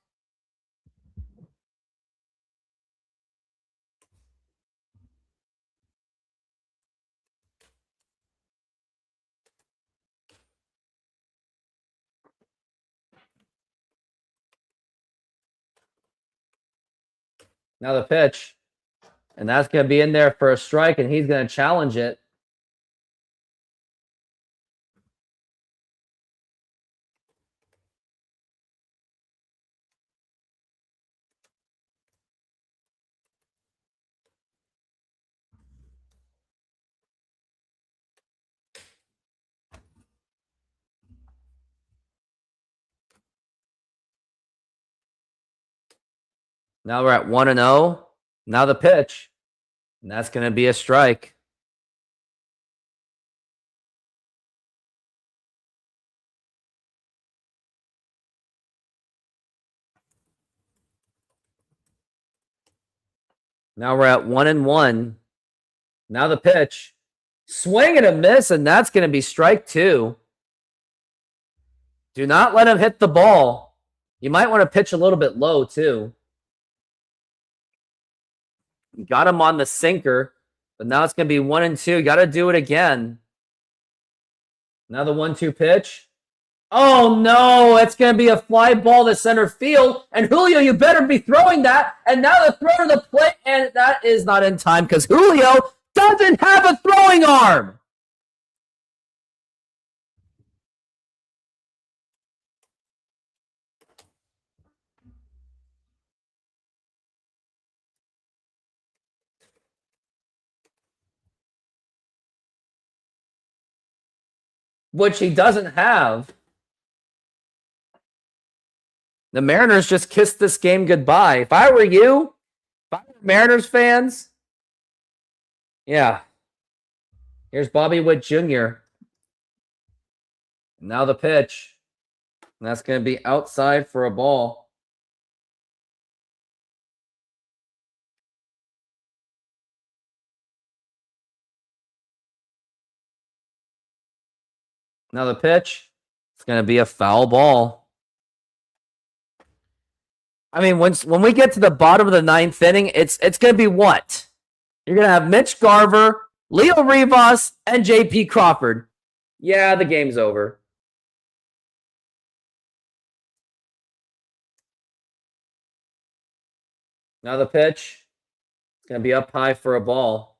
A: Now the pitch. And that's going to be in there for a strike, and he's going to challenge it. Now we're at 1-0. Now the pitch. And that's going to be a strike. Now we're at 1-1. Now the pitch. Swing and a miss, and that's going to be strike two. Do not let him hit the ball. You might want to pitch a little bit low, too. Got him on the sinker, but now it's going to be 1-2. Got to do it again. Now the 1-2 pitch. Oh, no. It's going to be a fly ball to center field. And Julio, you better be throwing that. And now the throw to the plate, and that is not in time because Julio doesn't have a throwing arm. Which he doesn't have. The Mariners just kissed this game goodbye. If I were you, if I were Mariners fans, yeah. Here's Bobby Witt Jr. Now the pitch. And that's going to be outside for a ball. Now the pitch. It's going to be a foul ball. I mean, when we get to the bottom of the ninth inning, it's going to be what? You're going to have Mitch Garver, Leo Rivas, and J.P. Crawford. Yeah, the game's over. Now the pitch. It's going to be up high for a ball.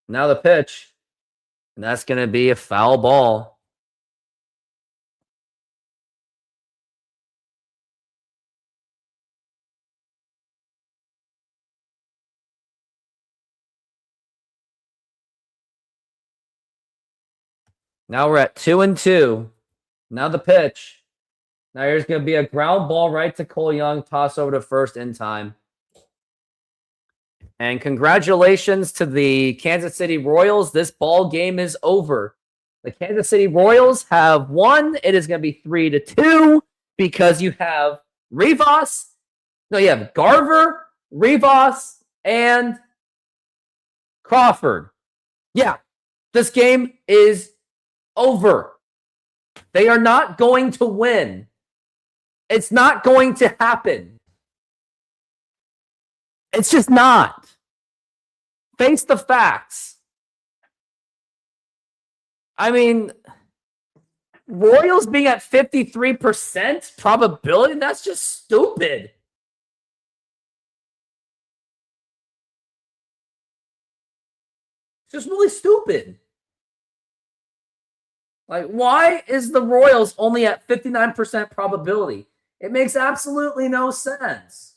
A: Now the pitch. And that's going to be a foul ball. Now we're at 2-2. Now the pitch. Now here's going to be a ground ball right to Cole Young. Toss over to first in time. And congratulations to the Kansas City Royals. This ball game is over. The Kansas City Royals have won. It is going to be 3-2 because you have Rivas. No, you have Garver, Rivas, and Crawford. Yeah, this game is over. They are not going to win. It's not going to happen. It's just not. Face the facts. I mean, Royals being at 53% probability, that's just stupid. It's just really stupid. Like, why is the Royals only at 59% probability? It makes absolutely no sense.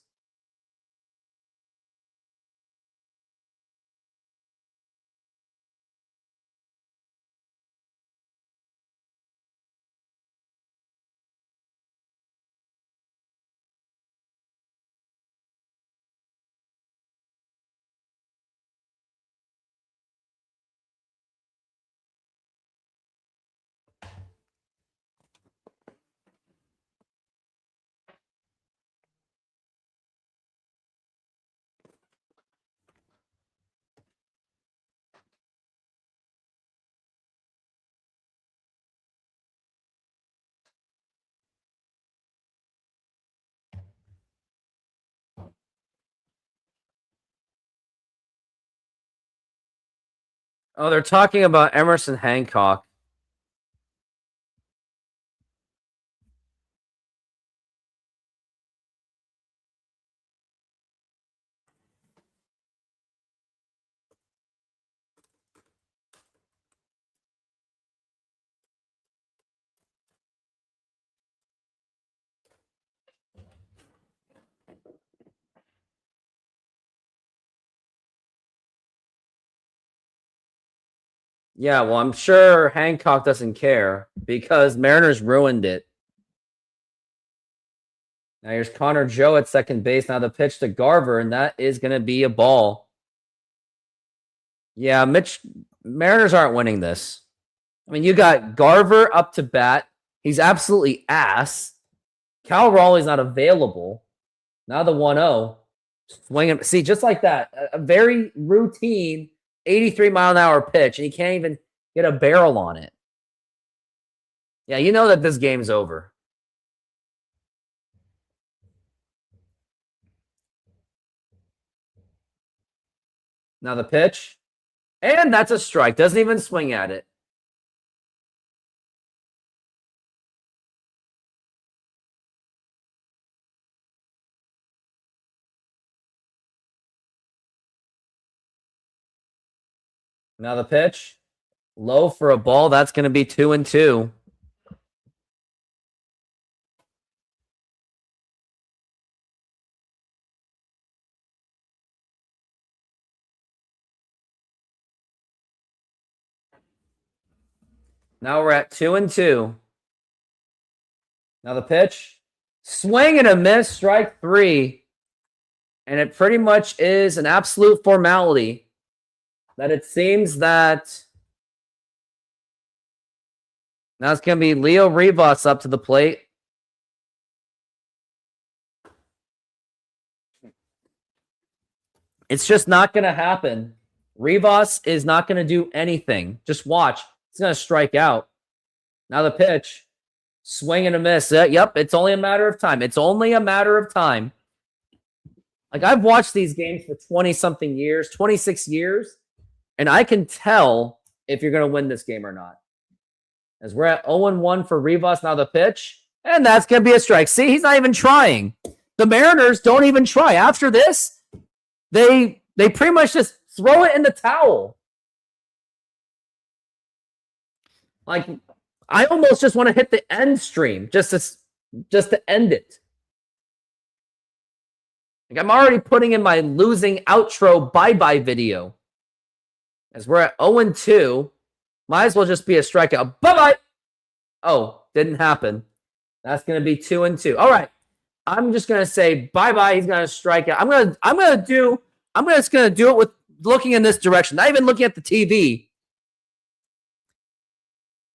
A: Oh, they're talking about Emerson Hancock. Yeah, well, I'm sure Hancock doesn't care because Mariners ruined it. Now here's Connor Joe at second base. Now the pitch to Garver, and that is going to be a ball. Yeah, Mariners aren't winning this. I mean, you got Garver up to bat. He's absolutely ass. Cal Raleigh's not available. Now the 1-0. Swing him. See, just like that. A very routine 83-mile-an-hour pitch, and he can't even get a barrel on it. Yeah, you know that this game's over. Now the pitch. And that's a strike. Doesn't even swing at it. Now the pitch. Low for a ball. That's going to be 2-2. Now we're at 2-2. Now the pitch. Swing and a miss. Strike 3. And it pretty much is an absolute formality that it seems that now it's going to be Leo Rivas up to the plate. It's just not going to happen. Rivas is not going to do anything. Just watch. He's going to strike out. Now the pitch. Swing and a miss. Yep, it's only a matter of time. It's only a matter of time. Like, I've watched these games for 20-something years, 26 years. And I can tell if you're going to win this game or not. As we're at 0-1 for Rivas, now the pitch. And that's going to be a strike. See, he's not even trying. The Mariners don't even try. After this, they pretty much just throw it in the towel. Like, I almost just want to hit the end stream just to end it. Like, I'm already putting in my losing outro bye-bye video. As we're at 0-2, might as well just be a strikeout. Bye-bye! Oh, didn't happen. That's going to be 2-2. All right. I'm just going to say bye-bye. He's going to strike out. I'm just going to do it with looking in this direction. Not even looking at the TV.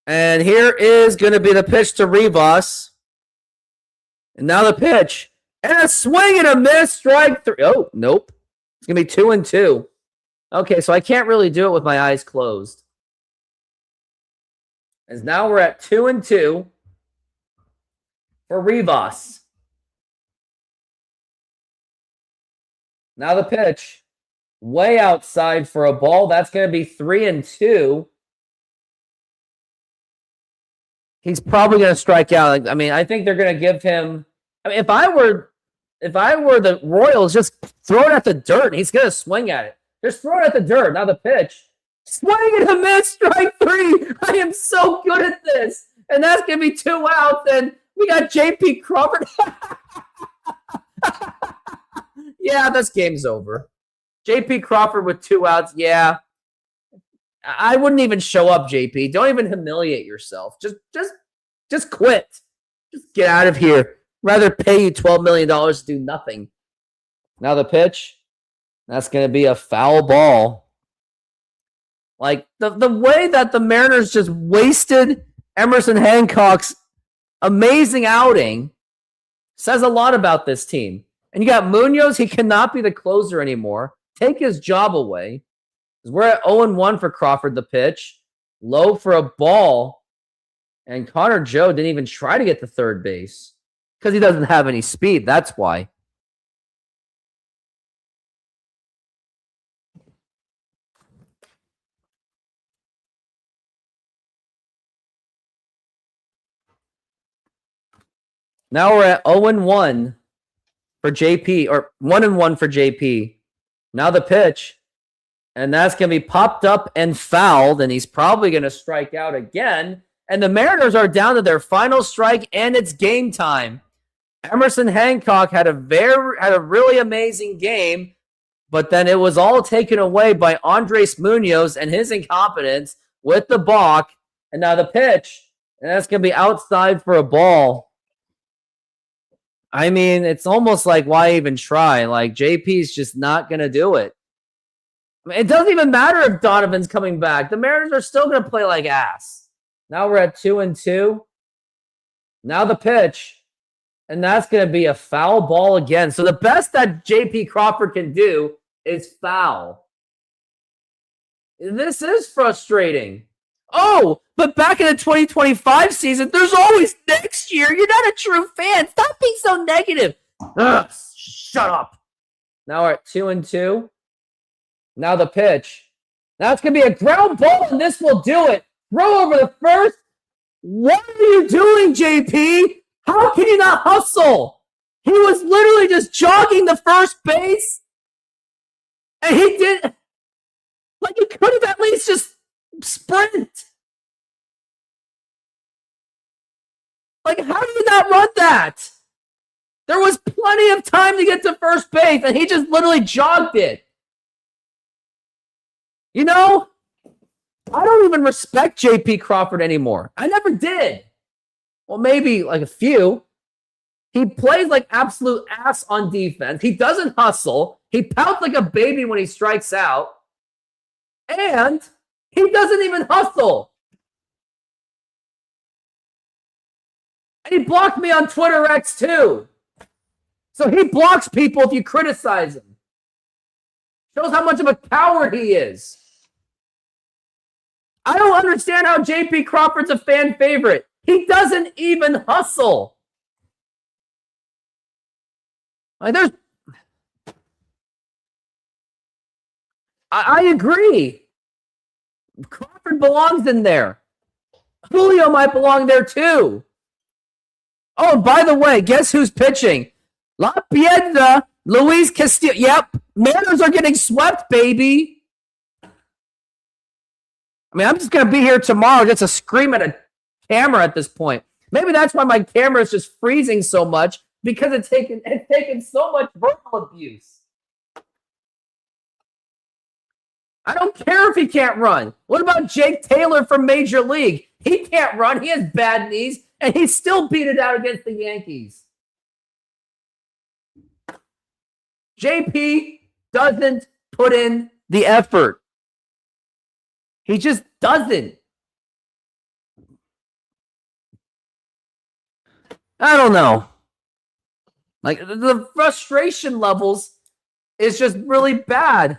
A: And here is going to be the pitch to Rivas. And now the pitch. And a swing and a miss. Strike 3. Oh, nope. It's going to be 2-2. Okay, so I can't really do it with my eyes closed. As now we're at 2-2 for Rivas. Now the pitch. Way outside for a ball. That's going to be 3-2. He's probably going to strike out. I mean, I think they're going to give him. I mean, if I were the Royals, just throw it at the dirt. He's going to swing at it. Just throw it at the dirt. Now the pitch. Swing and a miss. Strike 3. I am so good at this. And that's going to be 2 outs. And we got J.P. Crawford. Yeah, this game's over. J.P. Crawford with 2 outs. Yeah. I wouldn't even show up, JP. Don't even humiliate yourself. Just quit. Just get out of here. Rather pay you $12 million to do nothing. Now the pitch. That's going to be a foul ball. Like, the way that the Mariners just wasted Emerson Hancock's amazing outing says a lot about this team. And you got Munoz. He cannot be the closer anymore. Take his job away. We're at 0-1 for Crawford, the pitch. Low for a ball. And Connor Joe didn't even try to get to third base. Because he doesn't have any speed. That's why. Now we're at 0-1 for JP. Or 1-1 for JP. Now the pitch. And that's going to be popped up and fouled, and he's probably going to strike out again. And the Mariners are down to their final strike, and it's game time. Emerson Hancock had a really amazing game, but then it was all taken away by Andres Munoz and his incompetence with the balk. And now the pitch, and that's going to be outside for a ball. I mean, it's almost like, why even try? Like, JP's just not going to do it. I mean, it doesn't even matter if Donovan's coming back. The Mariners are still going to play like ass. Now we're at 2-2. Now the pitch. And that's going to be a foul ball again. So the best that J.P. Crawford can do is foul. This is frustrating. Oh, but back in the 2025 season, there's always next year. You're not a true fan. Stop being so negative. Ugh, shut up. Now we're at 2-2. Now the pitch. Now it's going to be a ground ball, and this will do it. Throw over the first. What are you doing, JP? How can you not hustle? He was literally just jogging the first base. And he did. Like, he could have at least just sprint. Like, how do you not run that? There was plenty of time to get to first base, and he just literally jogged it. You know, I don't even respect J.P. Crawford anymore. I never did. Well, maybe like a few. He plays like absolute ass on defense. He doesn't hustle. He pouts like a baby when he strikes out. And he doesn't even hustle. And he blocked me on Twitter X too. So he blocks people if you criticize him. Shows how much of a coward he is. I don't understand how J.P. Crawford's a fan favorite. He doesn't even hustle. Like, I agree. Crawford belongs in there. Julio might belong there too. Oh, by the way, guess who's pitching? La Piedra, Luis Castillo. Yep, Mariners are getting swept, baby. I mean, I'm just going to be here tomorrow just to scream at a camera at this point. Maybe that's why my camera is just freezing so much, because it's taken so much verbal abuse. I don't care if he can't run. What about Jake Taylor from Major League? He can't run. He has bad knees, and he still beat it out against the Yankees. JP doesn't put in the effort. He just doesn't. I don't know. Like, the frustration levels is just really bad.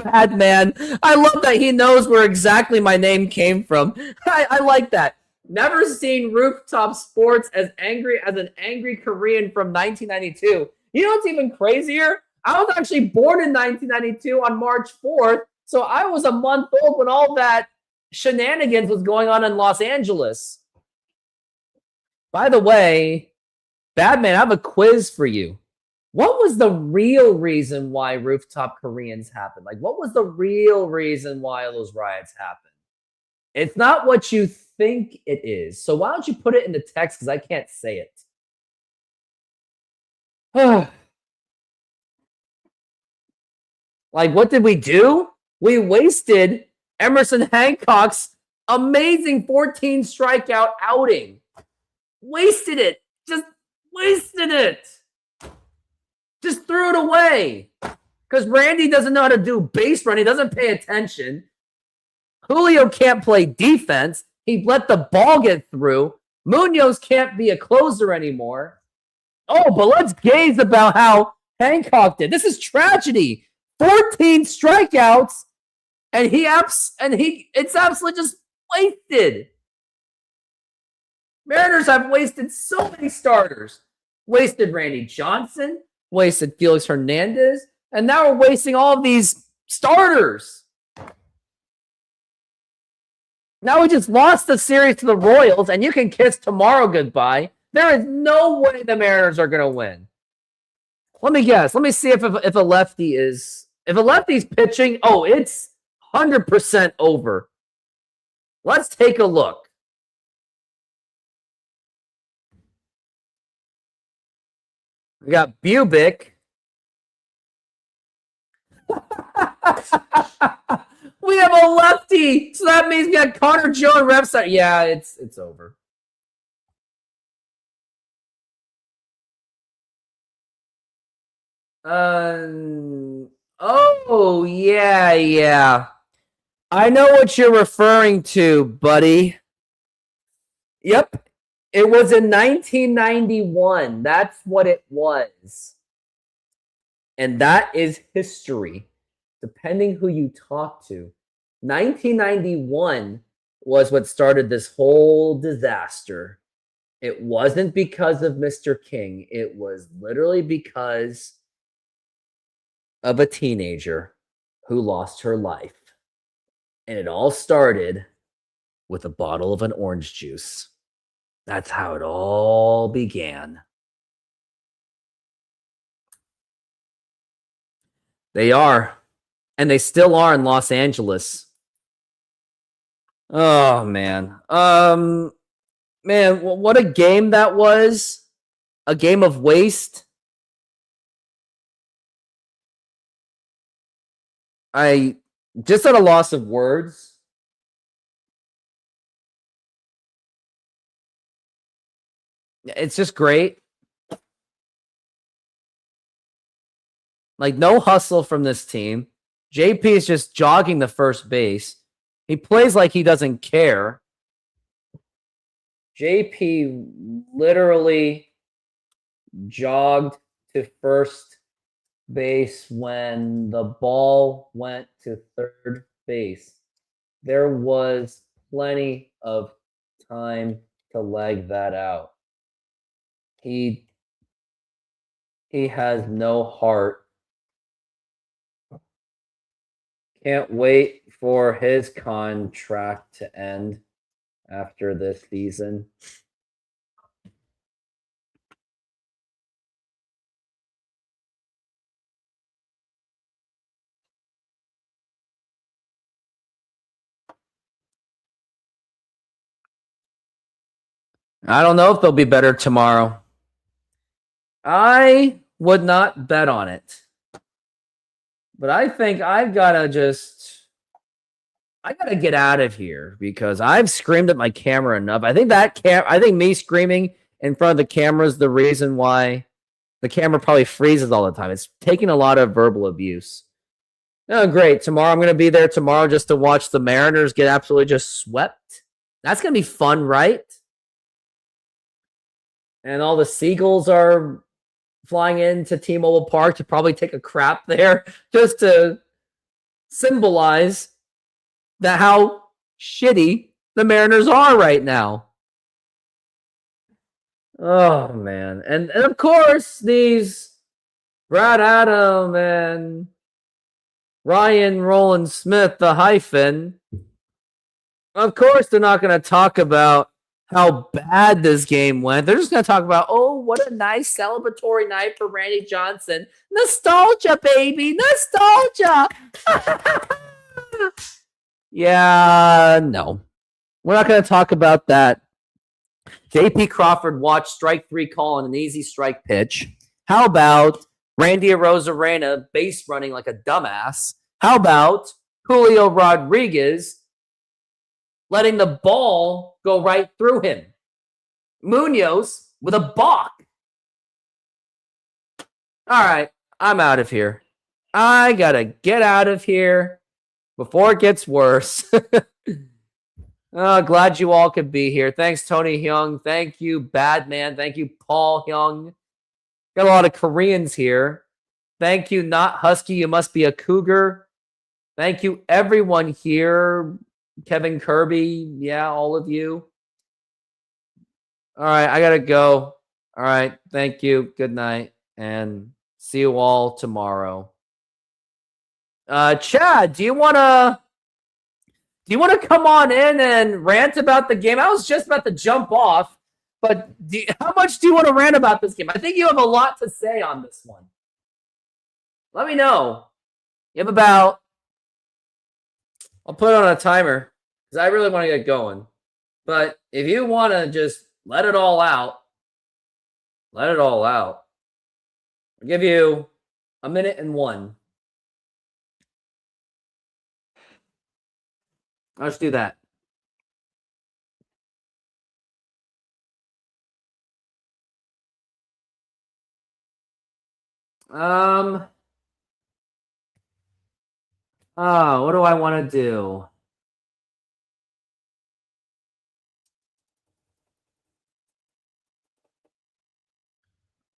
A: Bad man. I love that he knows where exactly my name came from. I like that. Never seen Rooftop Sports as angry as an angry Korean from 1992. You know what's even crazier? I was actually born in 1992 on March 4th, so I was a month old when all that shenanigans was going on in Los Angeles. By the way, Badman, I have a quiz for you. What was the real reason why Rooftop Koreans happened? Like, what was the real reason why those riots happened? It's not what you think it is. So why don't you put it in the text, because I can't say it. Like, what did we do? We wasted Emerson Hancock's amazing 14 strikeout outing. Wasted it. Just wasted it. Just threw it away. Because Randy doesn't know how to do base run. He doesn't pay attention. Julio can't play defense. He let the ball get through. Munoz can't be a closer anymore. Oh, but let's gaze about how Hancock did. This is tragedy. 14 strikeouts, and it's absolutely just wasted. Mariners have wasted so many starters. Wasted Randy Johnson, wasted Felix Hernandez, and now we're wasting all of these starters. Now we just lost the series to the Royals, and you can kiss tomorrow goodbye. There is no way the Mariners are going to win. Let me guess. Let me see if a lefty is... If a lefty's pitching, oh, it's 100% over. Let's take a look. We got Bubic. We have a lefty, so that means we got Connor Joe and Repside. Yeah, it's over. Oh, yeah. I know what you're referring to, buddy. Yep. It was in 1991. That's what it was. And that is history, depending who you talk to. 1991 was what started this whole disaster. It wasn't because of Mr. King. It was literally because of a teenager who lost her life. And it all started with a bottle of an orange juice. That's how it all began. They are. And they still are in Los Angeles. Oh, man. Man, what a game that was. A game of waste. I just at a loss of words. It's just great. Like, no hustle from this team. JP is just jogging the first base. He plays like he doesn't care. JP literally jogged to first base when the ball went to third base. There was plenty of time to leg that out. He has no heart. Can't wait for his contract to end after this season. I don't know if they'll be better tomorrow. I would not bet on it. But I think I gotta get out of here because I've screamed at my camera enough. I think me screaming in front of the camera is the reason why the camera probably freezes all the time. It's taking a lot of verbal abuse. Oh, great. Tomorrow I'm gonna be there tomorrow just to watch the Mariners get absolutely just swept. That's gonna be fun, right? And all the seagulls are flying into T-Mobile Park to probably take a crap there just to symbolize that how shitty the Mariners are right now. Oh, man. And of course, these Brad Adam and Ryan Roland Smith, the hyphen, of course, they're not going to talk about how bad this game went. They're just going to talk about, oh, what a nice celebratory night for Randy Johnson. Nostalgia, baby. Nostalgia. Yeah, no. We're not going to talk about that. JP Crawford watched strike 3 call on an easy strike pitch. How about Randy Arozarena base running like a dumbass? How about Julio Rodriguez letting the ball go right through him? Munoz with a balk. All right, I'm out of here. I got to get out of here before it gets worse. Glad you all could be here. Thanks, Tony Hyung. Thank you, Badman. Thank you, Paul Hyung. Got a lot of Koreans here. Thank you, Not Husky. You must be a cougar. Thank you, everyone here. Kevin Kirby. Yeah, all of you. All right, I got to go. All right, thank you. Good night. And see you all tomorrow. Chad, do you want to come on in and rant about the game? I was just about to jump off, but how much do you want to rant about this game? I think you have a lot to say on this one. Let me know. You have about... I'll put it on a timer because I really want to get going. But if you want to just let it all out, let it all out. I'll give you a minute and 1. Let's do that. What do I want to do?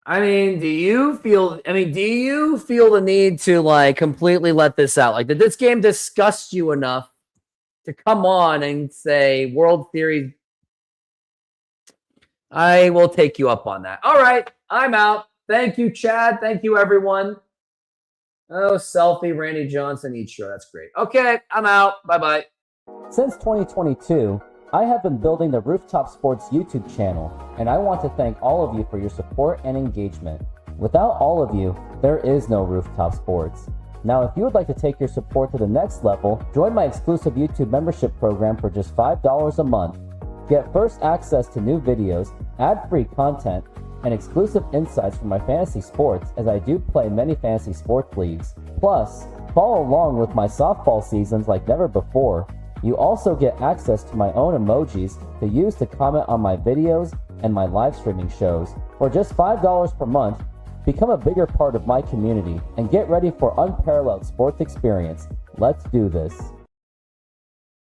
A: I mean, do you feel the need to like completely let this out? Like, did this game disgust you enough to come on and say World Series? I will take you up on that. All right, I'm out. Thank you, Chad. Thank you, everyone. Oh, selfie, Randy Johnson, Ichiro. That's great. Okay, I'm out. Bye-bye.
C: Since 2022, I have been building the Rooftop Sports YouTube channel, and I want to thank all of you for your support and engagement. Without all of you, there is no Rooftop Sports. Now, if you would like to take your support to the next level, join my exclusive YouTube membership program for just $5 a month. Get first access to new videos, ad-free content, and exclusive insights from my fantasy sports, as I do play many fantasy sports leagues. Plus, follow along with my softball seasons like never before. You also get access to my own emojis to use to comment on my videos and my live streaming shows. For just $5 per month, become a bigger part of my community and get ready for unparalleled sports experience. Let's do this.